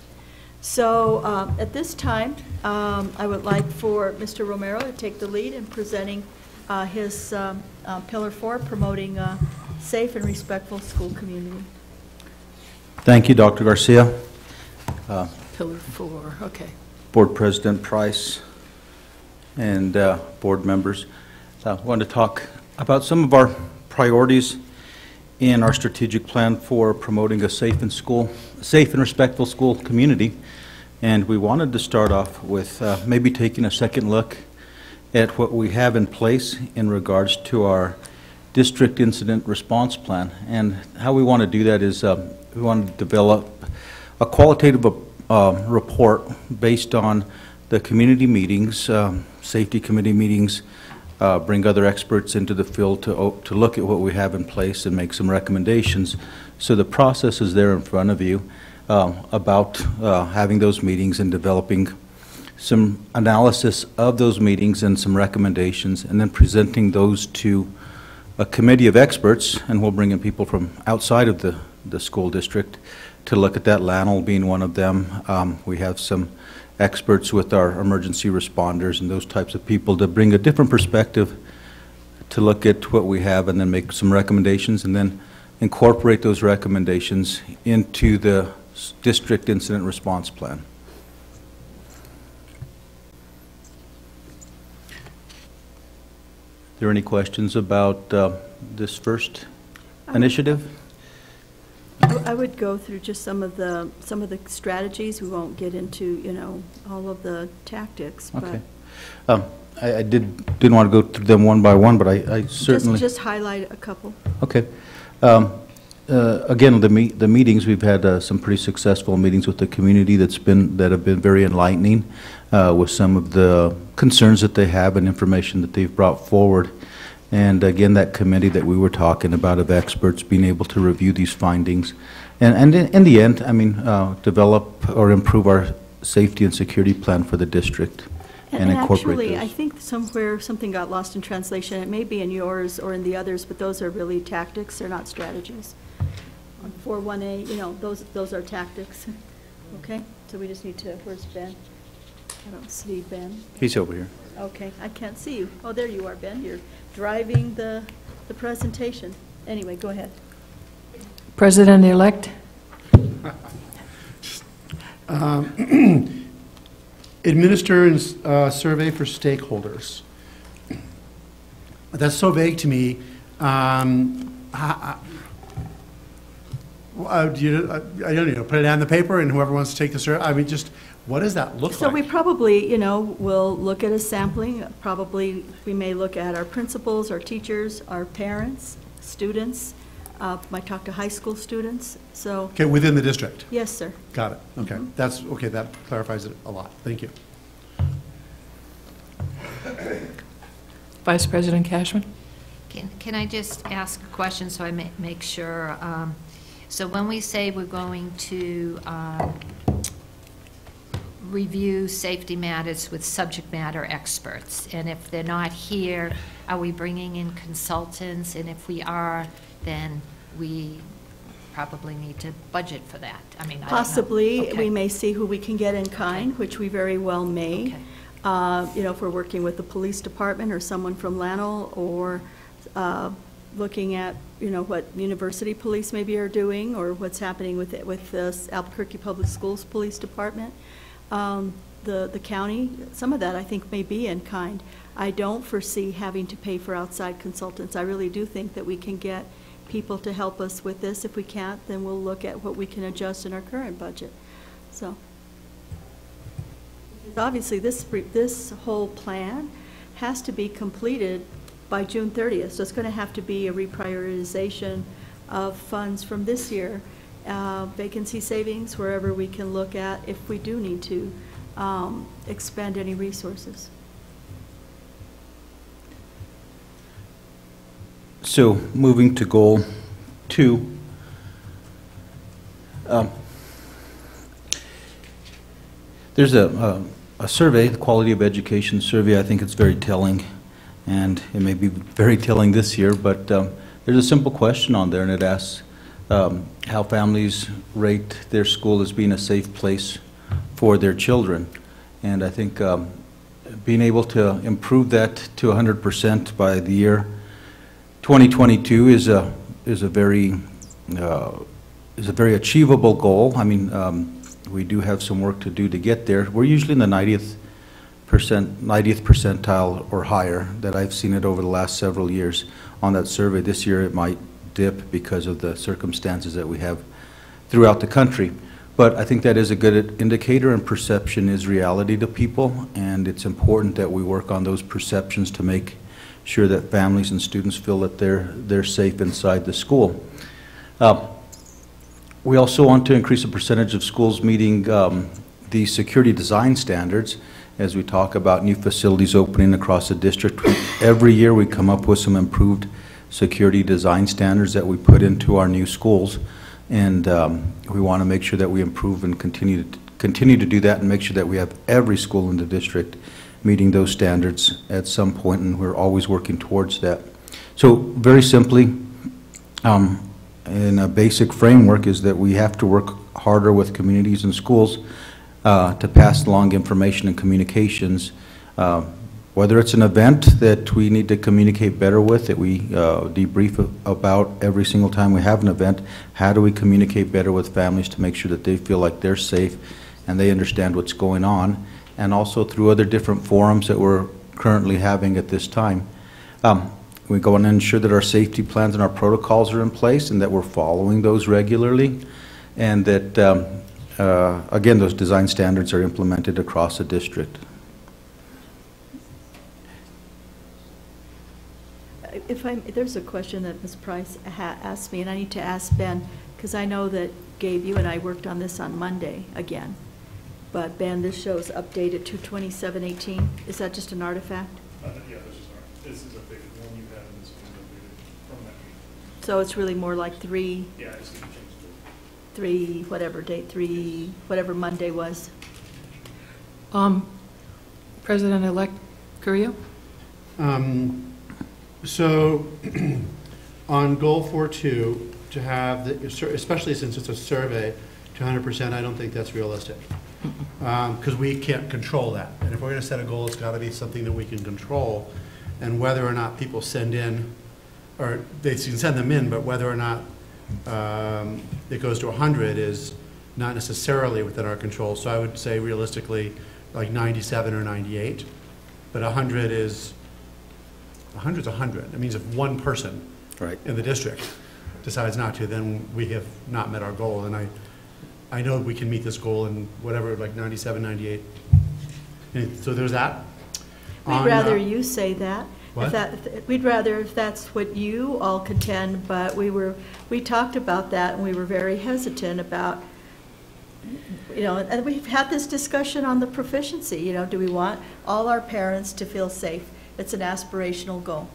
So at this time, I would like for Mr. Romero to take the lead in presenting his Pillar 4, promoting a safe and respectful school community. Thank you, Dr. Garcia. Pillar 4, okay. Board President Price and board members. I wanted to talk about some of our priorities in our strategic plan for promoting a safe and respectful school community. And we wanted to start off with maybe taking a second look at what we have in place in regards to our district incident response plan. And how we want to do that is we want to develop a qualitative report based on the community meetings, safety committee meetings, bring other experts into the field to look at what we have in place and make some recommendations. So the process is there in front of you about having those meetings and developing some analysis of those meetings and some recommendations, and then presenting those to a committee of experts, and we'll bring in people from outside of the school district to look at that, Lanel being one of them. We have some experts with our emergency responders and those types of people to bring a different perspective to look at what we have and then make some recommendations and then incorporate those recommendations into the district incident response plan. Are there any questions about this first initiative? I would go through just some of the strategies. We won't get into, all of the tactics. Okay. I didn't want to go through them one by one, but I certainly just highlight a couple. Okay. Again, the meetings, we've had some pretty successful meetings with the community that have been very enlightening with some of the concerns that they have and information that they've brought forward. And again, that committee that we were talking about of experts being able to review these findings. And in the end, I mean, develop or improve our safety and security plan for the district and incorporate actually, those. I think somewhere something got lost in translation. It may be in yours or in the others, but those are really tactics. They're not strategies. On 4.1A, you know, those are tactics. Okay? So we just need to, where's Ben? I don't see Ben. He's over here. Okay, I can't see you. Oh, there you are, Ben. You're driving the presentation. Anyway, go ahead. President-elect? Administer and survey for stakeholders. That's so vague to me. I don't know, put it on the paper and whoever wants to take the survey, I mean, just, what does that look like? So we probably, you know, will look at a sampling. Probably, we may look at our principals, our teachers, our parents, students. Might talk to high school students, so. Okay, within the district? Yes, sir. Got it, okay. That's, okay, that clarifies it a lot. Thank you. Vice President Cashman? Can I just ask a question so I make sure? So when we say we're going to review safety matters with subject matter experts, and if they're not here, are we bringing in consultants? And if we are, then we probably need to budget for that. I mean, Possibly, I don't know. Okay. we may see who we can get in kind, which we very well may. Okay. You know, if we're working with the police department or someone from Lano, or looking at, you know, what university police maybe are doing, or what's happening with the Albuquerque Public Schools Police Department. The county, some of that I think may be in kind. I don't foresee having to pay for outside consultants. I really do think that we can get people to help us with this. If we can't, then we'll look at what we can adjust in our current budget. So, obviously, this whole plan has to be completed by June 30th. So it's going to have to be a reprioritization of funds from this year, vacancy savings, wherever we can look at if we do need to expend any resources. So moving to goal 2. There's a survey, the Quality of Education Survey. I think it's very telling, and it may be very telling this year, but there's a simple question on there, and it asks how families rate their school as being a safe place for their children. And I think being able to improve that to 100% by the year 2022 is a very achievable goal. I mean, we do have some work to do to get there. We're usually in the 90th percentile or higher that I've seen it over the last several years on that survey. This year it might dip because of the circumstances that we have throughout the country. But I think that is a good indicator, and perception is reality to people, and it's important that we work on those perceptions to make sure that families and students feel that they're safe inside the school. We also want to increase the percentage of schools meeting the security design standards as we talk about new facilities opening across the district. Every year we come up with some improved security design standards that we put into our new schools, and we want to make sure that we improve and continue to do that, and make sure that we have every school in the district meeting those standards at some point, and we're always working towards that. So very simply, in a basic framework, is that we have to work harder with communities and schools to pass along information and communications, whether it's an event that we need to communicate better with, that we debrief about every single time we have an event. How do we communicate better with families to make sure that they feel like they're safe and they understand what's going on, and also through other different forums that we're currently having at this time. We go on and ensure that our safety plans and our protocols are in place and that we're following those regularly, and that, again, those design standards are implemented across the district. If there's a question that Ms. Price asked me, and I need to ask Ben, because I know that Gabe, you and I worked on this on Monday again. But Ben, this shows updated to 2718. Is that just an artifact? Yeah, this is a big one you have, and this one's updated from that meeting. So it's really more like three, Yeah, I just need to change it. whatever date, whatever Monday was. President-elect Carrillo? So on goal 4.2, to have, especially since it's a survey, to 100%, I don't think that's realistic. Because we can't control that. And if we're going to set a goal, it's got to be something that we can control. And whether or not people send in, or they can send them in, but whether or not it goes to 100 is not necessarily within our control. So I would say realistically, like 97 or 98. But 100 is 100. That means if one person in the district decides not to, then we have not met our goal. And I know we can meet this goal in whatever, like 97, 98. And so there's that. We'd rather you say that. What? We'd rather if that's what you all contend, but we talked about that and we were very hesitant about, and we've had this discussion on the proficiency, do we want all our parents to feel safe? It's an aspirational goal.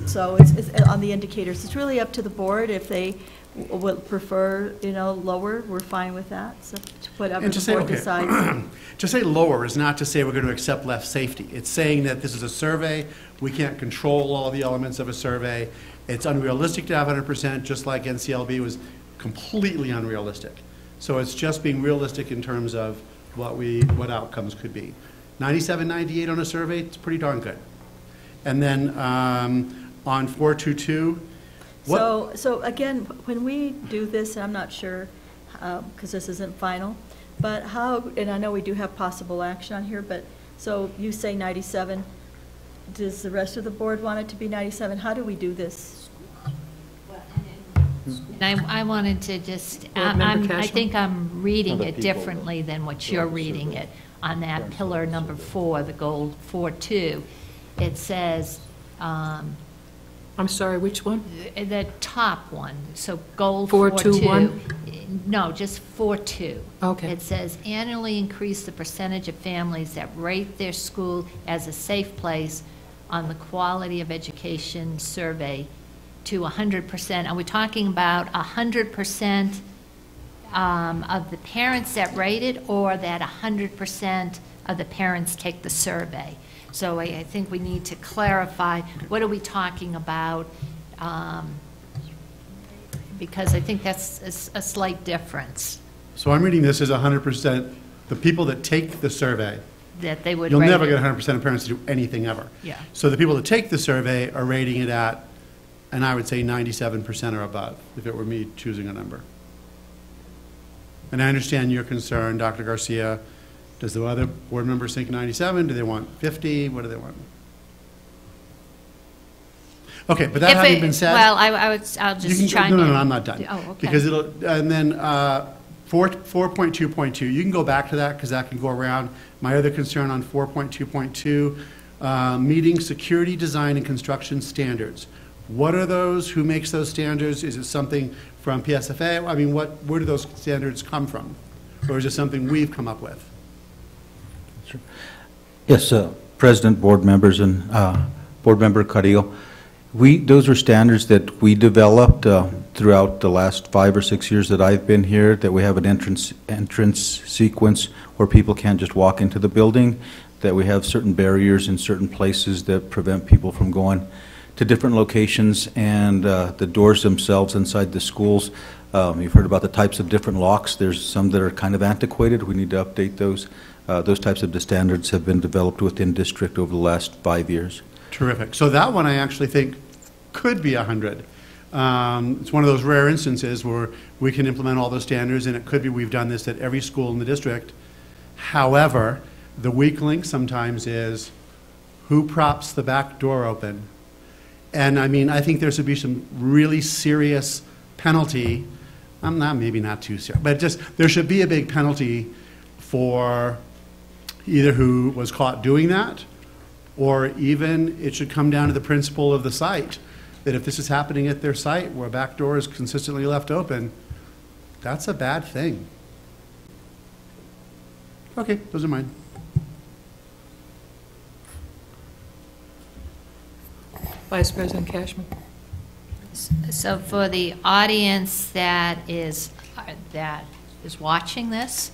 So it's on the indicators. It's really up to the board. If they would prefer, lower, we're fine with that. So whatever the board decides. To say lower is not to say we're going to accept less safety. It's saying that this is a survey. We can't control all the elements of a survey. It's unrealistic to have 100%, just like NCLB was completely unrealistic. So it's just being realistic in terms of what outcomes could be. 97, 98 on a survey, it's pretty darn good. And then on 422, so again, when we do this, and I'm not sure, because this isn't final, but how, and I know we do have possible action on here, but, so you say 97, does the rest of the board want it to be 97? How do we do this? And I wanted to just, I think I'm reading it differently than what you're reading it. On that pillar number 4, the goal 4.2, it says, I'm sorry, which one? the top one, so goal 4.2.1? 4.2. No, just 4.2. Okay. It says annually increase the percentage of families that rate their school as a safe place on the quality of education survey to 100%. Are we talking about 100% of the parents that rate it, or that 100% of the parents take the survey? So I think we need to clarify, what are we talking about? Because I think that's a slight difference. So I'm reading this as 100%, the people that take the survey. That they would You'll rate never it. get 100% of parents to do anything ever. Yeah. So the people that take the survey are rating it at, and I would say 97% or above, if it were me choosing a number. And I understand your concern, Dr. Garcia. Does the other board members think 97? Do they want 50? What do they want? Okay, but that having been said. Well, I'll just chime in. No, I'm not done. Oh, okay. Because and then 4.2.2, you can go back to that because that can go around. My other concern on 4.2.2, meeting security design and construction standards. What are those? Who makes those standards? Is it something from PSFA? I mean, where do those standards come from? Or is it something we've come up with? Sure. Yes, President, board members, and Board Member Carrillo. Those are standards that we developed throughout the last 5 or 6 years that I've been here, that we have an entrance sequence where people can't just walk into the building, that we have certain barriers in certain places that prevent people from going to different locations, and the doors themselves inside the schools. You've heard about the types of different locks. There's some that are kind of antiquated. We need to update those. Those types of standards have been developed within district over the last 5 years. Terrific. So that one I actually think could be 100. It's one of those rare instances where we can implement all those standards, and it could be we've done this at every school in the district. However, the weak link sometimes is who props the back door open. And I mean, I think there should be some really serious penalty. Maybe not too serious, but just there should be a big penalty for either who was caught doing that Or even it should come down to the principal of the site, that if this is happening at their site where a back door is consistently left open, that's a bad thing. Okay, those are mine. Vice President Cashman. So for the audience that is watching this,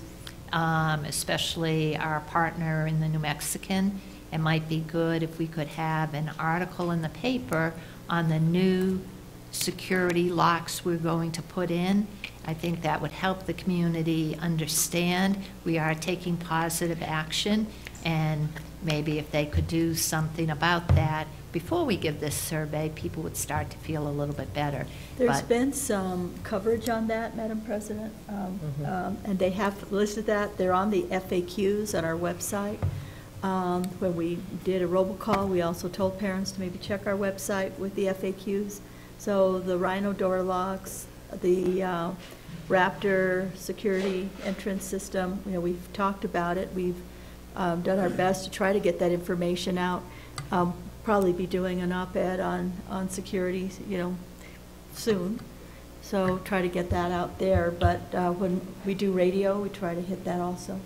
especially our partner in the New Mexican, it might be good if we could have an article in the paper on the new security locks we're going to put in. I think that would help the community understand we are taking positive action, and maybe if they could do something about that before we give this survey, people would start to feel a little bit better. There's been some coverage on that, Madam President, and they have listed that. They're on the FAQs on our website. When we did a robocall, we also told parents to maybe check our website with the FAQs. So the Rhino door locks, the Raptor security entrance system, we've talked about it. We've done our best to try to get that information out. Probably be doing an op-ed on security, soon. So try to get that out there. But when we do radio, we try to hit that also.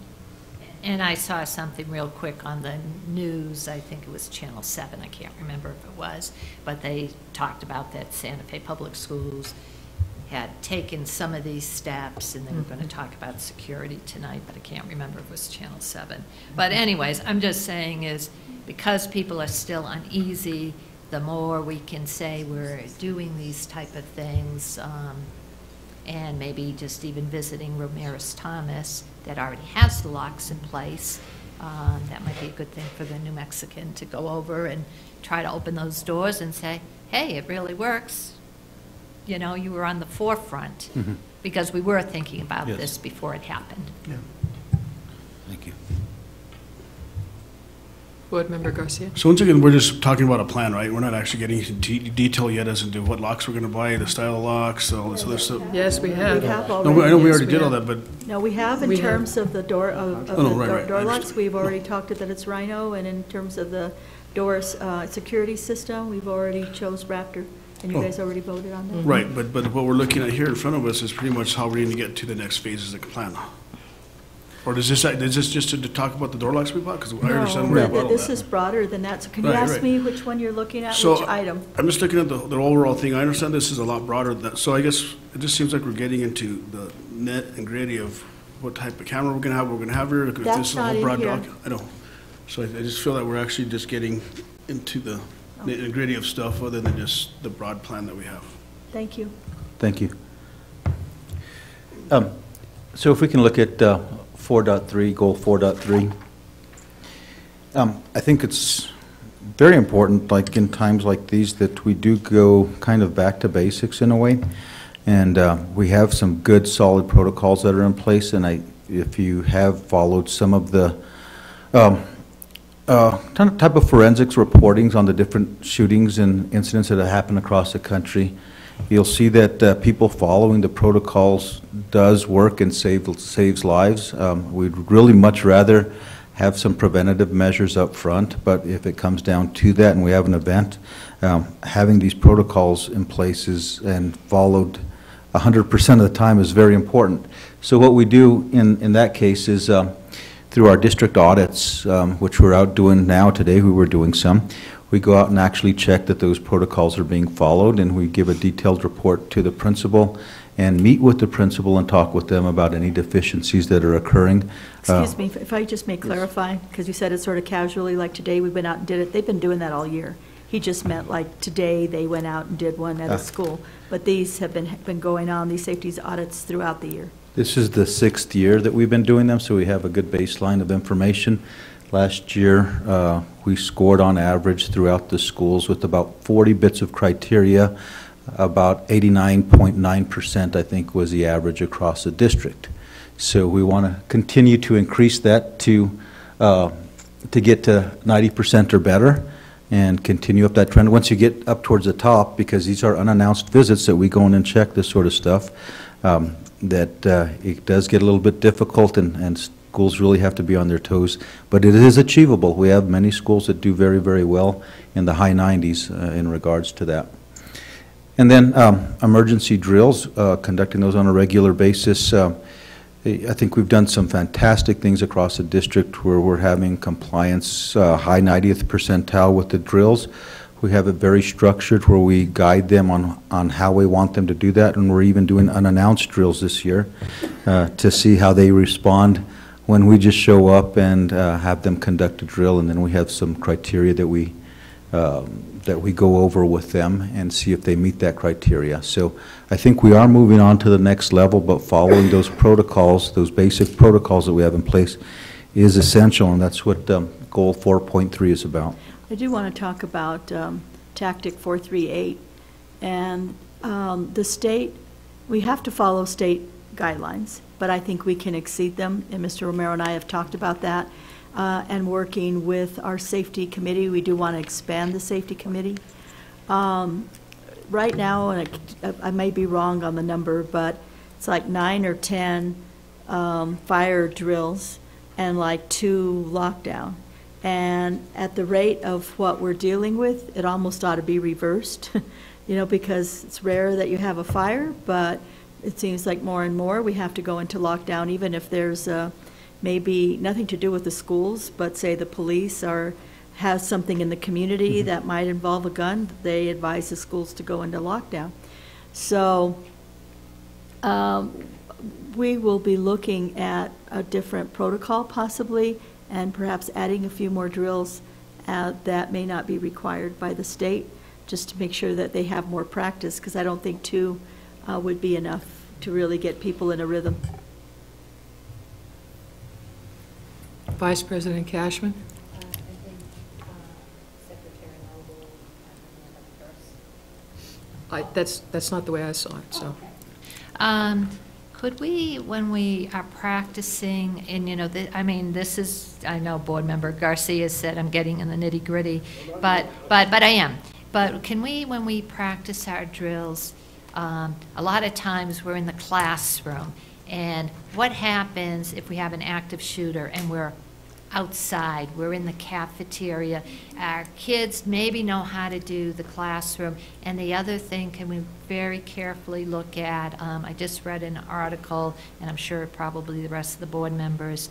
And I saw something real quick on the news, I think it was Channel 7, I can't remember if it was, but they talked about that Santa Fe Public Schools had taken some of these steps, and they were going to talk about security tonight, but I can't remember if it was Channel 7. But anyways, I'm just saying is, because people are still uneasy, the more we can say we're doing these type of things, and maybe just even visiting Ramirez Thomas that already has the locks in place, that might be a good thing for the New Mexican to go over and try to open those doors and say, hey, it really works. You were on the forefront, because we were thinking about this before it happened. Yeah. Thank you. Board Member Garcia. So once again, we're just talking about a plan, right? We're not actually getting into detail yet as into what locks we're going to buy, the style of locks, all this other stuff. Yes, we have. We have No, already. I know we Yes, already we did all have. that, but No, we have in We have. terms of the door, right. door I locks, understand. we've already talked that it's Rhino, and in terms of the doors, security system, we've already chose Raptor, and you Oh. guys already voted on that. right, but what we're looking at here in front of us is pretty much how we're going to get to the next phases of the plan. Or is this just to talk about the door locks we bought? Because I understand where you bought all This that. is broader than that, so can you Right, ask right. me which one you're looking at, So, which item? I'm just looking at the overall thing. I understand this is a lot broader than that. So I guess it just seems like we're getting into the net and gritty of what type of camera we're going to have here. If That's this is a not whole in broad here. doc, I don't. So I just feel that we're actually just getting into the nitty and gritty of stuff other than just the broad plan that we have. Thank you. Thank you. So if we can look at 4.3, goal 4.3. I think it's very important, like in times like these, that we do go kind of back to basics in a way. And we have some good, solid protocols that are in place. And if you have followed some of the type of forensics reportings on the different shootings and incidents that have happened across the country, you'll see that people following the protocols does work and saves lives. We'd really much rather have some preventative measures up front, but if it comes down to that and we have an event, having these protocols in place and followed 100% of the time is very important. So what we do in that case is through our district audits, which we're out doing now today, we were doing some, we go out and actually check that those protocols are being followed, and we give a detailed report to the principal and meet with the principal and talk with them about any deficiencies that are occurring. Excuse me, if I just may clarify, because you said it sort of casually, like today we went out and did it. They've been doing that all year. He just meant like today they went out and did one at a school. But these have been going on, these safety audits throughout the year. This is the 6th year that we've been doing them, so we have a good baseline of information. Last year, we scored on average throughout the schools with about 40 bits of criteria. About 89.9%, I think, was the average across the district. So we want to continue to increase that to get to 90% or better and continue up that trend. Once you get up towards the top, because these are unannounced visits that we go in and check this sort of stuff, it does get a little bit difficult, and Schools really have to be on their toes, but it is achievable. We have many schools that do very, very well in the high 90s in regards to that. And then emergency drills, conducting those on a regular basis. I think we've done some fantastic things across the district where we're having compliance high 90th percentile with the drills. We have it very structured where we guide them on how we want them to do that, and we're even doing unannounced drills this year to see how they respond when we just show up and have them conduct a drill, and then we have some criteria that we go over with them and see if they meet that criteria. So I think we are moving on to the next level, but following those protocols, those basic protocols that we have in place is essential, and that's what goal 4.3 is about. I do want to talk about Tactic 438, and the state, we have to follow state guidelines, but I think we can exceed them, and Mr. Romero and I have talked about that, and working with our safety committee, we do want to expand the safety committee. Right now, and I may be wrong on the number, but it's like 9 or 10 fire drills and like 2 lockdown. And at the rate of what we're dealing with, it almost ought to be reversed, because it's rare that you have a fire, but it seems like more and more we have to go into lockdown, even if there's maybe nothing to do with the schools, but say the police has something in the community that might involve a gun, they advise the schools to go into lockdown. So we will be looking at a different protocol possibly, and perhaps adding a few more drills that may not be required by the state, just to make sure that they have more practice, because I don't think 2 would be enough to really get people in a rhythm. Vice President Cashman? I think Secretary Noble and That's not the way I saw it, so. Could we, when we are practicing, and this is, I know Board Member Garcia said I'm getting in the nitty gritty, but I am. But can we, when we practice our drills, a lot of times we're in the classroom, and what happens if we have an active shooter and we're outside, we're in the cafeteria, our kids maybe know how to do the classroom, and the other thing, can we very carefully look at, I just read an article, and I'm sure probably the rest of the board members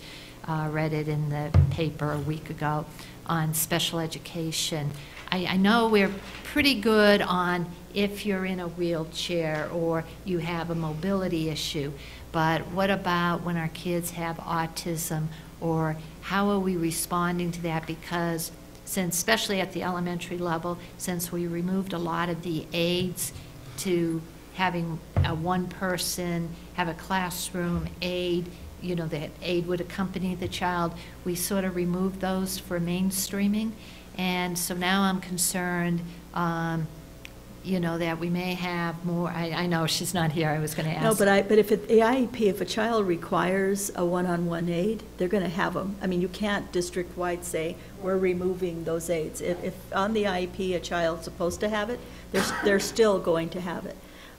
read it in the paper a week ago, on special education. I know we're pretty good on if you're in a wheelchair or you have a mobility issue, but what about when our kids have autism, or how are we responding to that? Because since, especially at the elementary level, since we removed a lot of the aides to having one person have a classroom aide, that aide would accompany the child, we sort of removed those for mainstreaming. And so now I'm concerned, that we may have more. I know she's not here. I was going to ask. No, but if the IEP, if a child requires a one-on-one aide, they're going to have them. I mean, you can't district-wide say we're removing those aides. If on the IEP a child's supposed to have it, they're still going to have it.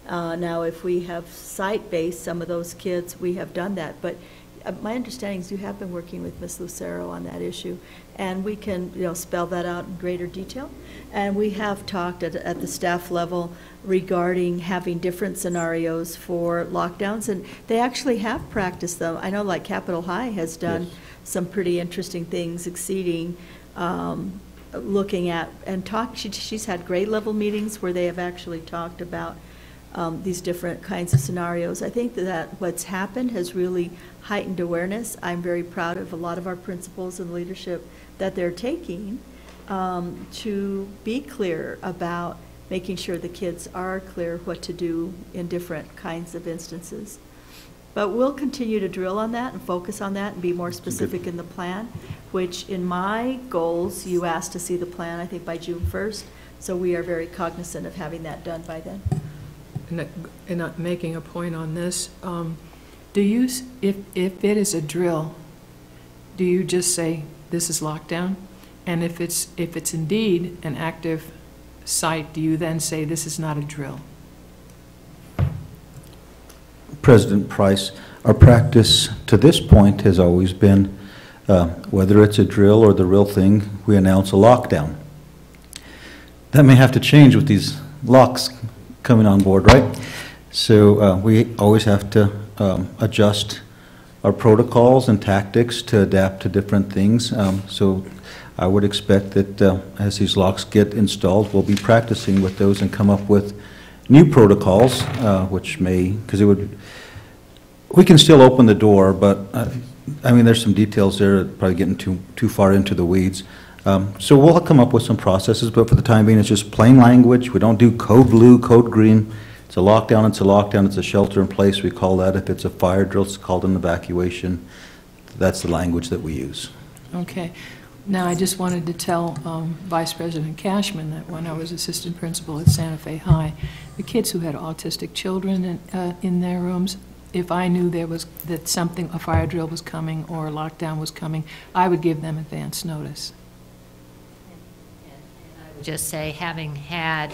Now, if we have site-based some of those kids, we have done that. But my understanding is you have been working with Ms. Lucero on that issue, and we can spell that out in greater detail. And we have talked at the staff level regarding having different scenarios for lockdowns, and they actually have practiced them. I know like Capitol High has done some pretty interesting things, exceeding looking at and she's had grade level meetings where they have actually talked about these different kinds of scenarios. I think that what's happened has really heightened awareness. I'm very proud of a lot of our principals and leadership that they're taking to be clear about making sure the kids are clear what to do in different kinds of instances. But we'll continue to drill on that and focus on that and be more specific in the plan, which in my goals, you asked to see the plan, I think, by June 1st. So we are very cognizant of having that done by then. And making a point on this, do you, if it is a drill, do you just say this is lockdown? And if it's indeed an active site, do you then say this is not a drill? President Price, our practice to this point has always been, whether it's a drill or the real thing, we announce a lockdown. That may have to change with these locks coming on board, right? So we always have to adjust our protocols and tactics to adapt to different things. So I would expect that as these locks get installed, we'll be practicing with those and come up with new protocols, which may, because we can still open the door, but I mean, there's some details there, probably getting too far into the weeds. So we'll come up with some processes, but for the time being, it's just plain language. We don't do code blue, code green. It's a lockdown, it's a lockdown, it's a shelter in place, we call that. If it's a fire drill, it's called an evacuation. That's the language that we use. Okay. Now, I just wanted to tell Vice President Cashman that when I was assistant principal at Santa Fe High, the kids who had autistic children in their rooms, if I knew that something, a fire drill was coming or a lockdown was coming, I would give them advance notice. I would just say, having had,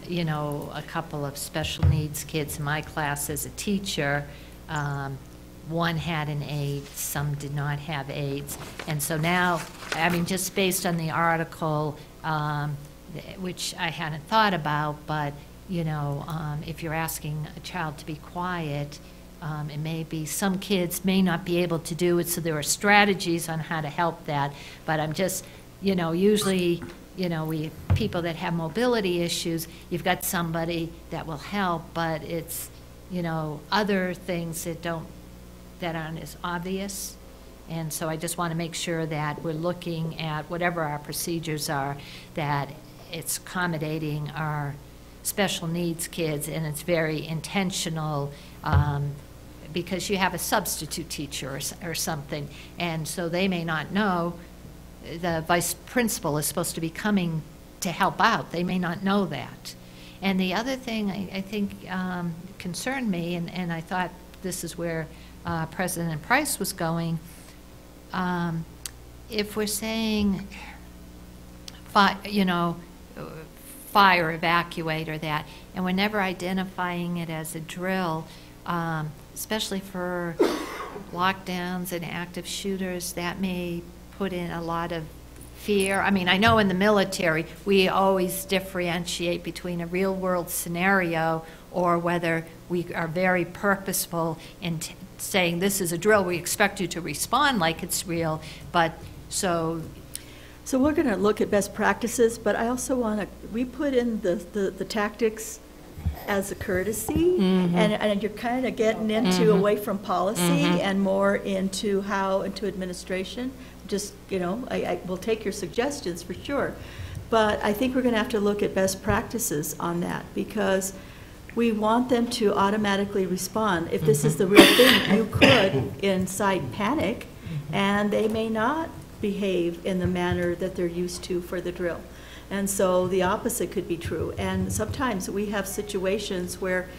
you know, a couple of special needs kids in my class as a teacher, one had an AIDS, some did not have AIDS. And so now, I mean, just based on the article, which I hadn't thought about, but, you know, if you're asking a child to be quiet, it may be, some kids may not be able to do it, so there are strategies on how to help that. But I'm just, you know, usually, you know, people that have mobility issues, you've got somebody that will help, but it's, you know, other things that aren't as obvious. And so I just want to make sure that we're looking at whatever our procedures are, that it's accommodating our special needs kids, and it's very intentional, because you have a substitute teacher or something, and so they may not know the vice principal is supposed to be coming to help out. They may not know that. And the other thing I think concerned me, and I thought this is where President Price was going, if we're saying, you know, fire, evacuate, or that, and we're never identifying it as a drill, especially for lockdowns and active shooters, that may put in a lot of fear. I mean, I know in the military, we always differentiate between a real-world scenario or whether we are very purposeful in saying this is a drill, we expect you to respond like it's real, but so we're going to look at best practices, but I also want to, we put in the tactics as a courtesy, and you're kind of getting into away from policy and more into administration. Just, you know, I will take your suggestions for sure, but I think we're going to have to look at best practices on that, because we want them to automatically respond. If this is the real thing, you could incite panic, and they may not behave in the manner that they're used to for the drill. And so the opposite could be true. And sometimes we have situations where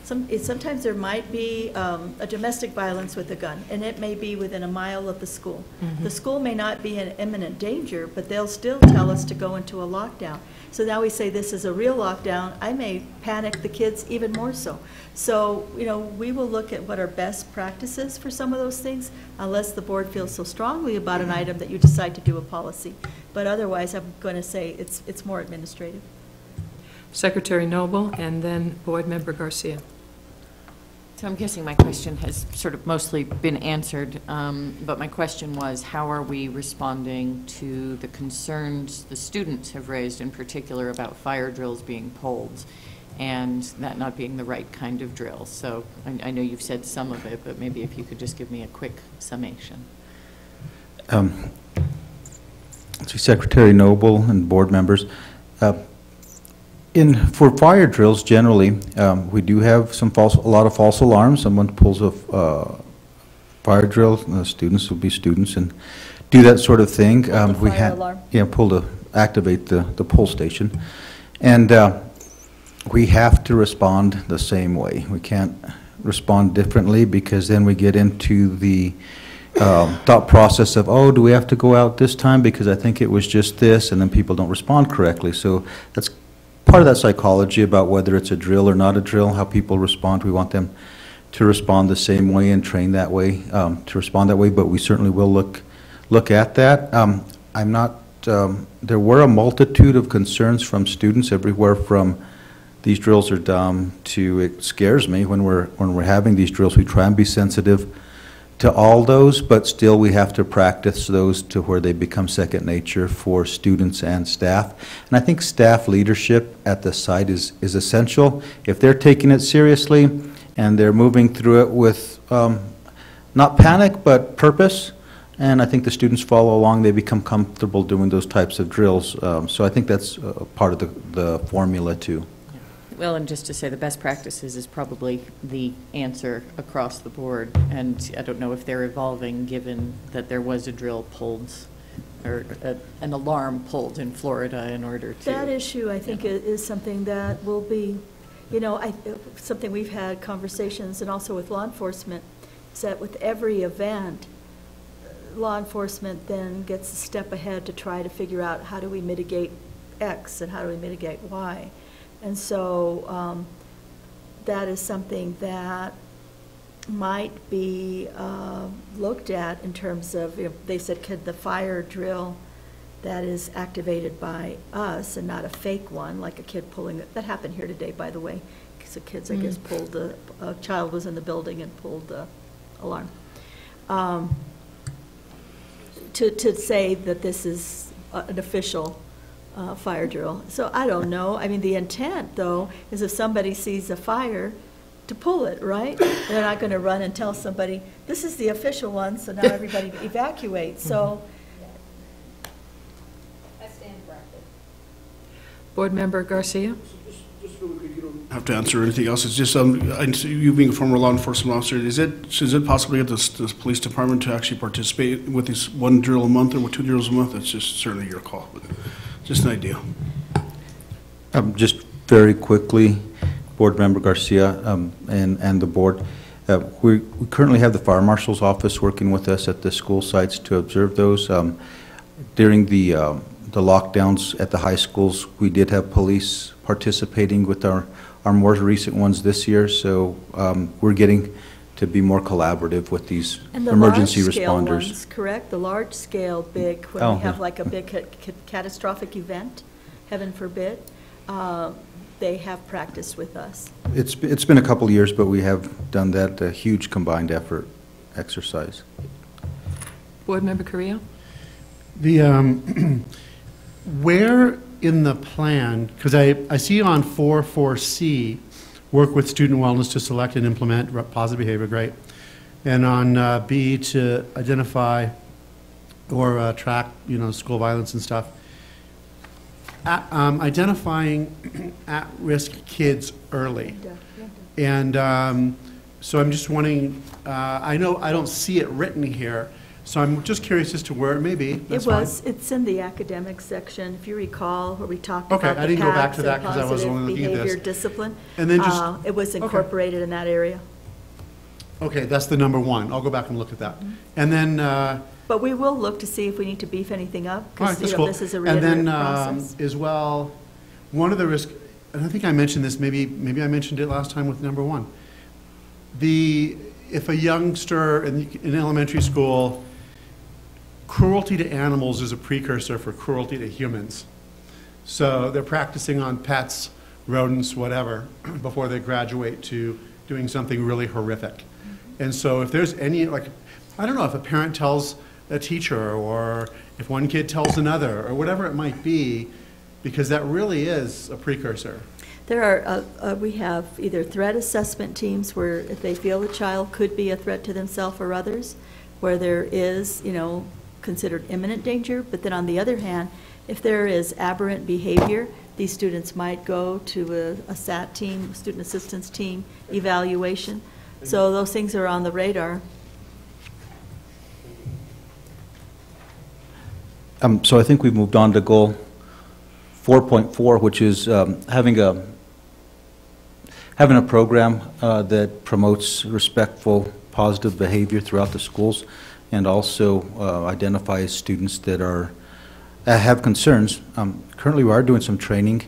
sometimes there might be a domestic violence with a gun, and it may be within a mile of the school. The school may not be in imminent danger, but they'll still tell us to go into a lockdown. So now we say this is a real lockdown. I may panic the kids even more so. So, you know, we will look at what are best practices for some of those things, unless the board feels so strongly about an item that you decide to do a policy. But otherwise, I'm going to say it's more administrative. Secretary Noble, and then Board Member Garcia. So I'm guessing my question has sort of mostly been answered, but my question was, how are we responding to the concerns the students have raised, in particular about fire drills being pulled and that not being the right kind of drill? So I know you've said some of it, but maybe if you could just give me a quick summation. Secretary Noble and board members, for fire drills, generally, we do have a lot of false alarms. Someone pulls a fire drill, the students will be students and do that sort of thing. We had pull to activate the pull station, and we have to respond the same way. We can't respond differently, because then we get into the thought process of, oh, do we have to go out this time because I think it was just this, and then people don't respond correctly. So that's part of that psychology about whether it's a drill or not a drill, how people respond. We want them to respond the same way and train that way, to respond that way, but we certainly will look at that. I'm not, there were a multitude of concerns from students everywhere from these drills are dumb to it scares me when we're having these drills. We try and be sensitive to all those, but still we have to practice those to where they become second nature for students and staff. And I think staff leadership at the site is essential. If they're taking it seriously and they're moving through it with not panic, but purpose, and I think the students follow along, they become comfortable doing those types of drills. So I think that's part of the formula too. Well, and just to say the best practices is probably the answer across the board, and I don't know if they're evolving given that there was a drill pulled or an alarm pulled in Florida in order to. That issue, I think, is something that will be, you know, something we've had conversations and also with law enforcement, is that with every event, law enforcement then gets a step ahead to try to figure out how do we mitigate X and how do we mitigate Y. And so that is something that might be looked at in terms of, if they said, could the fire drill that is activated by us and not a fake one, like a kid pulling it. That happened here today, by the way, because the kids, I guess, pulled a child was in the building and pulled the alarm. To say that this is an official fire drill. So I don't know. I mean, the intent, though, is if somebody sees a fire, to pull it, right? They're not going to run and tell somebody, this is the official one, so now everybody evacuate. So I stand corrected. Board Member Garcia? Just really quick, you don't have to answer anything else. It's just, you being a former law enforcement officer, is it possible to get the police department to actually participate with this one drill a month or 2 drills a month? It's just certainly your call, but just an idea. Just very quickly, Board Member Garcia and the board, we currently have the Fire Marshal's office working with us at the school sites to observe those. During the lockdowns at the high schools, we did have police participating with our more recent ones this year, so we're getting to be more collaborative with these emergency responders. Ones, correct? The large-scale big, when we have like a big catastrophic event, heaven forbid, they have practiced with us. It's been a couple years, but we have done that huge combined effort exercise. Board Member Carrillo? The where in the plan, because I see on 4.4C, work with student wellness to select and implement positive behavior, great. And on B, to identify or track, school violence and stuff. Identifying at-risk kids early. And so I'm just wondering, I know I don't see it written here, so I'm just curious as to where it may be. It's in the academic section, if you recall, where we talked about I didn't go back to that because I was only looking at this. Behavior discipline. And then just, it was incorporated in that area. Okay, that's the number one. I'll go back and look at that. And then but we will look to see if we need to beef anything up, because cool. this is a reiterative process. And then as well, one of the risks, and I think I mentioned this, maybe I mentioned it last time with number one. If a youngster in elementary school, cruelty to animals is a precursor for cruelty to humans. So they're practicing on pets, rodents, whatever, before they graduate to doing something really horrific. And so if there's any, I don't know, if a parent tells a teacher, or if one kid tells another, or whatever it might be, because that really is a precursor. There are, we have either threat assessment teams where if they feel a child could be a threat to themselves or others, where there is, considered imminent danger, but then on the other hand, if there is aberrant behavior, these students might go to a SAT team, student assistance team, evaluation. So those things are on the radar. So I think we've moved on to goal 4.4, which is having a program that promotes respectful, positive behavior throughout the schools, and also identifies students that have concerns. Currently, we are doing some training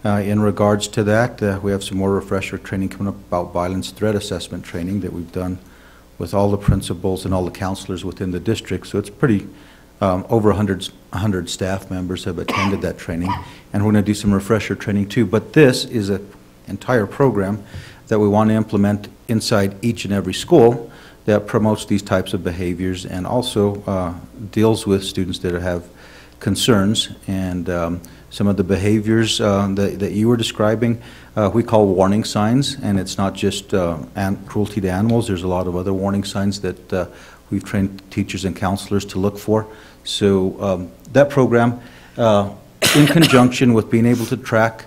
In regards to that, we have some more refresher training coming up about violence threat assessment training that we've done with all the principals and all the counselors within the district. So it's pretty, over 100 staff members have attended that training, and we're going to do some refresher training too. But this is an entire program that we want to implement inside each and every school that promotes these types of behaviors and also deals with students that have concerns. And some of the behaviors that you were describing, we call warning signs, and it's not just cruelty to animals. There's a lot of other warning signs that we've trained teachers and counselors to look for. So that program, in conjunction with being able to track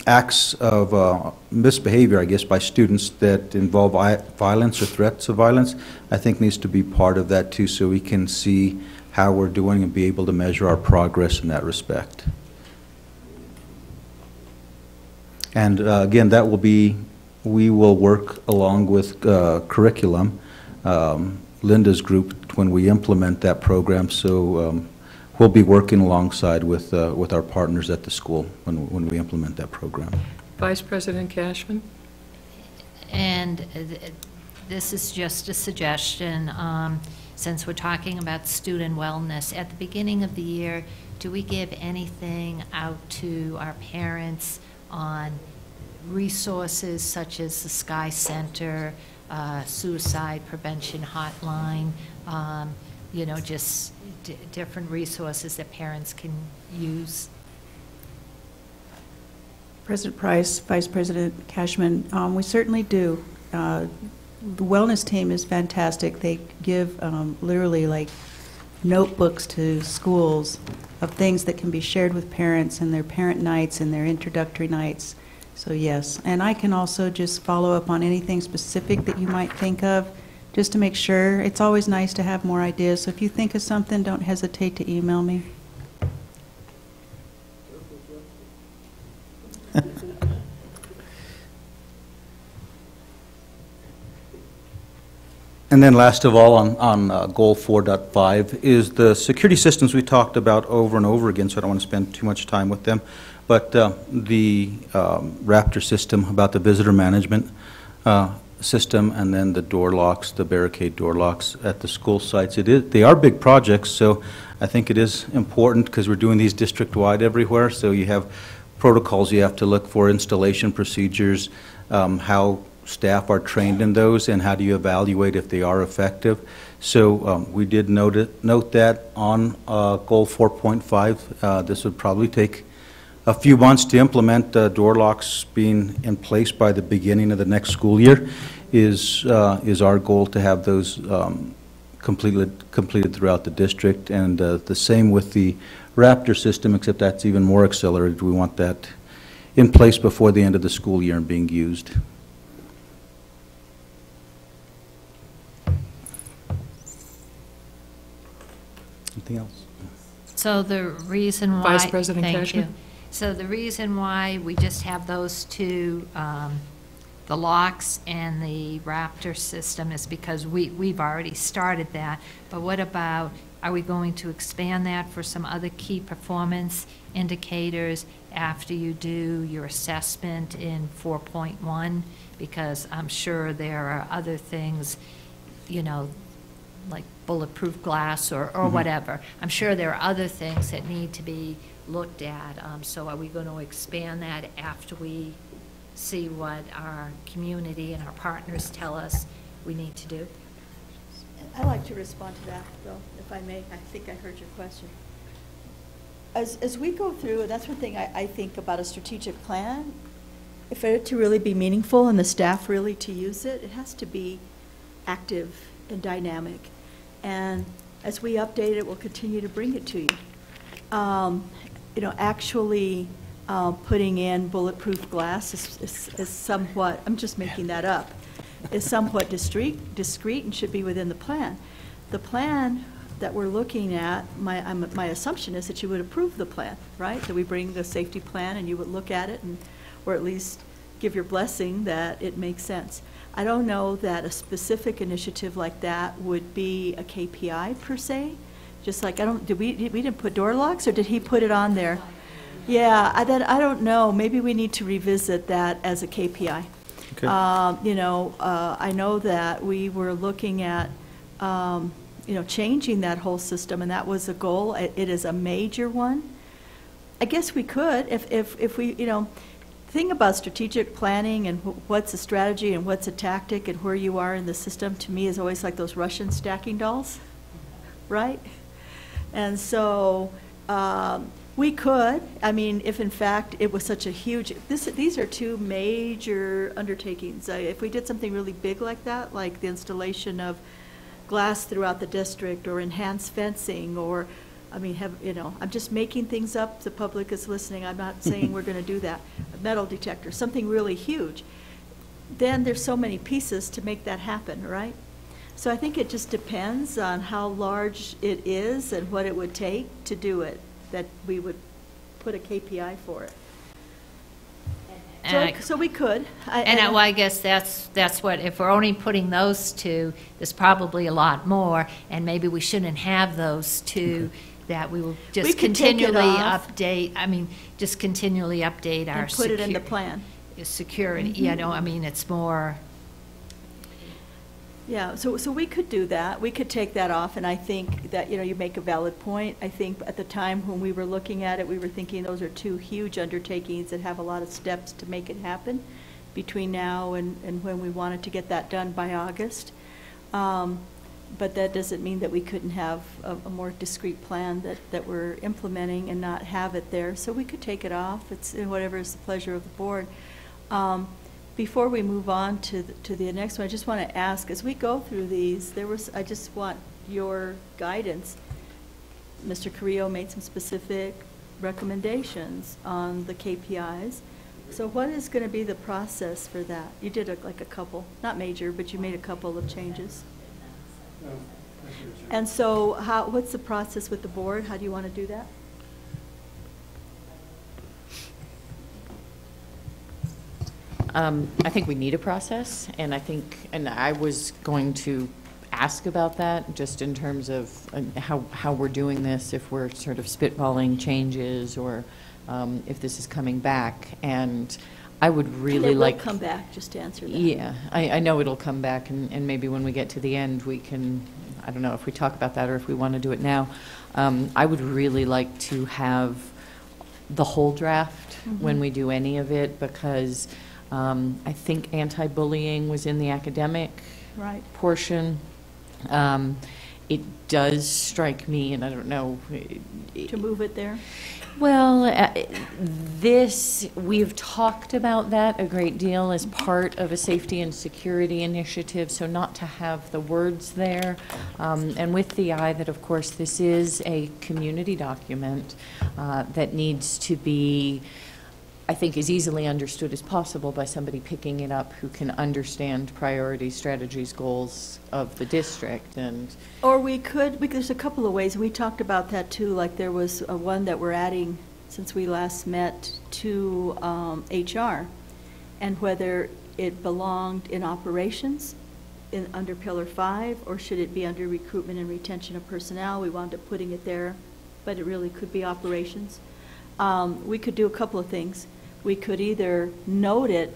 acts of misbehavior, I guess, by students that involve violence or threats of violence, I think needs to be part of that too, so we can see how we're doing and be able to measure our progress in that respect. And again, that will be, we will work along with curriculum, Linda's group, when we implement that program. So we'll be working alongside with our partners at the school when we implement that program. Vice President Cashman? And this is just a suggestion. Since we're talking about student wellness, at the beginning of the year, do we give anything out to our parents on resources such as the Sky Center, suicide prevention hotline, you know, just different resources that parents can use? President Price, Vice President Cashman, we certainly do. The wellness team is fantastic. They give literally like notebooks to schools of things that can be shared with parents and their parent nights and their introductory nights. So yes, and I can also just follow up on anything specific that you might think of, just to make sure. It's always nice to have more ideas. So if you think of something, don't hesitate to email me. And then last of all, on goal 4.5 is the security systems we talked about over and over again, so I don't want to spend too much time with them. But the Raptor system, about the visitor management system, and then the door locks, the barricade door locks at the school sites. They are big projects, so I think it is important because we're doing these district-wide everywhere, so you have protocols you have to look for, installation procedures, how staff are trained in those, and how do you evaluate if they are effective. So we did note that on goal 4.5. This would probably take a few months to implement. Door locks being in place by the beginning of the next school year is our goal, to have those completed throughout the district. And the same with the Raptor system, except that's even more accelerated. We want that in place before the end of the school year and being used. Anything else? So the reason why... Vice President thank Cashman? you. So the reason why we just have those two, the locks and the Raptor system, is because we've already started that. But what about, are we going to expand that for some other key performance indicators after you do your assessment in 4.1? Because I'm sure there are other things, you know, like bulletproof glass or whatever. I'm sure there are other things that need to be looked at. So are we going to expand that after we see what our community and our partners tell us we need to do? I'd like to respond to that, though, if I may. I think I heard your question. As we go through, that's one thing I think about a strategic plan. For it to really be meaningful and the staff really to use it, it has to be active and dynamic. And as we update it, we'll continue to bring it to you. You know, actually putting in bulletproof glass is somewhat, I'm just making that up, is somewhat discreet and should be within the plan. The plan that we're looking at, my assumption is that you would approve the plan, right? That we bring the safety plan and you would look at it, and or at least give your blessing that it makes sense. I don't know that a specific initiative like that would be a KPI per se. Just like, we didn't put door locks, or did he put it on there? Yeah, I don't know. Maybe we need to revisit that as a KPI. Okay. I know that we were looking at, changing that whole system, and that was a goal. It is a major one. I guess we could, if we, thing about strategic planning and what's a strategy and what's a tactic and where you are in the system, to me, is always like those Russian stacking dolls, right? And so we could, if in fact it was such a huge, these are two major undertakings. If we did something really big like that, like the installation of glass throughout the district or enhanced fencing or, I'm just making things up. The public is listening. I'm not saying we're going to do that. A metal detector, something really huge. Then there's so many pieces to make that happen, right? So I think it just depends on how large it is and what it would take to do it, that we would put a KPI for it. So we could. I guess that's what, if we're only putting those two, there's probably a lot more, and maybe we shouldn't have those two, that we will just continually update, just continually update our and put it in the plan. Security. Mm-hmm. It's more. Yeah, so we could do that. We could take that off, and I think that, you make a valid point. I think at the time when we were looking at it, we were thinking those are two huge undertakings that have a lot of steps to make it happen between now and when we wanted to get that done by August. But that doesn't mean that we couldn't have a more discrete plan that we're implementing and not have it there. So we could take it off. It's whatever is the pleasure of the board. Before we move on to the next one, I just want to ask, as we go through these, I just want your guidance. Mr. Carrillo made some specific recommendations on the KPIs. So what is going to be the process for that? You did a couple, not major, but you made a couple of changes. And so what's the process with the board? How do you want to do that? I think we need a process, and I was going to ask about that, just in terms of how we're doing this, if we're sort of spitballing changes, or if this is coming back. And I would really like... It will come back, just to answer that. Yeah, I know it'll come back, and maybe when we get to the end, we can, I don't know if we talk about that or if we want to do it now. I would really like to have the whole draft when we do any of it, because I think anti-bullying was in the academic portion. It does strike me, and I don't know... To move it there? Well, we've talked about that a great deal as part of a safety and security initiative, so not to have the words there. And with the eye that, of course, this is a community document that needs to be, I think, as easily understood as possible by somebody picking it up who can understand priorities, strategies, goals of the district. Or there's a couple of ways, and we talked about that too, like there was one that we're adding since we last met to HR, and whether it belonged in operations under Pillar 5, or should it be under recruitment and retention of personnel. We wound up putting it there, but it really could be operations. We could do a couple of things. We could either note it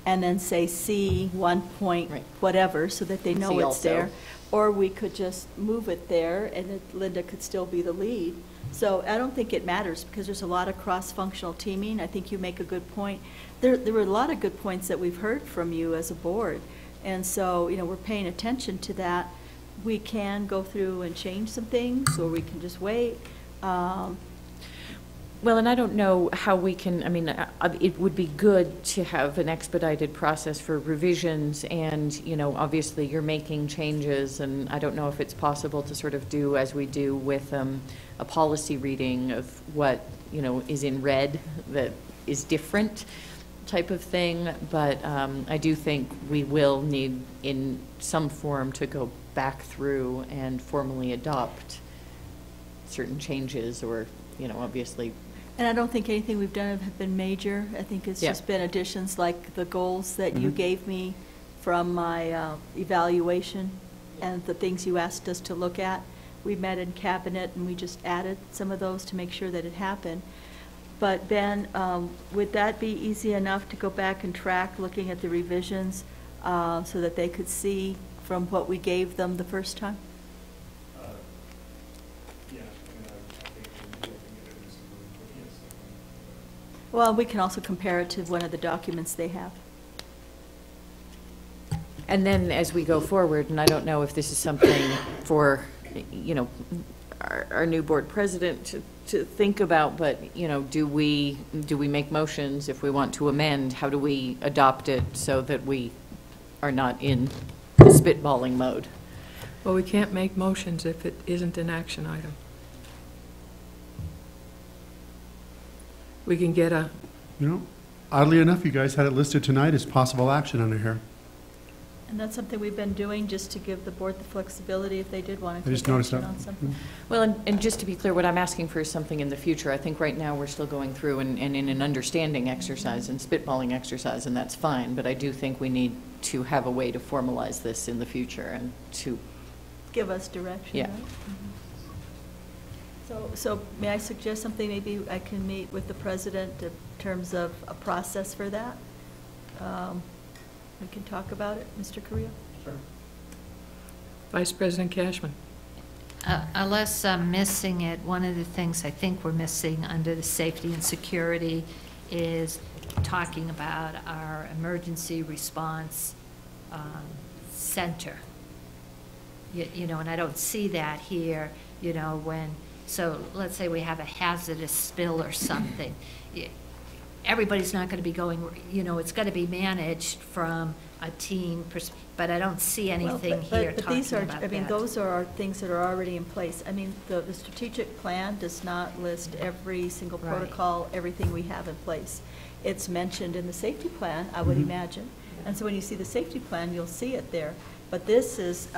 and then say C 1 point whatever, so that they know it's there, or we could just move it there and Linda could still be the lead. So I don't think it matters, because there's a lot of cross-functional teaming. I think you make a good point. There were a lot of good points that we've heard from you as a board, and so we're paying attention to that. We can go through and change some things, or we can just wait. Well, and I don't know how we can, it would be good to have an expedited process for revisions, and, obviously you're making changes, and I don't know if it's possible to sort of do as we do with a policy reading of what, is in red that is different type of thing, but I do think we will need in some form to go back through and formally adopt certain changes, or, obviously. And I don't think anything we've done have been major. I think it's just been additions like the goals that you gave me from my evaluation and the things you asked us to look at. We met in cabinet and we just added some of those to make sure that it happened. But Ben, would that be easy enough to go back and track, looking at the revisions, so that they could see from what we gave them the first time? Well, we can also compare it to one of the documents they have. And then as we go forward, and I don't know if this is something for, you know, our new board president to think about, but, you know, do we make motions if we want to amend? How do we adopt it so that we are not in spitballing mode? Well, we can't make motions if it isn't an action item. We can get a... You know, oddly enough, you guys had it listed tonight as possible action under here. And that's something we've been doing just to give the board the flexibility if they did want I to just take noticed action that. on something. Well, and just to be clear, what I'm asking for is something in the future. I think right now we're still going through and in an understanding exercise and spitballing exercise, and that's fine, but I do think we need to have a way to formalize this in the future and to... Give us direction, Yeah. right? So may I suggest something? Maybe I can meet with the president in terms of a process for that? We can talk about it, Mr. Carrillo? Sure. Vice President Cashman. Unless I'm missing it, one of the things I think we're missing under the safety and security is talking about our emergency response center. You know, and I don't see that here, you know, so let's say we have a hazardous spill or something. Everybody's not going to be going, you know, it's going to be managed from a team, but I don't see anything here But talking these are, about I mean, that. those are things that are already in place. I mean, the strategic plan does not list every single Right. protocol, everything we have in place. It's mentioned in the safety plan, I would imagine. And so when you see the safety plan, you'll see it there. But this is,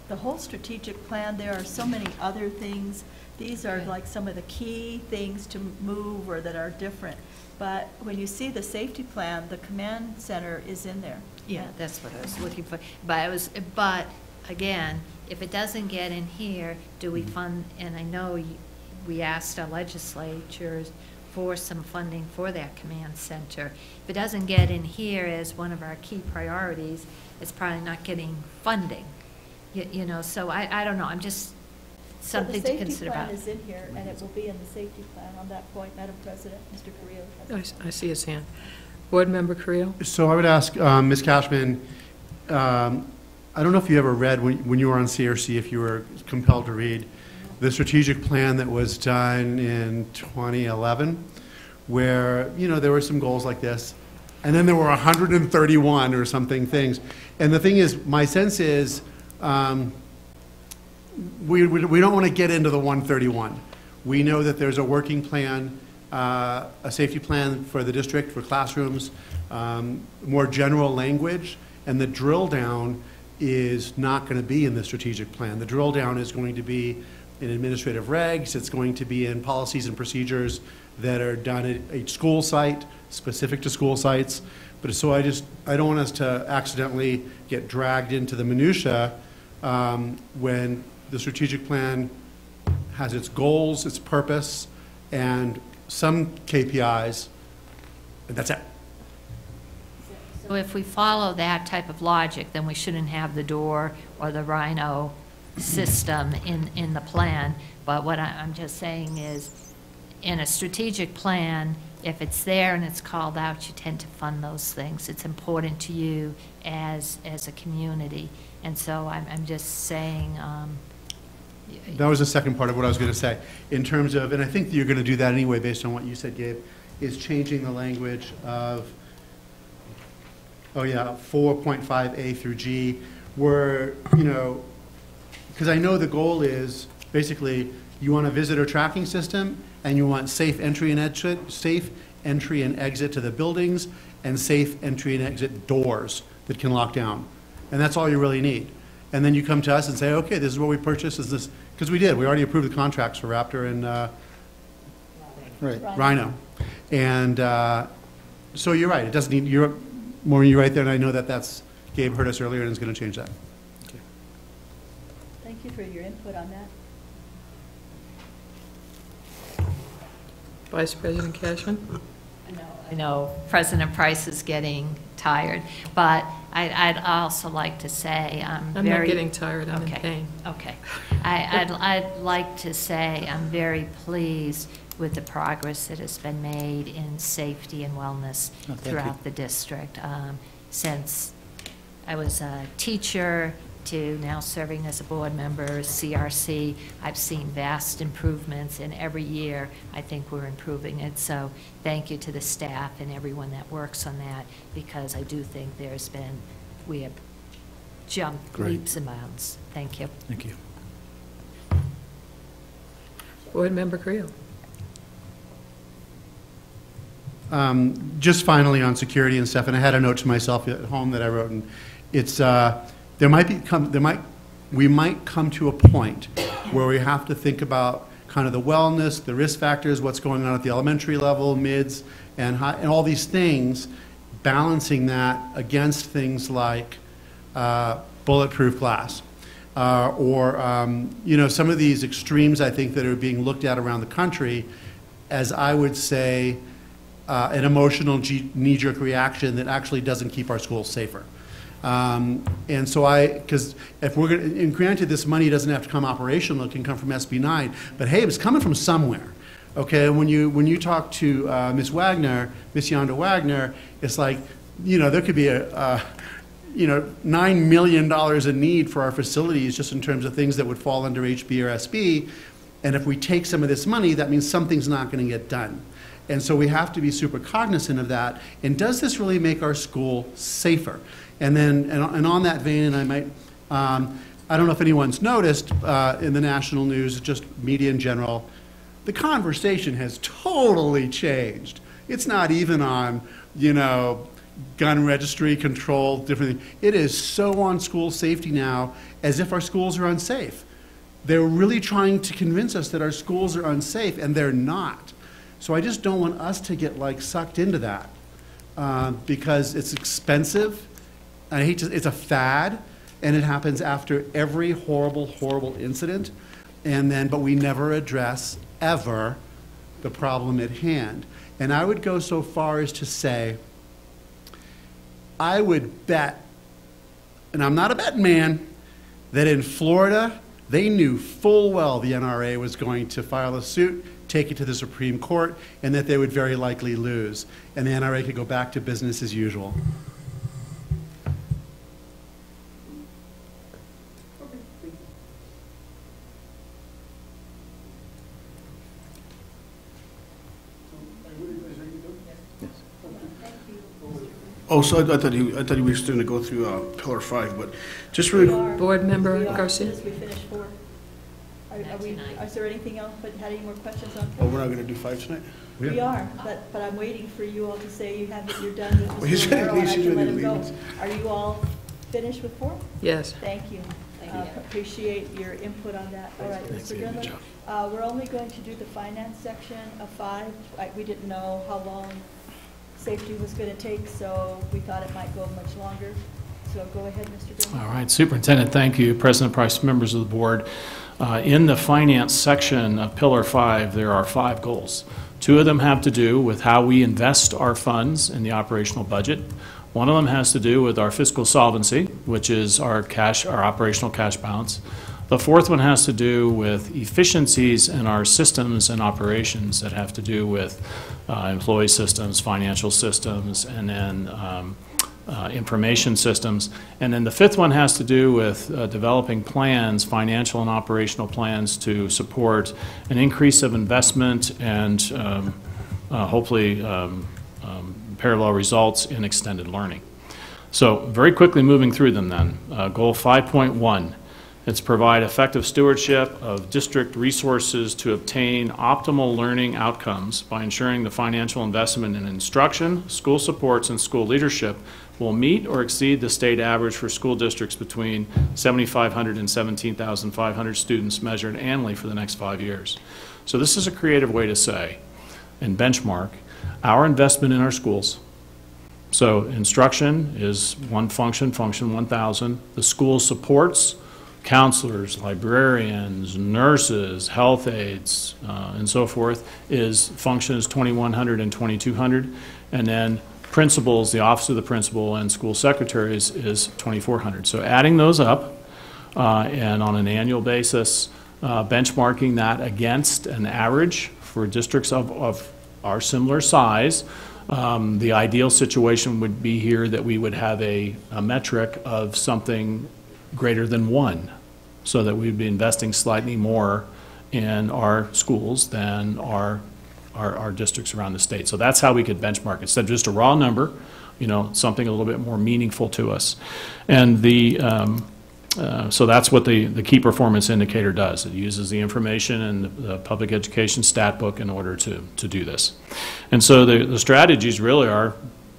the whole strategic plan, there are so many other things. These are Okay. like some of the key things to move or that are different. But when you see the safety plan, the command center is in there. Yeah, that's what I was looking for. But again, if it doesn't get in here, do we fund, and I know we asked our legislatures for some funding for that command center. If it doesn't get in here as one of our key priorities, it's probably not getting funding. You know, so I don't know, I'm just something to consider about. So the safety plan is in here, and it will be in the safety plan on that point, Madam President. Mr. Carrillo has I see his hand. Board Member Creel? So I would ask Ms. Cashman, I don't know if you ever read, when you were on CRC, if you were compelled to read, the strategic plan that was done in 2011, where, you know, there were some goals like this, and then there were 131 or something things. And the thing is, my sense is, we don't want to get into the 131. We know that there's a working plan, a safety plan for the district, for classrooms, more general language, and the drill down is not going to be in the strategic plan. The drill down is going to be in administrative regs, it's going to be in policies and procedures that are done at each school site, specific to school sites. But so I don't want us to accidentally get dragged into the minutia when the strategic plan has its goals, its purpose, and some KPIs, and that's it. So if we follow that type of logic, then we shouldn't have the door or the Rhino system in the plan. But what I'm just saying is, in a strategic plan, if it's there and it's called out, you tend to fund those things. It's important to you as a community. And so I'm just saying... That was the second part of what I was going to say. In terms of, and I think you're going to do that anyway based on what you said, Gabe, is changing the language of, 4.5A through G, where, you know, because I know the goal is basically you want a visitor tracking system and you want safe entry and exit to the buildings and safe entry and exit doors that can lock down. And that's all you really need. And then you come to us and say, okay, this is what we purchased, is this, because we did. We already approved the contracts for Raptor and Rhino. And so you're right. It doesn't need, Maureen, you're right there, and I know that's, Gabe heard us earlier and is going to change that. Okay. Thank you for your input on that. Vice President Cashman? I know President Price is getting tired, but I'd also like to say I'm I'm very... not getting tired, I'm in Okay, pain. okay. I'd like to say I'm very pleased with the progress that has been made in safety and wellness throughout the district. Since I was a teacher to now serving as a board member, CRC, I've seen vast improvements, and every year I think we're improving it. So thank you to the staff and everyone that works on that, because I do think we have jumped leaps and bounds. Thank you. Thank you. Board Member Creel. Just finally on security and stuff, and I had a note to myself at home that I wrote, and it's we might come to a point where we have to think about kind of the wellness, the risk factors, what's going on at the elementary level, mids, and high, and all these things, balancing that against things like bulletproof glass. You know, some of these extremes, I think, that are being looked at around the country as, I would say, an emotional knee-jerk reaction that actually doesn't keep our schools safer. And so because if we're going to, and granted this money doesn't have to come operational, it can come from SB 9, but hey, it's coming from somewhere. Okay, when you talk to Ms. Wagner, Ms. Yonda Wagner, it's like, you know, there could be you know, $9 million in need for our facilities just in terms of things that would fall under HB or SB. And if we take some of this money, that means something's not going to get done. And so we have to be super cognizant of that. And does this really make our school safer? And then, and on that vein, and I might, I don't know if anyone's noticed in the national news, just media in general, the conversation has totally changed. It's not even on, you know, gun registry control, different things. It is so on school safety now, as if our schools are unsafe. They're really trying to convince us that our schools are unsafe, and they're not. So I just don't want us to get like sucked into that because it's expensive. I hate to, it's a fad, and it happens after every horrible, horrible incident, and then, but we never address ever the problem at hand. And I would go so far as to say, I would bet, and I'm not a betting man, that in Florida, they knew full well the NRA was going to file a suit, take it to the Supreme Court, and that they would very likely lose. And the NRA could go back to business as usual. Oh, so I thought you were just going to go through Pillar 5, but just really... Board Member Garcia. We finished 4. Is there anything else, but had any more questions on 4? Oh, we're not going to do 5 tonight? We are, but I'm waiting for you all to say you have it, you're done with Mr. Romero, and I can let him go. Are you all finished with 4? Yes. Thank you. Appreciate your input on that. All right, Mr. Goodman, we're only going to do the finance section of 5. We didn't know how long safety was going to take, so we thought it might go much longer. So go ahead, Mr. Goodman. All right, Superintendent, thank you. President Price, members of the board. In the finance section of Pillar 5, there are 5 goals. 2 of them have to do with how we invest our funds in the operational budget. One of them has to do with our fiscal solvency, which is our operational cash balance. The 4th one has to do with efficiencies in our systems and operations that have to do with employee systems, financial systems, and then information systems. And then the 5th one has to do with developing plans, financial and operational plans to support an increase of investment and hopefully parallel results in extended learning. So very quickly moving through them then. Goal 5.1. It's provide effective stewardship of district resources to obtain optimal learning outcomes by ensuring the financial investment in instruction, school supports, and school leadership will meet or exceed the state average for school districts between 7,500 and 17,500 students measured annually for the next 5 years. So this is a creative way to say and benchmark our investment in our schools. So instruction is one function, function 1,000. The school supports counselors, librarians, nurses, health aides, and so forth, functions 2,100 and 2,200. And then principals, the office of the principal, and school secretaries is 2,400. So adding those up, and on an annual basis, benchmarking that against an average for districts of our similar size, the ideal situation would be here that we would have a metric of something greater than 1, so that we'd be investing slightly more in our schools than our districts around the state. So that's how we could benchmark. Instead of just a raw number, something a little bit more meaningful to us. And so that's what the key performance indicator does. It uses the information in the public education stat book in order to do this. And so the strategies really are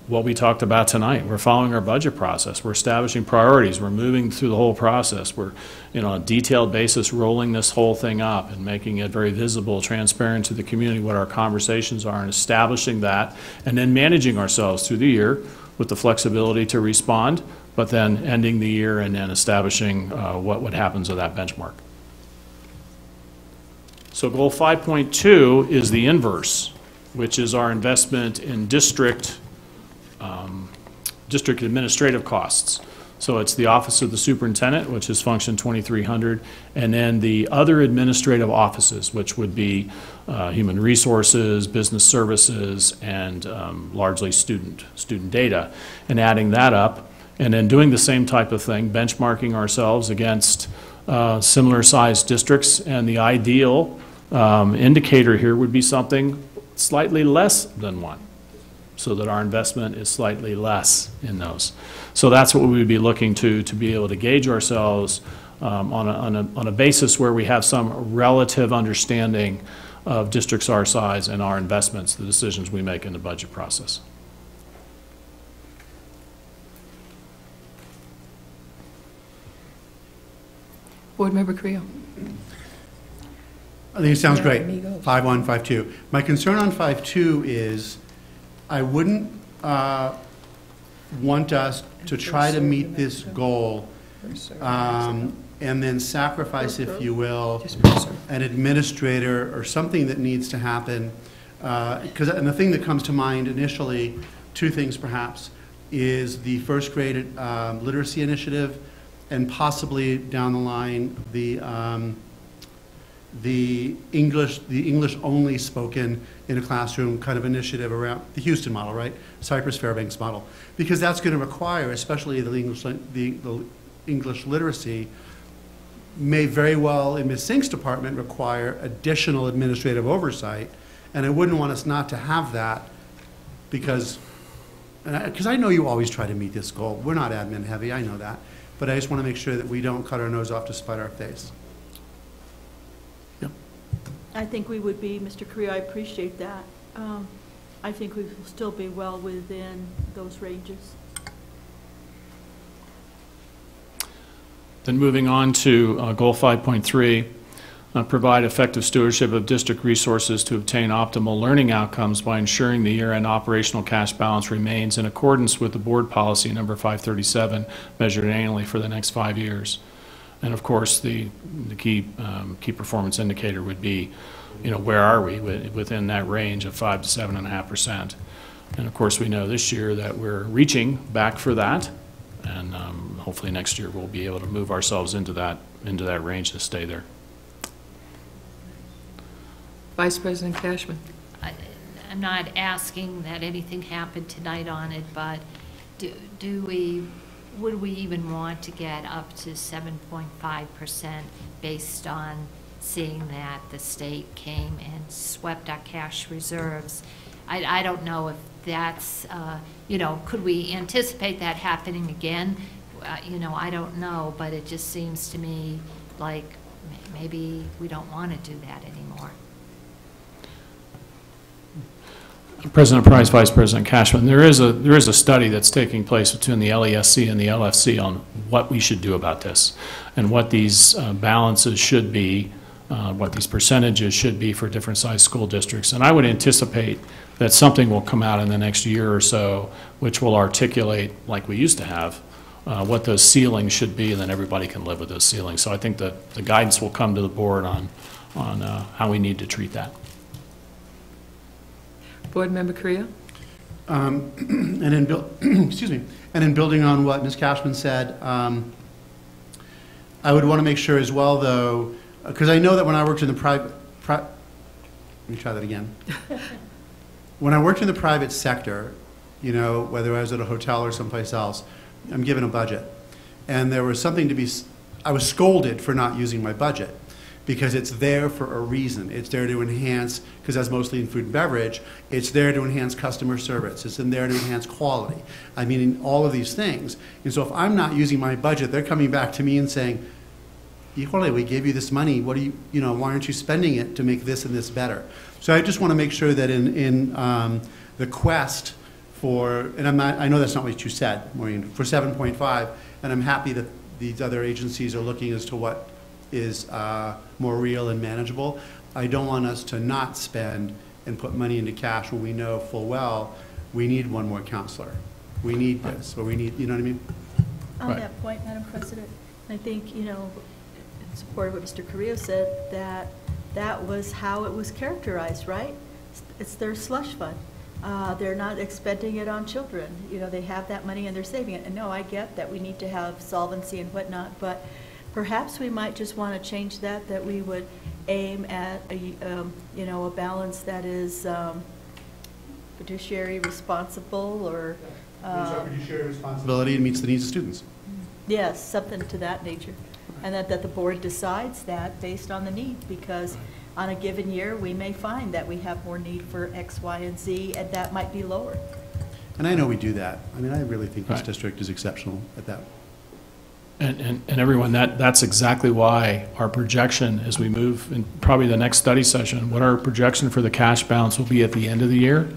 what we talked about tonight. We're following our budget process. We're establishing priorities. We're moving through the whole process. We're, on a detailed basis, rolling this whole thing up and making it very visible, transparent to the community what our conversations are, and establishing that, and then managing ourselves through the year with the flexibility to respond, but then ending the year and then establishing what happens with that benchmark. So goal 5.2 is the inverse, which is our investment in district administrative costs. So it's the Office of the Superintendent, which is function 2,300, and then the other administrative offices, which would be human resources, business services, and largely student data, and adding that up, and then doing the same type of thing, benchmarking ourselves against similar sized districts, and the ideal indicator here would be something slightly less than 1, so that our investment is slightly less in those. So that's what we would be looking to be able to gauge ourselves on a basis where we have some relative understanding of districts our size and our investments, the decisions we make in the budget process. Board Member Creel. I think it sounds Yeah, great. amigos. 5.1, 5.2. My concern on 5.2 is I wouldn't want us to try to meet this goal and then sacrifice, if you will, an administrator or something that needs to happen. And the thing that comes to mind initially, two things perhaps, is the first grade literacy initiative, and possibly down the line the English only spoken in a classroom kind of initiative around the Houston model, right? Cypress Fairbanks model, because that's going to require, especially the English literacy, may very well in Ms. Sink's department require additional administrative oversight, and I wouldn't want us not to have that because I know you always try to meet this goal. We're not admin heavy, I know that, but I just want to make sure that we don't cut our nose off to spite our face. I think we would be, Mr. Carrillo, I appreciate that. I think we will still be well within those ranges. Then moving on to goal 5.3, provide effective stewardship of district resources to obtain optimal learning outcomes by ensuring the year-end operational cash balance remains in accordance with the board policy number 537, measured annually for the next 5 years. And of course, the key performance indicator would be, where are we within that range of 5 to 7.5%? And of course, we know this year that we're reaching back for that, and hopefully next year we'll be able to move ourselves into that range to stay there. Vice President Cashman. I'm not asking that anything happen tonight on it, but would we even want to get up to 7.5% based on seeing that the state came and swept our cash reserves? I don't know if that's, could we anticipate that happening again? I don't know, but it just seems to me like maybe we don't want to do that anymore. President Price, Vice President Cashman, there is a study that's taking place between the LESC and the LFC on what we should do about this and what these balances should be, what these percentages should be for different sized school districts. And I would anticipate that something will come out in the next year or so which will articulate, like we used to have, what those ceilings should be, and then everybody can live with those ceilings. So I think the guidance will come to the board on how we need to treat that. Board Member Carrillo? And in excuse me, and in building on what Ms. Cashman said, I would want to make sure as well, though, because I know that when I worked in the private, let me try that again. When I worked in the private sector, you know, whether I was at a hotel or someplace else, I'm given a budget, and there was something to be. I was scolded for not using my budget, because it's there for a reason. It's there to enhance, because that's mostly in food and beverage, it's there to enhance customer service. It's in there to enhance quality. I mean, in all of these things. And so if I'm not using my budget, they're coming back to me and saying, híjole, we gave you this money, what do you know, why aren't you spending it to make this and this better? So I just want to make sure that in the quest for, and I know that's not what you said, Maureen, for 7.5, and I'm happy that these other agencies are looking as to what is more real and manageable. I don't want us to not spend and put money into cash when we know full well we need one more counselor. We need this, or we need, you know what I mean? On Right. that point, Madam President, I think, you know, in support of what Mr. Carrillo said, that was how it was characterized, right? It's their slush fund. They're not expending it on children. You know, they have that money and they're saving it. And no, I get that we need to have solvency and whatnot, but perhaps we might just want to change that we would aim at a, you know, a balance that is fiduciary responsible, or fiduciary responsibility and meets the needs of students. yes, something to that nature, and that the board decides that based on the need, because on a given year we may find that we have more need for X, Y, and Z, and that might be lower. And I know we do that. I mean, I really think this Right. district is exceptional at that. And everyone, that's exactly why our projection as we move, in probably the next study session, what our projection for the cash balance will be at the end of the year,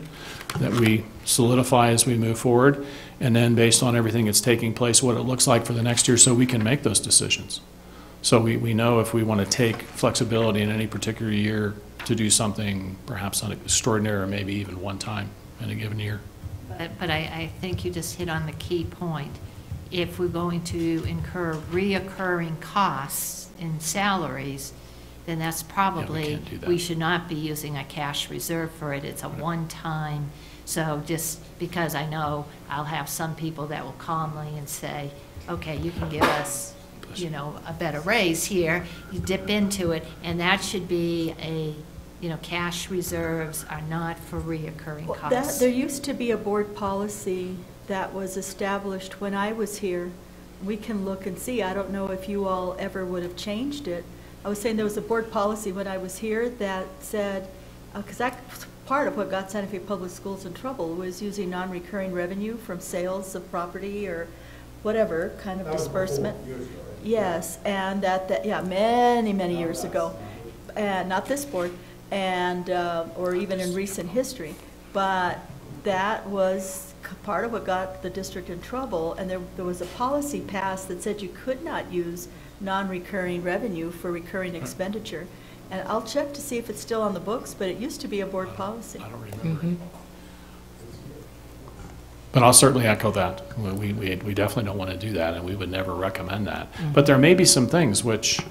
that we solidify as we move forward, and then based on everything that's taking place, what it looks like for the next year, so we can make those decisions. So we know if we want to take flexibility in any particular year to do something perhaps extraordinary, or maybe even one time in a given year. But I think you just hit on the key point. If we're going to incur reoccurring costs in salaries, then that's probably, can't do that. we should not be using a cash reserve for it. It's a one-time. So just because I know I'll have some people that will calmly and say, okay, you can give us, you know, a better raise here, you dip into it, and that should be a, you know, cash reserves are not for reoccurring costs. There used to be a board policy that was established when I was here. We can look and see. I don't know if you all ever would have changed it. I was saying there was a board policy when I was here that said, because that's part of what got Santa Fe Public Schools in trouble, was using non-recurring revenue from sales of property or whatever kind of disbursement. Yes, and yeah, many years ago, and not this board, and or even in recent history, but that was part of what got the district in trouble, and there was a policy passed that said you could not use non-recurring revenue for recurring expenditure. And I'll check to see if it's still on the books, but it used to be a board policy. I don't remember. But I'll certainly echo that. We definitely don't want to do that, and we would never recommend that. But there may be some things which,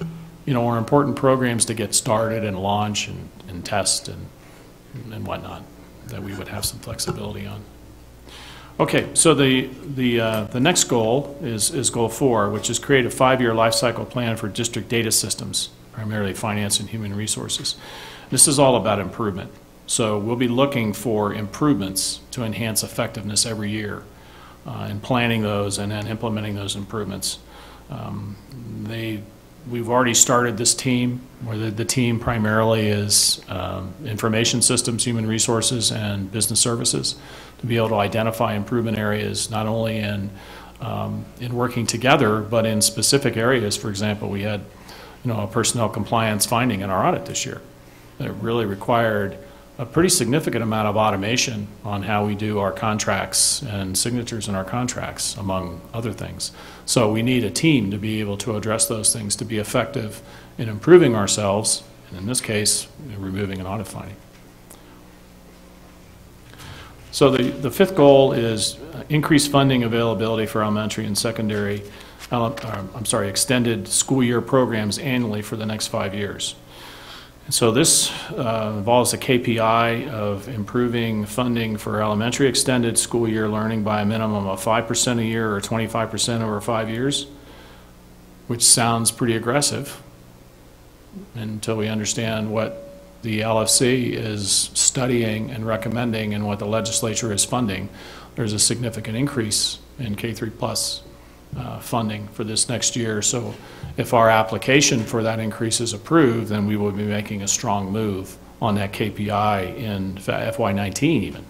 you know, are important programs to get started and launch and test and whatnot, that we would have some flexibility on. Okay, so the next goal is goal 4, which is create a 5-year life cycle plan for district data systems, primarily finance and human resources. This is all about improvement. So we'll be looking for improvements to enhance effectiveness every year, and planning those and then implementing those improvements. We've already started this team, where the team primarily is information systems, human resources, and business services, to be able to identify improvement areas, not only in working together, but in specific areas. For example, we had, you know, a personnel compliance finding in our audit this year that really required a pretty significant amount of automation on how we do our contracts and signatures in our contracts, among other things. So we need a team to be able to address those things, to be effective in improving ourselves, and in this case, removing an audit finding. So the fifth goal is increased funding availability for elementary and secondary, extended school year programs annually for the next 5 years. And so this involves a KPI of improving funding for elementary extended school year learning by a minimum of 5% a year or 25% over 5 years, which sounds pretty aggressive until we understand what the LFC is studying and recommending and what the legislature is funding. There's a significant increase in K3 plus funding for this next year. So if our application for that increase is approved, then we will be making a strong move on that KPI in FY19 even.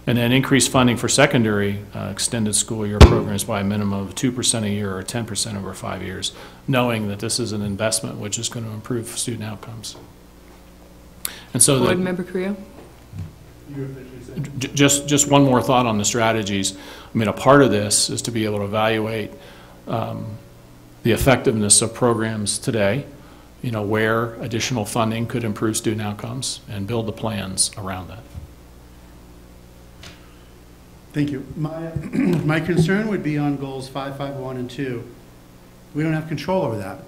And then increased funding for secondary extended school year programs by a minimum of 2% a year or 10% over 5 years, knowing that this is an investment which is going to improve student outcomes. And so Board Member Creel? Just one more thought on the strategies. I mean, a part of this is to be able to evaluate the effectiveness of programs today, you know, where additional funding could improve student outcomes, and build the plans around that. Thank you. My concern would be on goals 5, 1, and 2. We don't have control over that.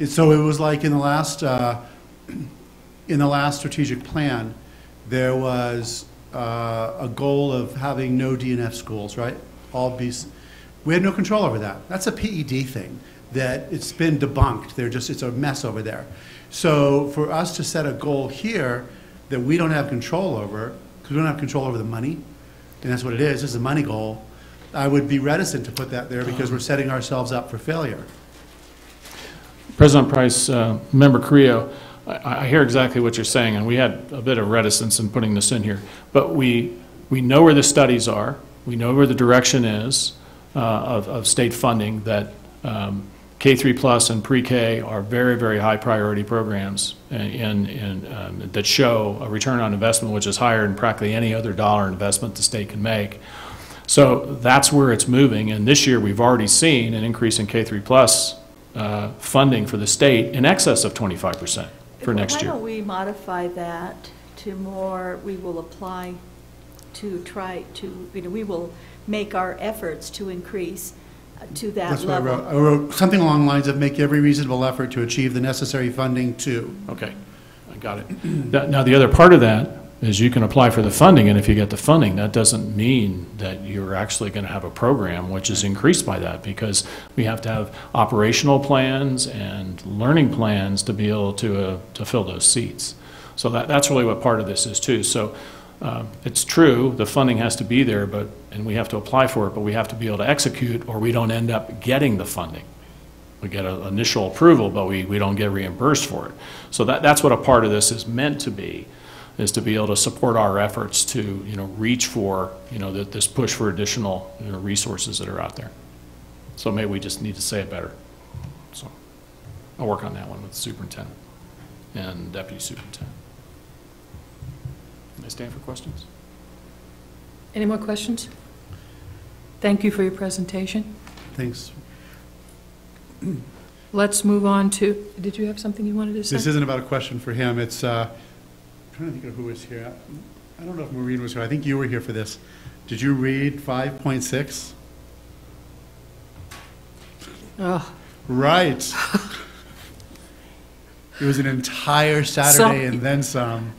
So it was like in the last strategic plan, there was a goal of having no D&F schools, right? All B's. We had no control over that. That's a PED thing that it's been debunked. It's a mess over there. So for us to set a goal here that we don't have control over, because we don't have control over the money, and that's what it is, it's a money goal, I would be reticent to put that there because we're setting ourselves up for failure. President Price, Member Carrillo, I hear exactly what you're saying, and we had a bit of reticence in putting this in here. But we know where the studies are. We know where the direction is of state funding, that K3 plus and pre-K are very, very high priority programs that show a return on investment which is higher than practically any other dollar investment the state can make. So that's where it's moving. And this year we've already seen an increase in K3 plus funding for the state in excess of 25%. For next year. Why don't we modify that to more, we will apply to try to, we will make our efforts to increase to that That's level. what I wrote something along the lines of make every reasonable effort to achieve the necessary funding to. Okay, I got it. Now the other part of that is you can apply for the funding, and if you get the funding, that doesn't mean that you're actually going to have a program which is increased by that, because we have to have operational plans and learning plans to be able to fill those seats. So that's really what part of this is too. So it's true, the funding has to be there, and we have to apply for it, but we have to be able to execute, or we don't end up getting the funding. We get an initial approval, but we don't get reimbursed for it. So that's what a part of this is meant to be, is to be able to support our efforts to, reach for, this push for additional resources that are out there. So maybe we just need to say it better. So I'll work on that one with the superintendent and deputy superintendent. Can I stand for questions? Any more questions? Thank you for your presentation. Thanks. Let's move on to, did you have something you wanted to say? This isn't about a question for him. It's, I'm trying to think of who was here. I don't know if Maureen was here. I think you were here for this. Did you read 5.6? Oh. Right. It was an entire Saturday and then some.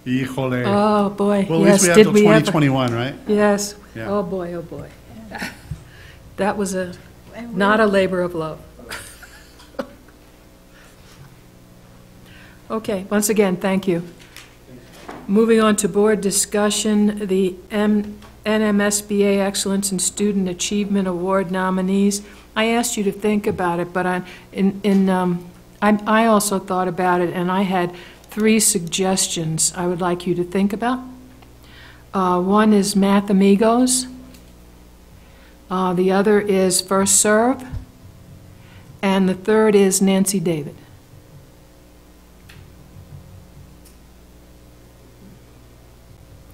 Híjole. Oh, boy. Well, at yes, least we have did till we 2021, right? Yes. Yeah. Oh, boy, oh, boy. That was not a labor of love. Okay, once again, thank you. Moving on to board discussion, the NMSBA Excellence in Student Achievement Award nominees. I asked you to think about it, but I also thought about it, and I had 3 suggestions I would like you to think about. One is Math Amigos. The other is First Serve. And the third is Nancy David.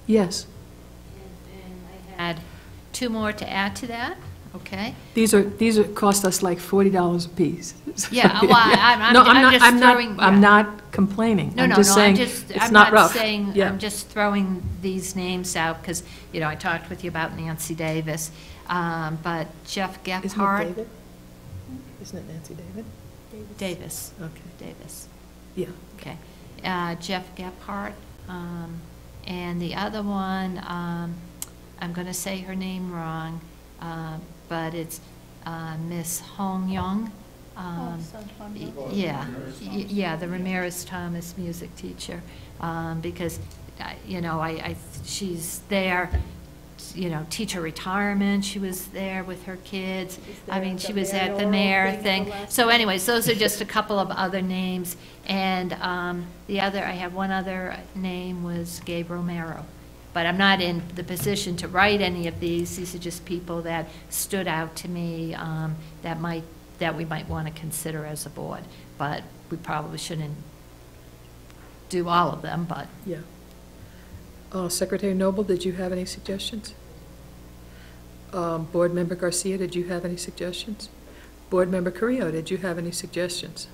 Yes. And I had 2 more to add to that. Okay? These cost us like $40 a piece. Yeah, well, I'm No, I'm just I'm not, throwing. I'm yeah. not complaining. No, I'm no, just no, saying, it's it's not rough. saying, Yeah. I'm just throwing these names out, because, you know, I talked with you about Nancy Davis, but Jeff Isn't it Gephardt. David? Isn't it Nancy David? Davis. Okay. Davis, Yeah. okay. Jeff Gephardt, and the other one, I'm going to say her name wrong, but it's Miss Hong Young. Yeah, the Ramirez Thomas music teacher, because, you know, she's there, you know, teacher retirement, she was there with her kids. I mean, she was at the mayor thing. So anyways, those are just a couple of other names. And I have one other name was Gabe Romero. But I'm not in the position to write any of these. These are just people that stood out to me that we might want to consider as a board. But we probably shouldn't do all of them, but. Yeah. Secretary Noble, did you have any suggestions? Board Member Garcia, did you have any suggestions? Board Member Carrillo, did you have any suggestions?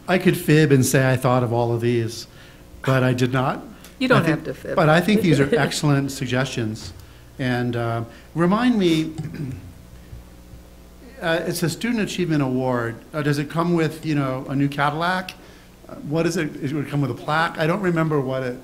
I could fib and say I thought of all of these, but I did not. You don't have to fib. But I think these are excellent suggestions. And remind me, it's a Student Achievement Award. Does it come with, you know, a new Cadillac? What is it? It would come with a plaque? I don't remember what it.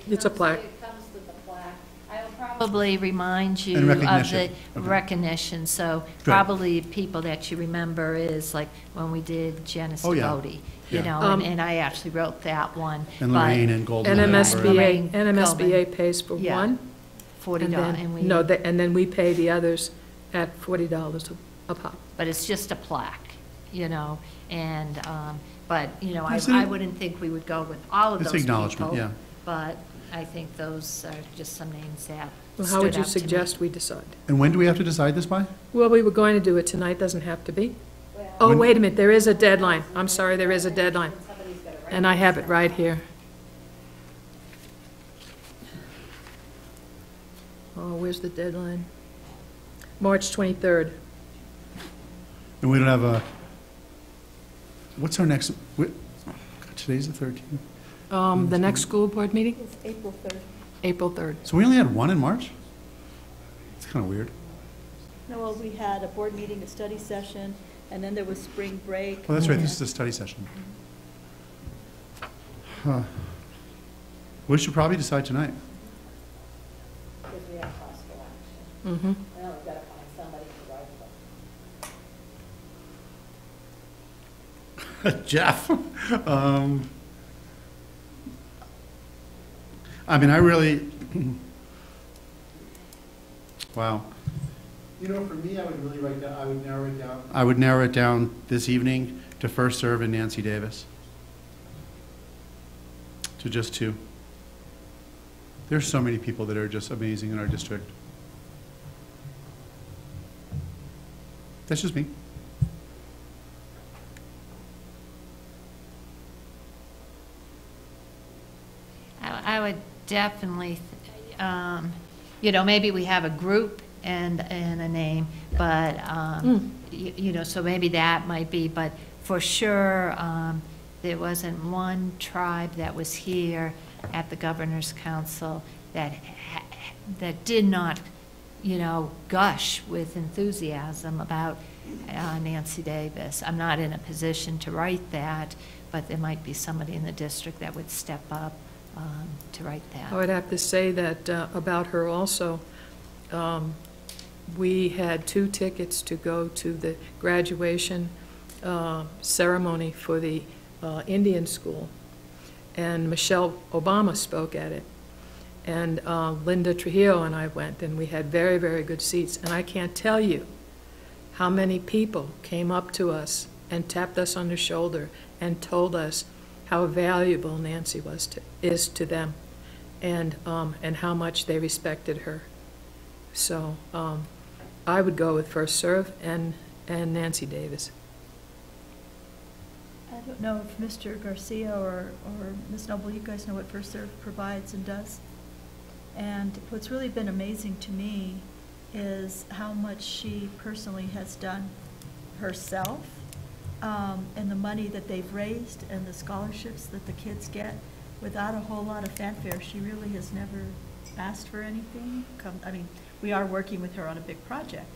It's a plaque. It comes with a plaque. I'll probably remind you And of the recognition. Okay. recognition. So probably people that you remember is like when we did Janice Oh, yeah. Devoti, you Yeah. know, and I actually wrote that one. And but- Lorraine and Golden. NMSBA, Goldman. NMSBA pays for Yeah. one. $40, and we. No, and then we pay the others at $40 a pop. But it's just a plaque, you know, and, but, you know, Is I it- wouldn't think we would go with all of It's those people. acknowledgement, yeah. But I think those are just some names that Well, how would stood you out to me. suggest we decide? And when do we have to decide this by? Well, we were going to do it tonight, doesn't have to be. Oh, wait a minute, there is a deadline. I'm sorry, there is a deadline. And I have it right here. Oh, where's the deadline? March 23rd. And we don't have a, what's our next, today's the 13th? The next school board meeting? It's April 3rd. April 3rd. So we only had one in March? It's kind of weird. No, well, we had a board meeting, a study session, and then there was spring break. Oh, that's right, this is a study session. Huh. We should probably decide tonight. Because we have possible action. Mm-hmm. Now we've got to find somebody to write them. Jeff, I mean, I really, wow. You know, for me, I would really write down, I would narrow it down. I would narrow it down this evening to First Serve and Nancy Davis. To just two. There's so many people that are just amazing in our district. That's just me. I would definitely, you know, maybe we have a group and a name, but, you know, so maybe that might be, but for sure, there wasn't one tribe that was here at the Governor's Council that did not, you know, gush with enthusiasm about Nancy Davis. I'm not in a position to write that, but there might be somebody in the district that would step up to write that. I would have to say that about her also. We had 2 tickets to go to the graduation ceremony for the Indian school, and Michelle Obama spoke at it. And Linda Trujillo and I went, and we had very, very good seats. And I can't tell you how many people came up to us and tapped us on the shoulder and told us how valuable Nancy is to them, and how much they respected her. So I would go with First Serve and Nancy Davis. I don't know if Mr. Garcia or Ms. Noble, you guys know what First Serve provides and does. And what's really been amazing to me is how much she personally has done herself, and the money that they've raised and the scholarships that the kids get without a whole lot of fanfare. She really has never asked for anything. I mean, we are working with her on a big project,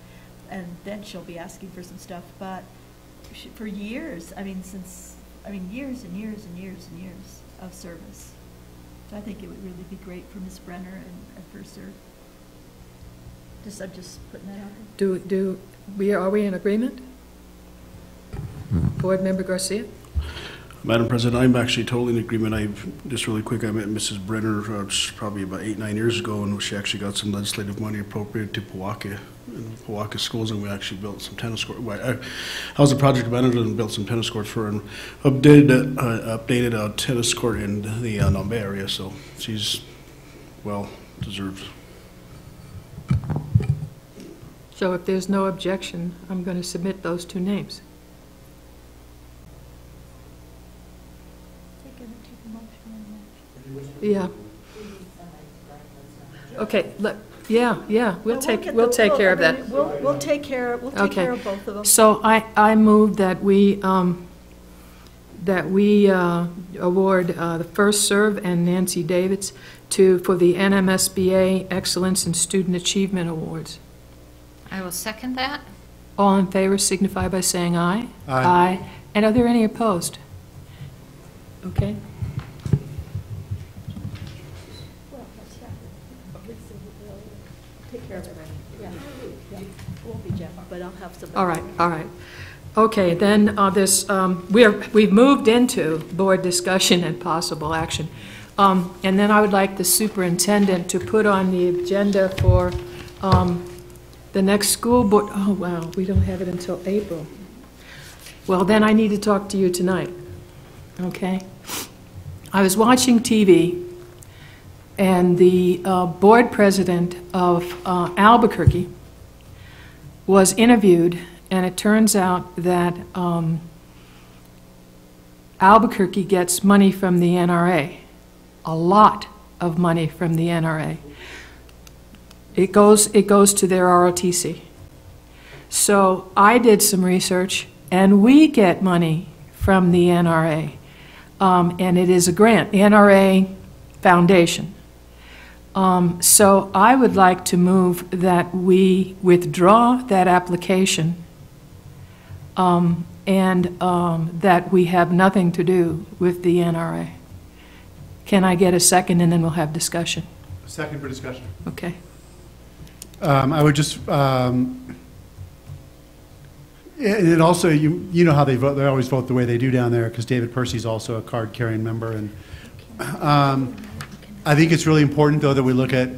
and then she'll be asking for some stuff, but for years, years and years and years and years of service. So I think it would really be great for Ms. Brenner and for Sir. I'm just putting that out there. Are we in agreement? Board Member Garcia? Madam President, I'm actually totally in agreement. Just really quick, I met Mrs. Brenner probably about 8-9 years ago, and she actually got some legislative money appropriated to Powaka schools, and we actually built some tennis courts. I was a project manager and built some tennis courts for her, and updated a tennis court in the Nombe area, so she's well deserved. So if there's no objection, I'm going to submit those two names. Yeah. Okay, we'll take care of that. We'll take care of both of them. So I move that we award the First Serve and Nancy Davids for the NMSBA Excellence in Student Achievement Awards. I will second that. All in favor signify by saying aye. Aye. And are there any opposed? Okay. Take care of it. Yeah. Won't be Jeff, but I'll have somebody. All right. Okay, then we've moved into board discussion and possible action. And then I would like the superintendent to put on the agenda for the next school board. Oh, wow, we don't have it until April. Well, then I need to talk to you tonight, okay? I was watching TV, and the board president of Albuquerque was interviewed, and it turns out that Albuquerque gets money from the NRA, a lot of money from the NRA. It goes to their ROTC. So I did some research, and we get money from the NRA, and it is a grant, NRA Foundation. So I would like to move that we withdraw that application, and that we have nothing to do with the NRA. Can I get a second, and then we'll have discussion? Second for discussion. Okay. I would just, and also, you know how they vote. They always vote the way they do down there, because David Percy's also a card-carrying member. And I think it's really important, though, that we look at.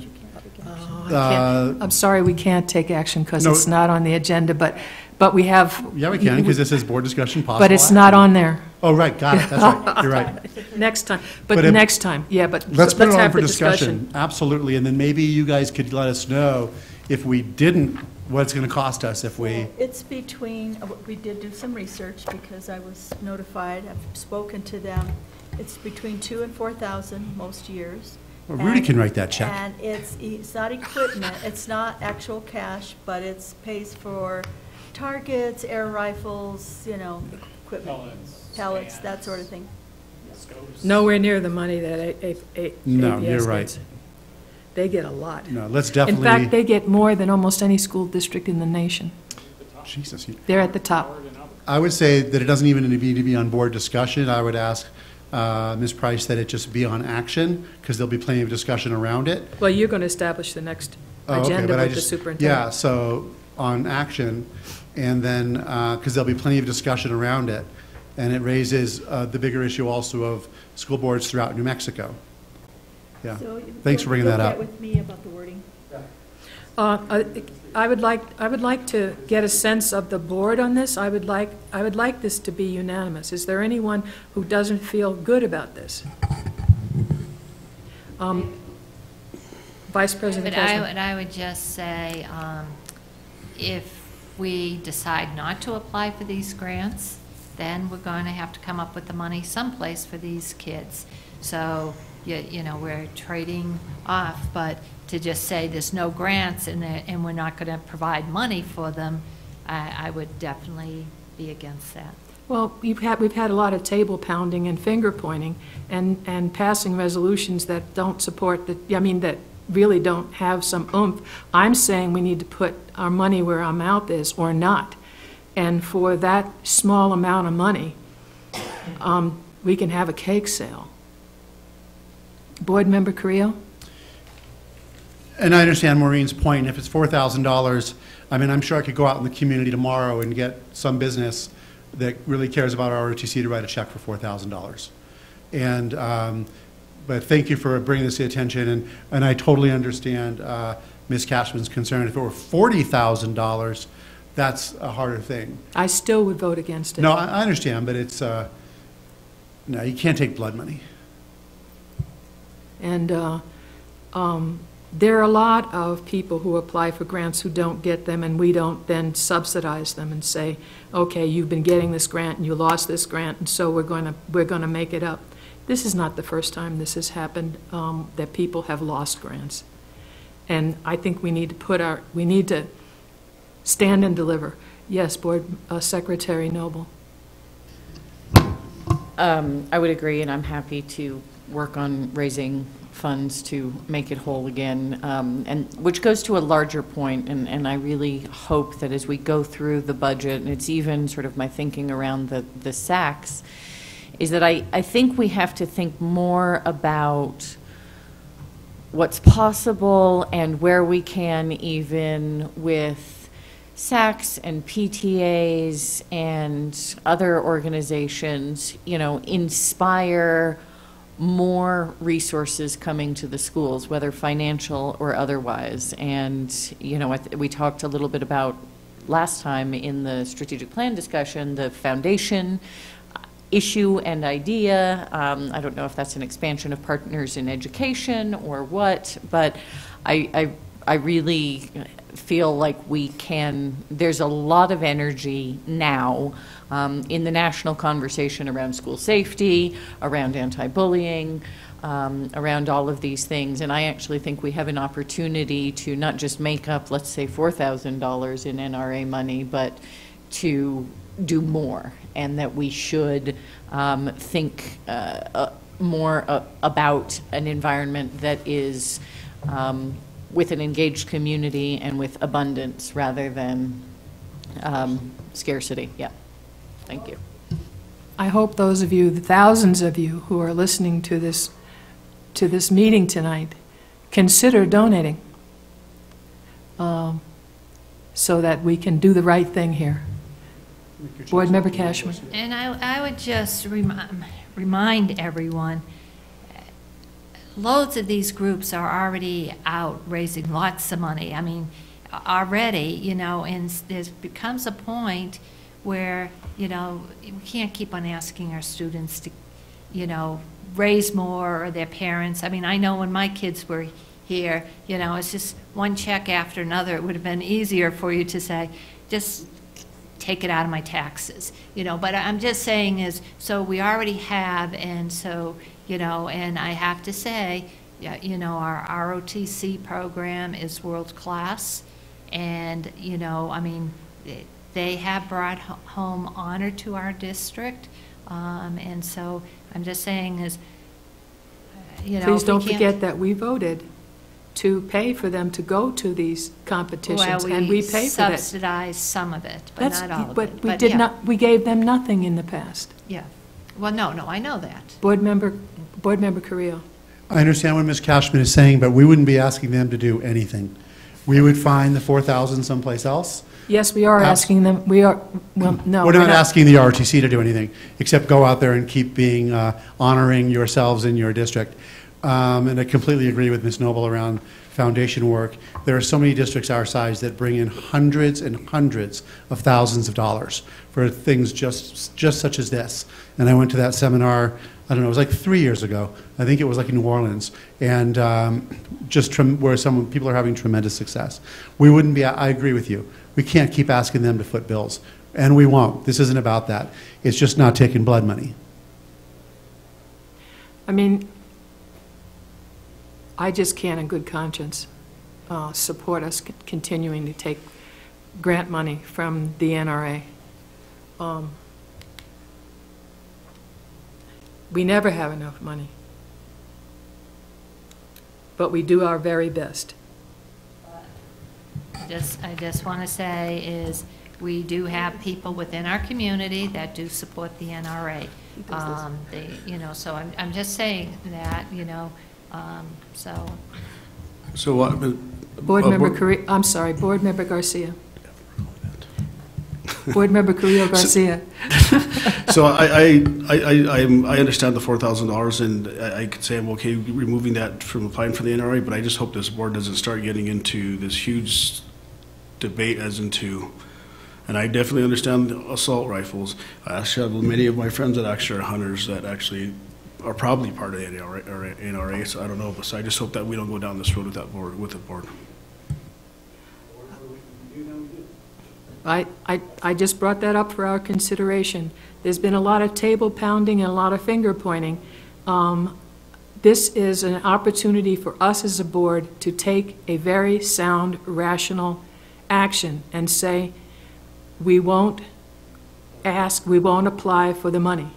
I'm sorry, we can't take action because it's not on the agenda, but we have. Yeah, we can, because this is board discussion possible. But it's not on there. Oh, right, got it. That's right. You're right. Next time, but next time, yeah. But let's put it on have for the discussion. Absolutely, and then maybe you guys could let us know if we didn't, what it's going to cost us if we. It's between. We did do some research because I was notified. I've spoken to them. It's between $2,000 and $4,000 most years. Well, Rudy can write that check. And it's not equipment. It's not actual cash, but it pays for targets, air rifles, equipment, pellets, that sort of thing. Nowhere near the money that No, APS you're right. gets. They get a lot. No, let's definitely. In fact, they get more than almost any school district in the nation. Jesus. They're at the top. I would say that it doesn't even need to be on board discussion. I would ask Ms. Price that it just be on action, because there'll be plenty of discussion around it. Well, you're going to establish the next agenda with the superintendent. Yeah, so on action, and then, because there'll be plenty of discussion around it, and it raises the bigger issue also of school boards throughout New Mexico. Yeah, So thanks for bringing that up. Get with me about the wording. I would like to get a sense of the board on this. I would like this to be unanimous. Is there anyone who doesn't feel good about this? Vice President Kesman. I would just say, if we decide not to apply for these grants, then we're going to have to come up with the money someplace for these kids. So we're trading off, but to just say there's no grants and we're not going to provide money for them, I would definitely be against that. Well, we've had a lot of table pounding and finger pointing and passing resolutions that don't support that really don't have some oomph. I'm saying we need to put our money where our mouth is or not. And for that small amount of money, we can have a cake sale. Board Member Carrillo? And I understand Maureen's point. If it's $4,000, I mean, I'm sure I could go out in the community tomorrow and get some business that really cares about our ROTC to write a check for $4,000. And, but thank you for bringing this to attention, and I totally understand Ms. Cashman's concern. If it were $40,000, that's a harder thing. I still would vote against it. No, I understand, but it's, no, you can't take blood money. And there are a lot of people who apply for grants who don't get them, and we don't then subsidize them and say, okay, you've been getting this grant and you lost this grant, and so we're going to make it up. This is not the first time this has happened, that people have lost grants. And I think we need to stand and deliver. Yes, Board Secretary Noble. I would agree, and I'm happy to work on raising funds to make it whole again, and which goes to a larger point, and I really hope that as we go through the budget, and it's even sort of my thinking around the SACs, is that I think we have to think more about what's possible and where we can, even with SACs and PTAs and other organizations, inspire more resources coming to the schools, whether financial or otherwise. And, we talked a little bit about last time in the strategic plan discussion, the foundation issue and idea. I don't know if that's an expansion of partners in education or what, but I really feel like there's a lot of energy now in the national conversation around school safety, around anti-bullying, around all of these things. And I actually think we have an opportunity to not just make up, let's say, $4,000 in NRA money, but to do more, and that we should think more about an environment that is with an engaged community and with abundance rather than scarcity. Yeah. Thank you. I hope those of you, the thousands of you who are listening to this meeting tonight, consider donating so that we can do the right thing here. Board Member Cashman. And I would just remind everyone, loads of these groups are already out raising lots of money. I mean, already, and there becomes a point where, we can't keep on asking our students to, raise more, or their parents. I mean, I know when my kids were here, it's just one check after another. It would have been easier for you to say, just take it out of my taxes, but I'm just saying is, so we already have, and so, and I have to say, our ROTC program is world-class, and, I mean, they have brought home honor to our district, and so I'm just saying is, Please don't forget that we voted to pay for them to go to these competitions, and we pay for that. Subsidize some of it, but not all of but it. we did not. We gave them nothing in the past. Yeah. Well, no, I know that. Board Member Carrillo. I understand what Ms. Cashman is saying, but we wouldn't be asking them to do anything. We would find the $4,000 someplace else. Yes, we are asking them. We are. Well, no, we're not asking the ROTC to do anything except go out there and keep being honoring yourselves in your district. And I completely agree with Ms. Noble around foundation work. There are so many districts our size that bring in hundreds and hundreds of thousands of dollars for things just such as this. And I went to that seminar, I don't know, it was like 3 years ago. I think it was like in New Orleans, and where some people are having tremendous success. We wouldn't be, I agree with you. We can't keep asking them to foot bills, and we won't. This isn't about that. It's just not taking blood money. I mean, I just can't in good conscience support us continuing to take grant money from the NRA. We never have enough money, but we do our very best. I just want to say is, we do have people within our community that do support the NRA. So I'm just saying that, so. So what? Board Member Carrillo, I'm sorry, Board Member Garcia. Board Member Carrillo Garcia. So I understand the $4,000, and I could say I'm okay removing that from applying for the NRA, but I just hope this board doesn't start getting into this huge debate as into, and I definitely understand assault rifles. I actually have many of my friends that actually are hunters that actually are probably part of the NRA, so I don't know. So I just hope that we don't go down this road with that board, with the board. I just brought that up for our consideration. There's been a lot of table pounding and a lot of finger pointing. This is an opportunity for us as a board to take a very sound, rational action and say, we won't ask, we won't apply for the money.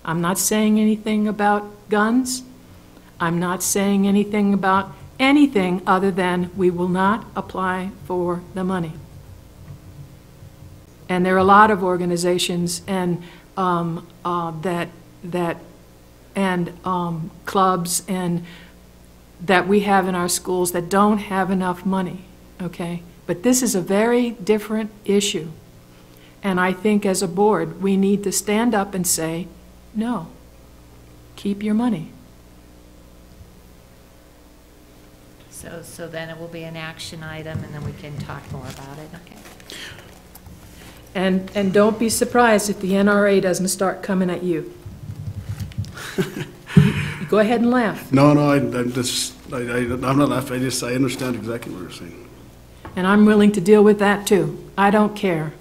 I'm not saying anything about guns. I'm not saying anything about anything other than we will not apply for the money. And there are a lot of organizations and clubs and that we have in our schools that don't have enough money, okay? But this is a very different issue. And I think as a board, we need to stand up and say, no, keep your money. So then it will be an action item, and then we can talk more about it, okay? And don't be surprised if the NRA doesn't start coming at you. Go ahead and laugh. No, I'm not laughing. I understand exactly what you're saying. And I'm willing to deal with that too. I don't care.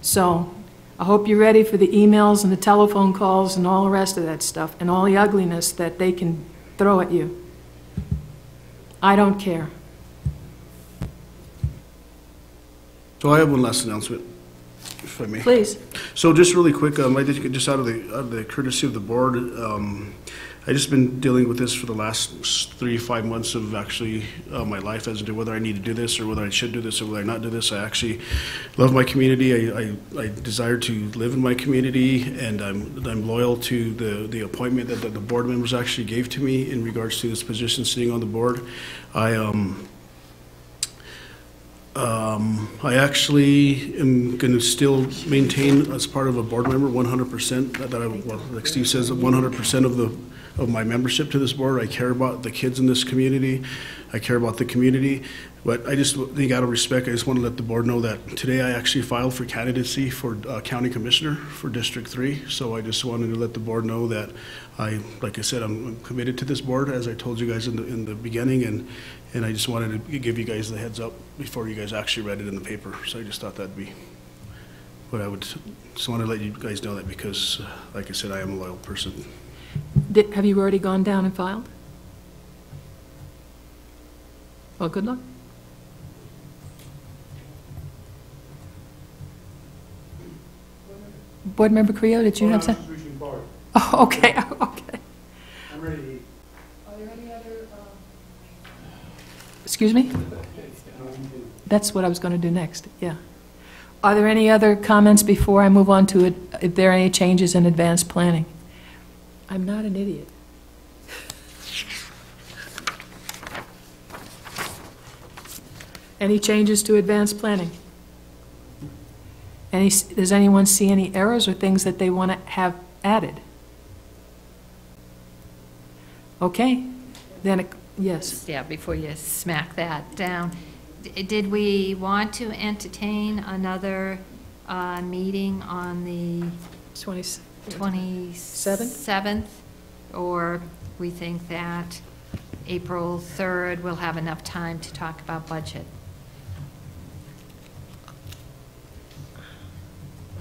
So I hope you're ready for the emails and the telephone calls and all the rest of that stuff and all the ugliness that they can throw at you. I don't care. So I have one last announcement, if I may. Please. So just really quick, I did just out of the courtesy of the board, I just been dealing with this for the last 3 to 5 months of actually my life as to whether I need to do this or whether I should do this or whether I not do this. I actually love my community. I desire to live in my community, and I'm loyal to the appointment that the board members actually gave to me in regards to this position sitting on the board. I actually am going to still maintain as part of a board member 100%, like Steve says, 100% of my membership to this board. I care about the kids in this community. I care about the community. But I just think out of respect, I just want to let the board know that today I actually filed for candidacy for county commissioner for District 3. So I just wanted to let the board know that like I said, I'm committed to this board, as I told you guys in the beginning, and I just wanted to give you guys the heads up before you guys actually read it in the paper. So I just thought that'd be what I would just want to let you guys know that, because like I said, I am a loyal person. Have you already gone down and filed? Well, good luck. Board Member Creo, did you have something? Oh, okay, okay. I'm ready to eat. Are there any other, excuse me? That's what I was going to do next, yeah. Are there any other comments before I move on to it? If there are any changes in advanced planning? I'm not an idiot. Any changes to advanced planning? Does anyone see any errors or things that they want to have added? Okay, then, yes. Yeah, before you smack that down, did we want to entertain another meeting on the 27th? Or we think that April 3rd we'll have enough time to talk about budget?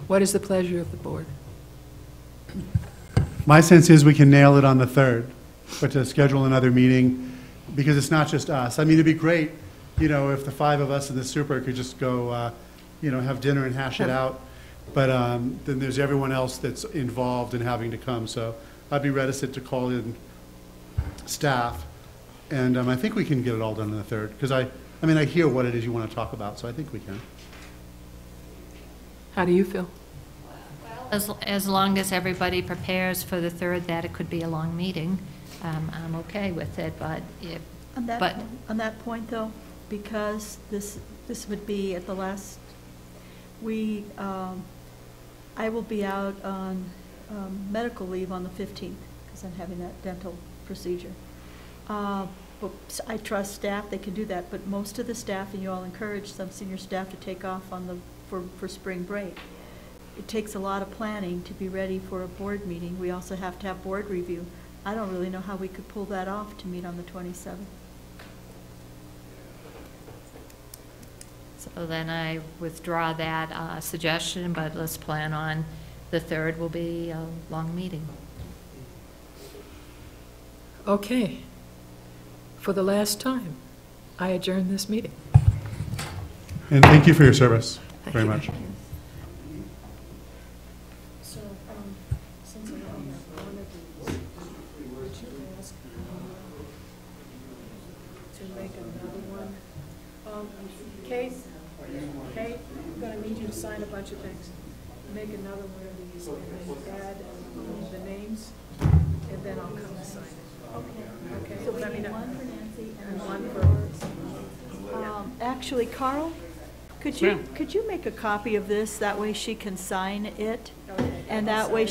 What is the pleasure of the board? My sense is we can nail it on the 3rd, but to schedule another meeting because it's not just us. I mean, it'd be great, you know, if the 5 of us and the super could just go, you know, have dinner and hash it out. But then there's everyone else that's involved in having to come. So I'd be reticent to call in staff. And I think we can get it all done on the 3rd. Because I mean, I hear what it is you want to talk about, so I think we can. How do you feel? As long as everybody prepares for the 3rd, that it could be a long meeting, I'm okay with it, but if, On that point, though, because this would be at the last, I will be out on medical leave on the 15th, because I'm having that dental procedure. But I trust staff, they can do that, but most of the staff, and you all encourage some senior staff to take off for spring break. It takes a lot of planning to be ready for a board meeting. We also have to have board review. I don't really know how we could pull that off to meet on the 27th. so then I withdraw that suggestion, but let's plan on the 3rd will be a long meeting. Okay. For the last time, I adjourn this meeting. And thank you for your service very much. So, since I only have one of these, would you ask to make another one? Kate, I'm going to need you to sign a bunch of things. Make another one of these and then add the names, and then I'll come and sign it. Okay. So we Let me need know. one for Nancy and One one for... Actually, Carl, could you make a copy of this? That way she can sign it, and that way